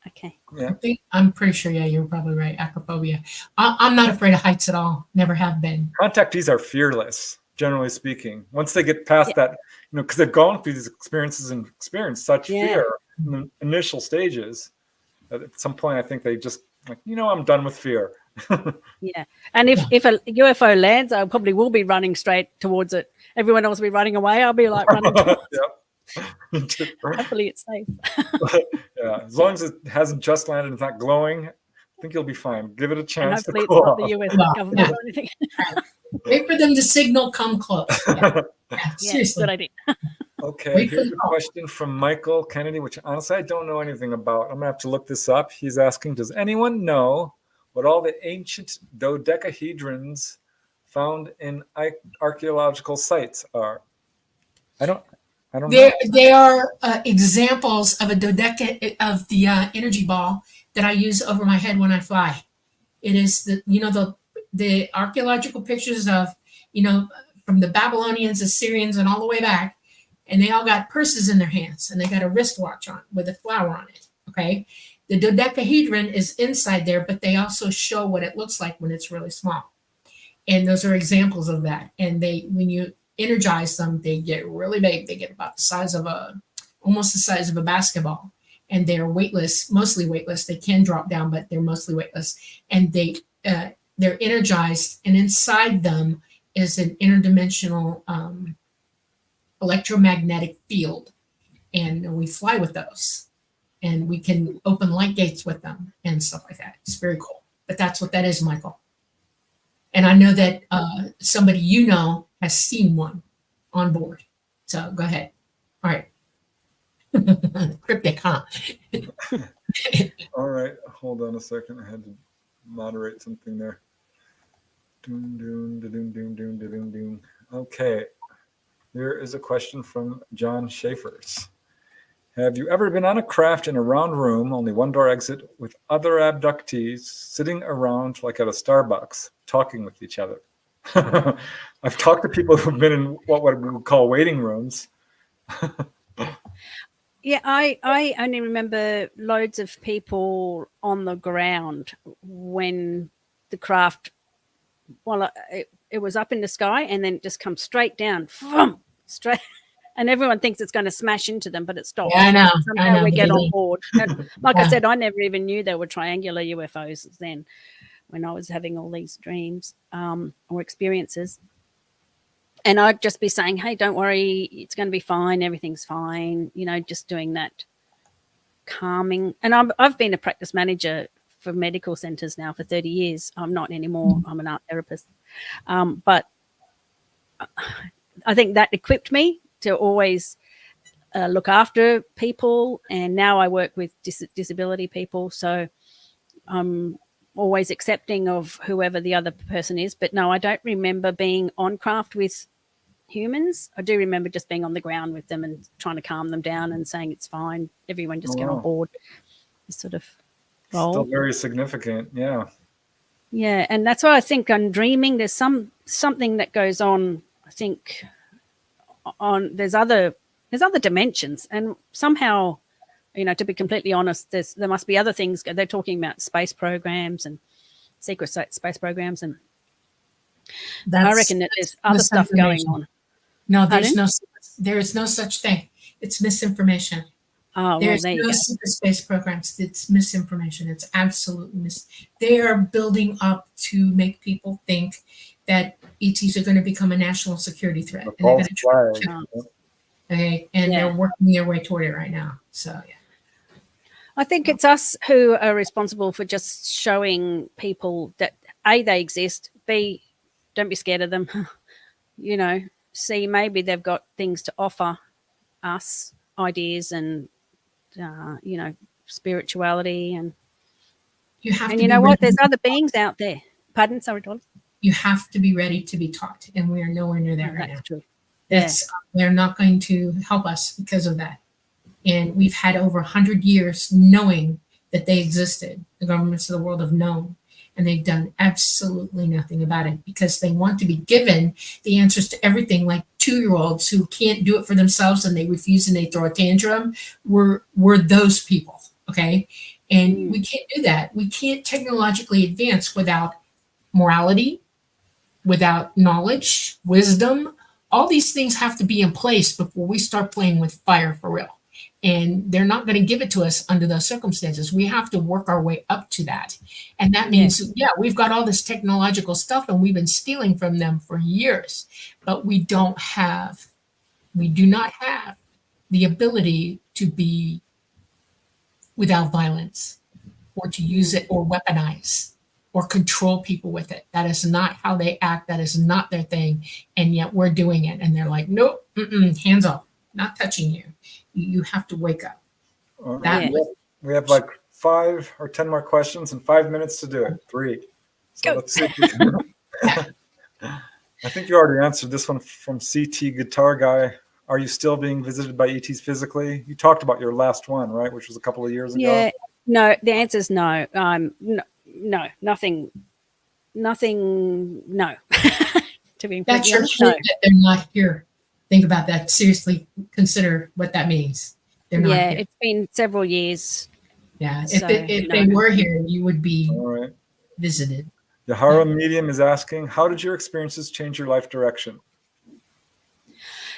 [SPEAKER 3] Okay.
[SPEAKER 2] Yeah.
[SPEAKER 1] I'm pretty sure, yeah, you're probably right. Acrophobia. I'm not afraid of heights at all. Never have been.
[SPEAKER 2] Contactees are fearless, generally speaking. Once they get past that, because they've gone through these experiences and experienced such fear in the initial stages, that at some point I think they just like, I'm done with fear.
[SPEAKER 3] Yeah. And if a UFO lands, I probably will be running straight towards it. Everyone else will be running away. I'll be like running towards it. Hopefully it's safe.
[SPEAKER 2] Yeah, as long as it hasn't just landed and it's not glowing, I think you'll be fine. Give it a
[SPEAKER 3] And
[SPEAKER 2] chance to
[SPEAKER 3] hopefully it's
[SPEAKER 2] cool
[SPEAKER 3] not
[SPEAKER 2] off.
[SPEAKER 3] the US
[SPEAKER 1] Yeah.
[SPEAKER 3] government or anything.
[SPEAKER 1] Wait for them to signal come close. Yeah,
[SPEAKER 3] Yeah,
[SPEAKER 1] seriously.
[SPEAKER 3] good idea.
[SPEAKER 2] Okay,
[SPEAKER 1] Wait for
[SPEAKER 2] here's
[SPEAKER 1] the
[SPEAKER 2] a
[SPEAKER 1] call.
[SPEAKER 2] question from Michael Kennedy, which honestly I don't know anything about. I'm gonna have to look this up. He's asking, does anyone know what all the ancient dodecahedrons found in archaeological sites are? I don't know.
[SPEAKER 1] They are examples of a dodeca of the energy ball that I use over my head when I fly. It is the archaeological pictures of from the Babylonians, Assyrians, and all the way back, and they all got purses in their hands and they got a wristwatch on with a flower on it. Okay, the dodecahedron is inside there, but they also show what it looks like when it's really small, and those are examples of that. And when you energize them, they get really big. They get about the size of almost the size of a basketball, and they're weightless, mostly weightless. They can drop down, but they're mostly weightless, and they're energized, and inside them is an interdimensional electromagnetic field, and we fly with those, and we can open light gates with them and stuff like that. It's very cool. But that's what that is, Michael. And I know that somebody you know has seen one on board. So go ahead. All right. Cryptic, huh?
[SPEAKER 2] All right, hold on a second. I had to moderate something there. Doom, doom, doom, doom, doom, doom, doom. Okay, here is a question from John Schaefer's. Have you ever been on a craft in a round room, only one door exit, with other abductees sitting around like at a Starbucks, talking with each other? I've talked to people who've been in what we would call waiting rooms.
[SPEAKER 3] Yeah, I only remember loads of people on the ground when the craft, well, it was up in the sky and then it just comes straight down, straight, and everyone thinks it's going to smash into them, but it stops.
[SPEAKER 1] Yeah, I know.
[SPEAKER 3] Somehow we get on
[SPEAKER 1] Really.
[SPEAKER 3] board. And like I
[SPEAKER 1] Yeah.
[SPEAKER 3] said, I never even knew there were triangular UFOs then when I was having all these dreams or experiences. And I'd just be saying, hey, don't worry, it's going to be fine. Everything's fine. You know, just doing that calming. And I've been a practice manager for medical centers now for 30 years. I'm not anymore. I'm an art therapist. But I think that equipped me to always look after people. And now I work with disability people. So I'm always accepting of whoever the other person is. But no, I don't remember being on craft with humans. I do remember just being on the ground with them and trying to calm them down and saying it's fine. Everyone just get on board. This sort of role.
[SPEAKER 2] Still very significant, yeah.
[SPEAKER 3] Yeah, and that's why I think I'm dreaming. There's something that goes on. I think there's other dimensions, and somehow, you know, to be completely honest, there must be other things. They're talking about space programs and secret space programs, and I reckon that there's other stuff going on.
[SPEAKER 1] No, there is no such thing. It's misinformation.
[SPEAKER 3] Oh,
[SPEAKER 1] There's
[SPEAKER 3] well,
[SPEAKER 1] no secret space programs. It's misinformation. It's absolutely They are building up to make people think that ETs are going to become a national security threat. And they're going to try okay, and they're working their way toward it right now. So, yeah.
[SPEAKER 3] I think it's us who are responsible for just showing people that A, they exist, B, don't be scared of them, you know, C, maybe they've got things to offer us, ideas and, you know, spirituality. And you know what? There's other beings out there. Pardon? Sorry, Dawn.
[SPEAKER 1] You have to be ready to be taught, and we are nowhere near that right now.
[SPEAKER 3] True.
[SPEAKER 1] They're not going to help us because of that. And we've had over 100 years knowing that they existed. The governments of the world have known, and they've done absolutely nothing about it because they want to be given the answers to everything, like 2-year-olds who can't do it for themselves and they refuse and they throw a tantrum. We're those people, okay? And we can't do that. We can't technologically advance without morality, without knowledge, wisdom. All these things have to be in place before we start playing with fire for real. And they're not going to give it to us under those circumstances. We have to work our way up to that. And that means, we've got all this technological stuff and we've been stealing from them for years, but we do not have the ability to be without violence or to use it or weaponize or control people with it. That is not how they act. That is not their thing. And yet we're doing it. And they're like, nope, hands off, not touching you. You have to wake up.
[SPEAKER 2] We have like 5 or 10 more questions and 5 minutes to do it. 3. So let's see. I think you already answered this one from CT Guitar Guy. Are you still being visited by ETs physically? You talked about your last one, right? Which was a couple of years ago.
[SPEAKER 3] Yeah. No, the answer is no. No, nothing. No. To be
[SPEAKER 1] That's your
[SPEAKER 3] honest,
[SPEAKER 1] proof that they're not here. Think about that. Seriously, consider what that means. They're not here.
[SPEAKER 3] It's been several years.
[SPEAKER 1] Yeah, if they were here, you would be visited.
[SPEAKER 2] Yahara Medium is asking, how did your experiences change your life direction?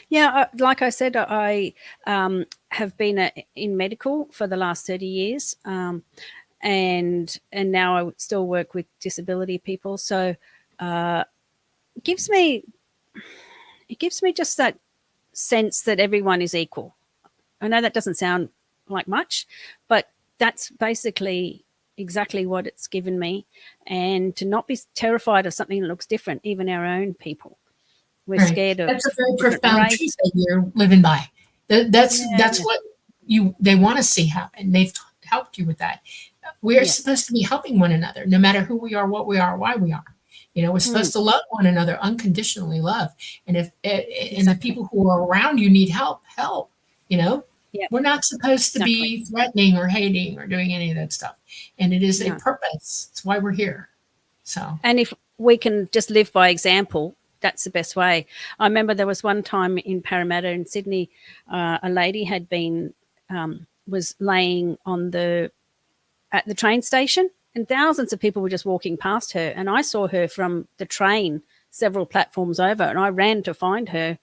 [SPEAKER 3] Yeah, like I said, I have been in medical for the last 30 years, and now I still work with disability people. So it gives me just that sense that everyone is equal. I know that doesn't sound like much, but that's basically exactly what it's given me, and to not be terrified of something that looks different, even our own people. We're
[SPEAKER 1] Right.
[SPEAKER 3] scared of
[SPEAKER 1] That's a very
[SPEAKER 3] different
[SPEAKER 1] profound
[SPEAKER 3] race.
[SPEAKER 1] truth that you're living by. That's
[SPEAKER 3] Yeah,
[SPEAKER 1] what they want to see happen. They've helped you with that. We're
[SPEAKER 3] yeah.
[SPEAKER 1] supposed to be helping one another, no matter who we are, what we are, why we are. We're
[SPEAKER 3] Mm,
[SPEAKER 1] supposed to love one another unconditionally. Love, and if and the
[SPEAKER 3] exactly.
[SPEAKER 1] people who are around you need help, help. You know,
[SPEAKER 3] Yeah,
[SPEAKER 1] we're not supposed to
[SPEAKER 3] exactly.
[SPEAKER 1] be threatening or hating or doing any of that stuff. And it is a
[SPEAKER 3] No.
[SPEAKER 1] purpose. It's why we're here. So
[SPEAKER 3] And if we can just live by example, that's the best way. I remember there was one time in Parramatta in Sydney, a lady had been was laying on at the train station, and thousands of people were just walking past her. And I saw her from the train several platforms over, and I ran to find her,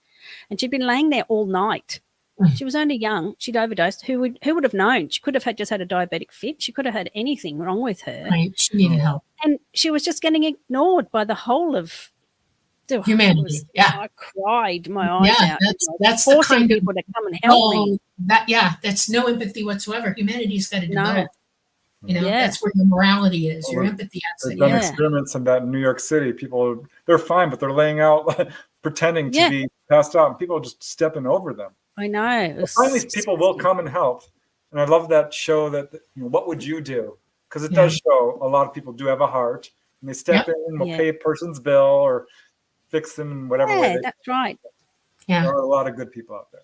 [SPEAKER 3] and she'd been laying there all night. She was only young. She'd overdosed. Who would have known? She could have just had a diabetic fit. She could have had anything wrong with her,
[SPEAKER 1] right, she needed
[SPEAKER 2] Oh,
[SPEAKER 1] help.
[SPEAKER 3] and she was just getting ignored by the whole of. It
[SPEAKER 1] Humanity. Yeah.
[SPEAKER 3] I cried my eyes
[SPEAKER 1] Yeah,
[SPEAKER 3] out.
[SPEAKER 1] that's the
[SPEAKER 3] Forcing
[SPEAKER 1] kind of
[SPEAKER 3] people to come and help me.
[SPEAKER 1] that's no empathy whatsoever. Humanity's got to
[SPEAKER 3] No,
[SPEAKER 1] develop.
[SPEAKER 3] yeah,
[SPEAKER 1] That's where your morality is. Your
[SPEAKER 2] well,
[SPEAKER 1] empathy has to
[SPEAKER 2] they've done
[SPEAKER 1] develop.
[SPEAKER 3] yeah,
[SPEAKER 2] experiments in that in New York City. People, they're fine, but they're laying out, pretending to
[SPEAKER 3] yeah.
[SPEAKER 2] be passed out, and people are just stepping over them.
[SPEAKER 3] I know. It
[SPEAKER 2] But
[SPEAKER 3] was
[SPEAKER 2] finally, people will
[SPEAKER 3] disgusting.
[SPEAKER 2] come and help. And I love that show that, what would you do? Because it
[SPEAKER 1] Yeah.
[SPEAKER 2] does show a lot of people do have a heart, and they step
[SPEAKER 1] Yep.
[SPEAKER 2] in, will
[SPEAKER 3] Yeah,
[SPEAKER 2] pay a person's bill or fix them in whatever way
[SPEAKER 3] yeah,
[SPEAKER 2] they.
[SPEAKER 3] that's right.
[SPEAKER 1] Yeah.
[SPEAKER 2] There are a lot of good people out there.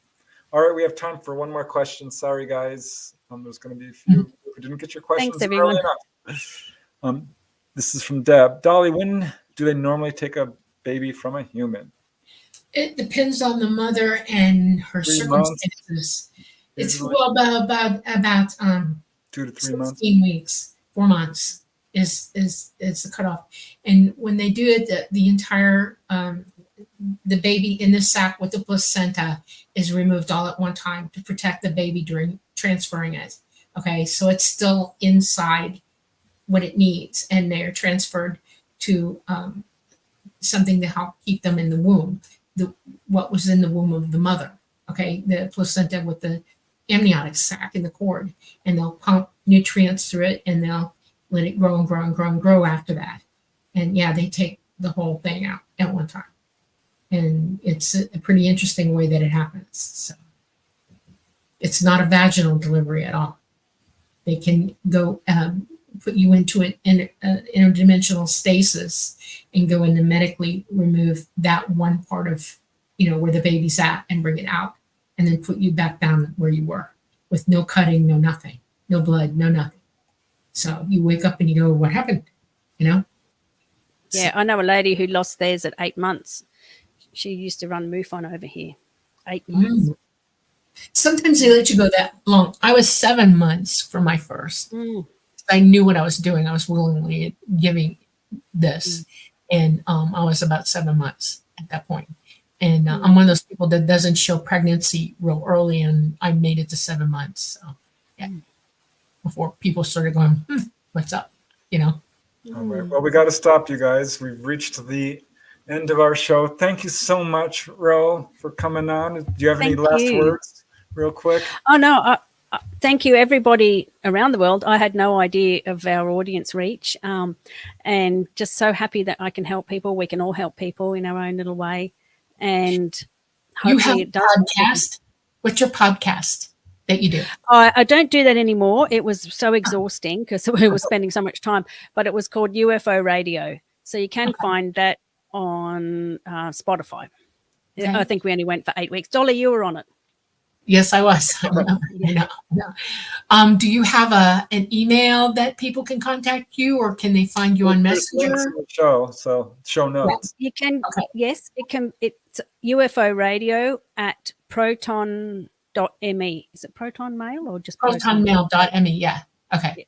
[SPEAKER 2] All right, we have time for one more question. Sorry, guys. There's going to be a few. If we didn't get your questions
[SPEAKER 3] Thanks,
[SPEAKER 2] early
[SPEAKER 3] everyone.
[SPEAKER 2] enough. This is from Deb. Dolly, when do they normally take a baby from a human?
[SPEAKER 1] It depends on the mother and her
[SPEAKER 2] 3 months,
[SPEAKER 1] circumstances. It's
[SPEAKER 2] usually
[SPEAKER 1] well about
[SPEAKER 2] 2 to 3 months.
[SPEAKER 1] 16 weeks, 4 months is the cutoff. And when they do it, the entire the baby in the sac with the placenta is removed all at one time to protect the baby during transferring it. Okay, so it's still inside what it needs, and they're transferred to something to help keep them in the womb, what was in the womb of the mother. Okay, the placenta with the amniotic sac and the cord, and they'll pump nutrients through it, and they'll let it grow and grow and grow and grow after that. And yeah, they take the whole thing out at one time, and it's a pretty interesting way that it happens. So it's not a vaginal delivery at all. They can go put you into an interdimensional stasis and go in and medically remove that one part of where the baby's at and bring it out, and then put you back down where you were with no cutting, no nothing, no blood, no nothing. So you wake up and you go, what happened?
[SPEAKER 3] Yeah, I know a lady who lost theirs at 8 months. She used to run MUFON over here. 8 months.
[SPEAKER 1] Sometimes they let you go that long. I was 7 months for my first.
[SPEAKER 3] Mm.
[SPEAKER 1] I knew what I was doing. I was willingly giving this, and I was about 7 months at that point. And I'm one of those people that doesn't show pregnancy real early, and I made it to 7 months. So, yeah, before people started going, what's up?
[SPEAKER 2] All right. Well, we got to stop, you guys. We've reached the end of our show. Thank you so much, Ro, for coming on. Do you have any
[SPEAKER 3] Thank
[SPEAKER 2] last
[SPEAKER 3] you.
[SPEAKER 2] words, real quick?
[SPEAKER 3] Oh, no. Thank you, everybody around the world. I had no idea of our audience reach, and just so happy that I can help people. We can all help people in our own little way, and
[SPEAKER 1] You have
[SPEAKER 3] hopefully
[SPEAKER 1] a
[SPEAKER 3] it does.
[SPEAKER 1] podcast. What's your podcast that you do?
[SPEAKER 3] I don't do that anymore. It was so exhausting because we were spending so much time, but it was called UFO Radio. So you can find that on Spotify.
[SPEAKER 1] Okay.
[SPEAKER 3] I think we only went for 8 weeks. Dolly, you were on it.
[SPEAKER 1] Yes, I was. I know. Do you have an email that people can contact you, or can they find you on
[SPEAKER 2] There's links
[SPEAKER 1] Messenger?
[SPEAKER 2] in the show, so show notes.
[SPEAKER 3] You can,
[SPEAKER 1] Okay.
[SPEAKER 3] yes, it can. It's UFO Radio at proton.me. Is it Proton Mail or just Proton?
[SPEAKER 1] Protonmail.me. Yeah. Okay.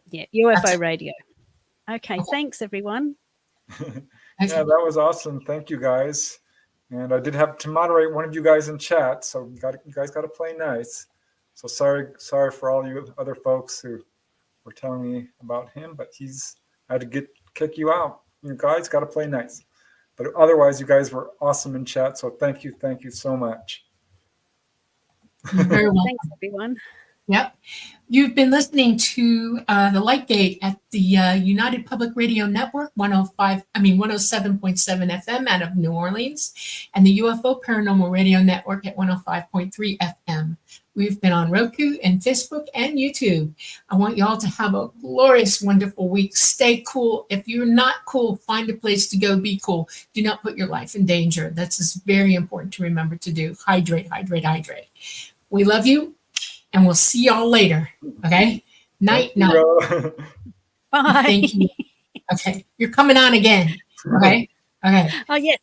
[SPEAKER 3] Yeah, UFO
[SPEAKER 1] That's it.
[SPEAKER 3] Radio. Okay, thanks everyone.
[SPEAKER 2] Yeah, that was awesome. Thank you, guys. And I did have to moderate one of you guys in chat, so you guys got to play nice. So sorry for all you other folks who were telling me about him, but I had to kick you out. You guys got to play nice. But otherwise, you guys were awesome in chat, so thank you so much.
[SPEAKER 1] You're very welcome.
[SPEAKER 3] Thanks everyone.
[SPEAKER 1] Yep. You've been listening to the Light Gate at the United Public Radio Network, 107.7 FM out of New Orleans, and the UFO Paranormal Radio Network at 105.3 FM. We've been on Roku and Facebook and YouTube. I want you all to have a glorious, wonderful week. Stay cool. If you're not cool, find a place to go. Be cool. Do not put your life in danger. That's just very important to remember to do. Hydrate, hydrate, hydrate. We love you. And we'll see y'all later. Okay? Night, night.
[SPEAKER 3] Bye.
[SPEAKER 1] Thank you. Okay. You're coming on again. Okay? Okay.
[SPEAKER 3] Oh, yes.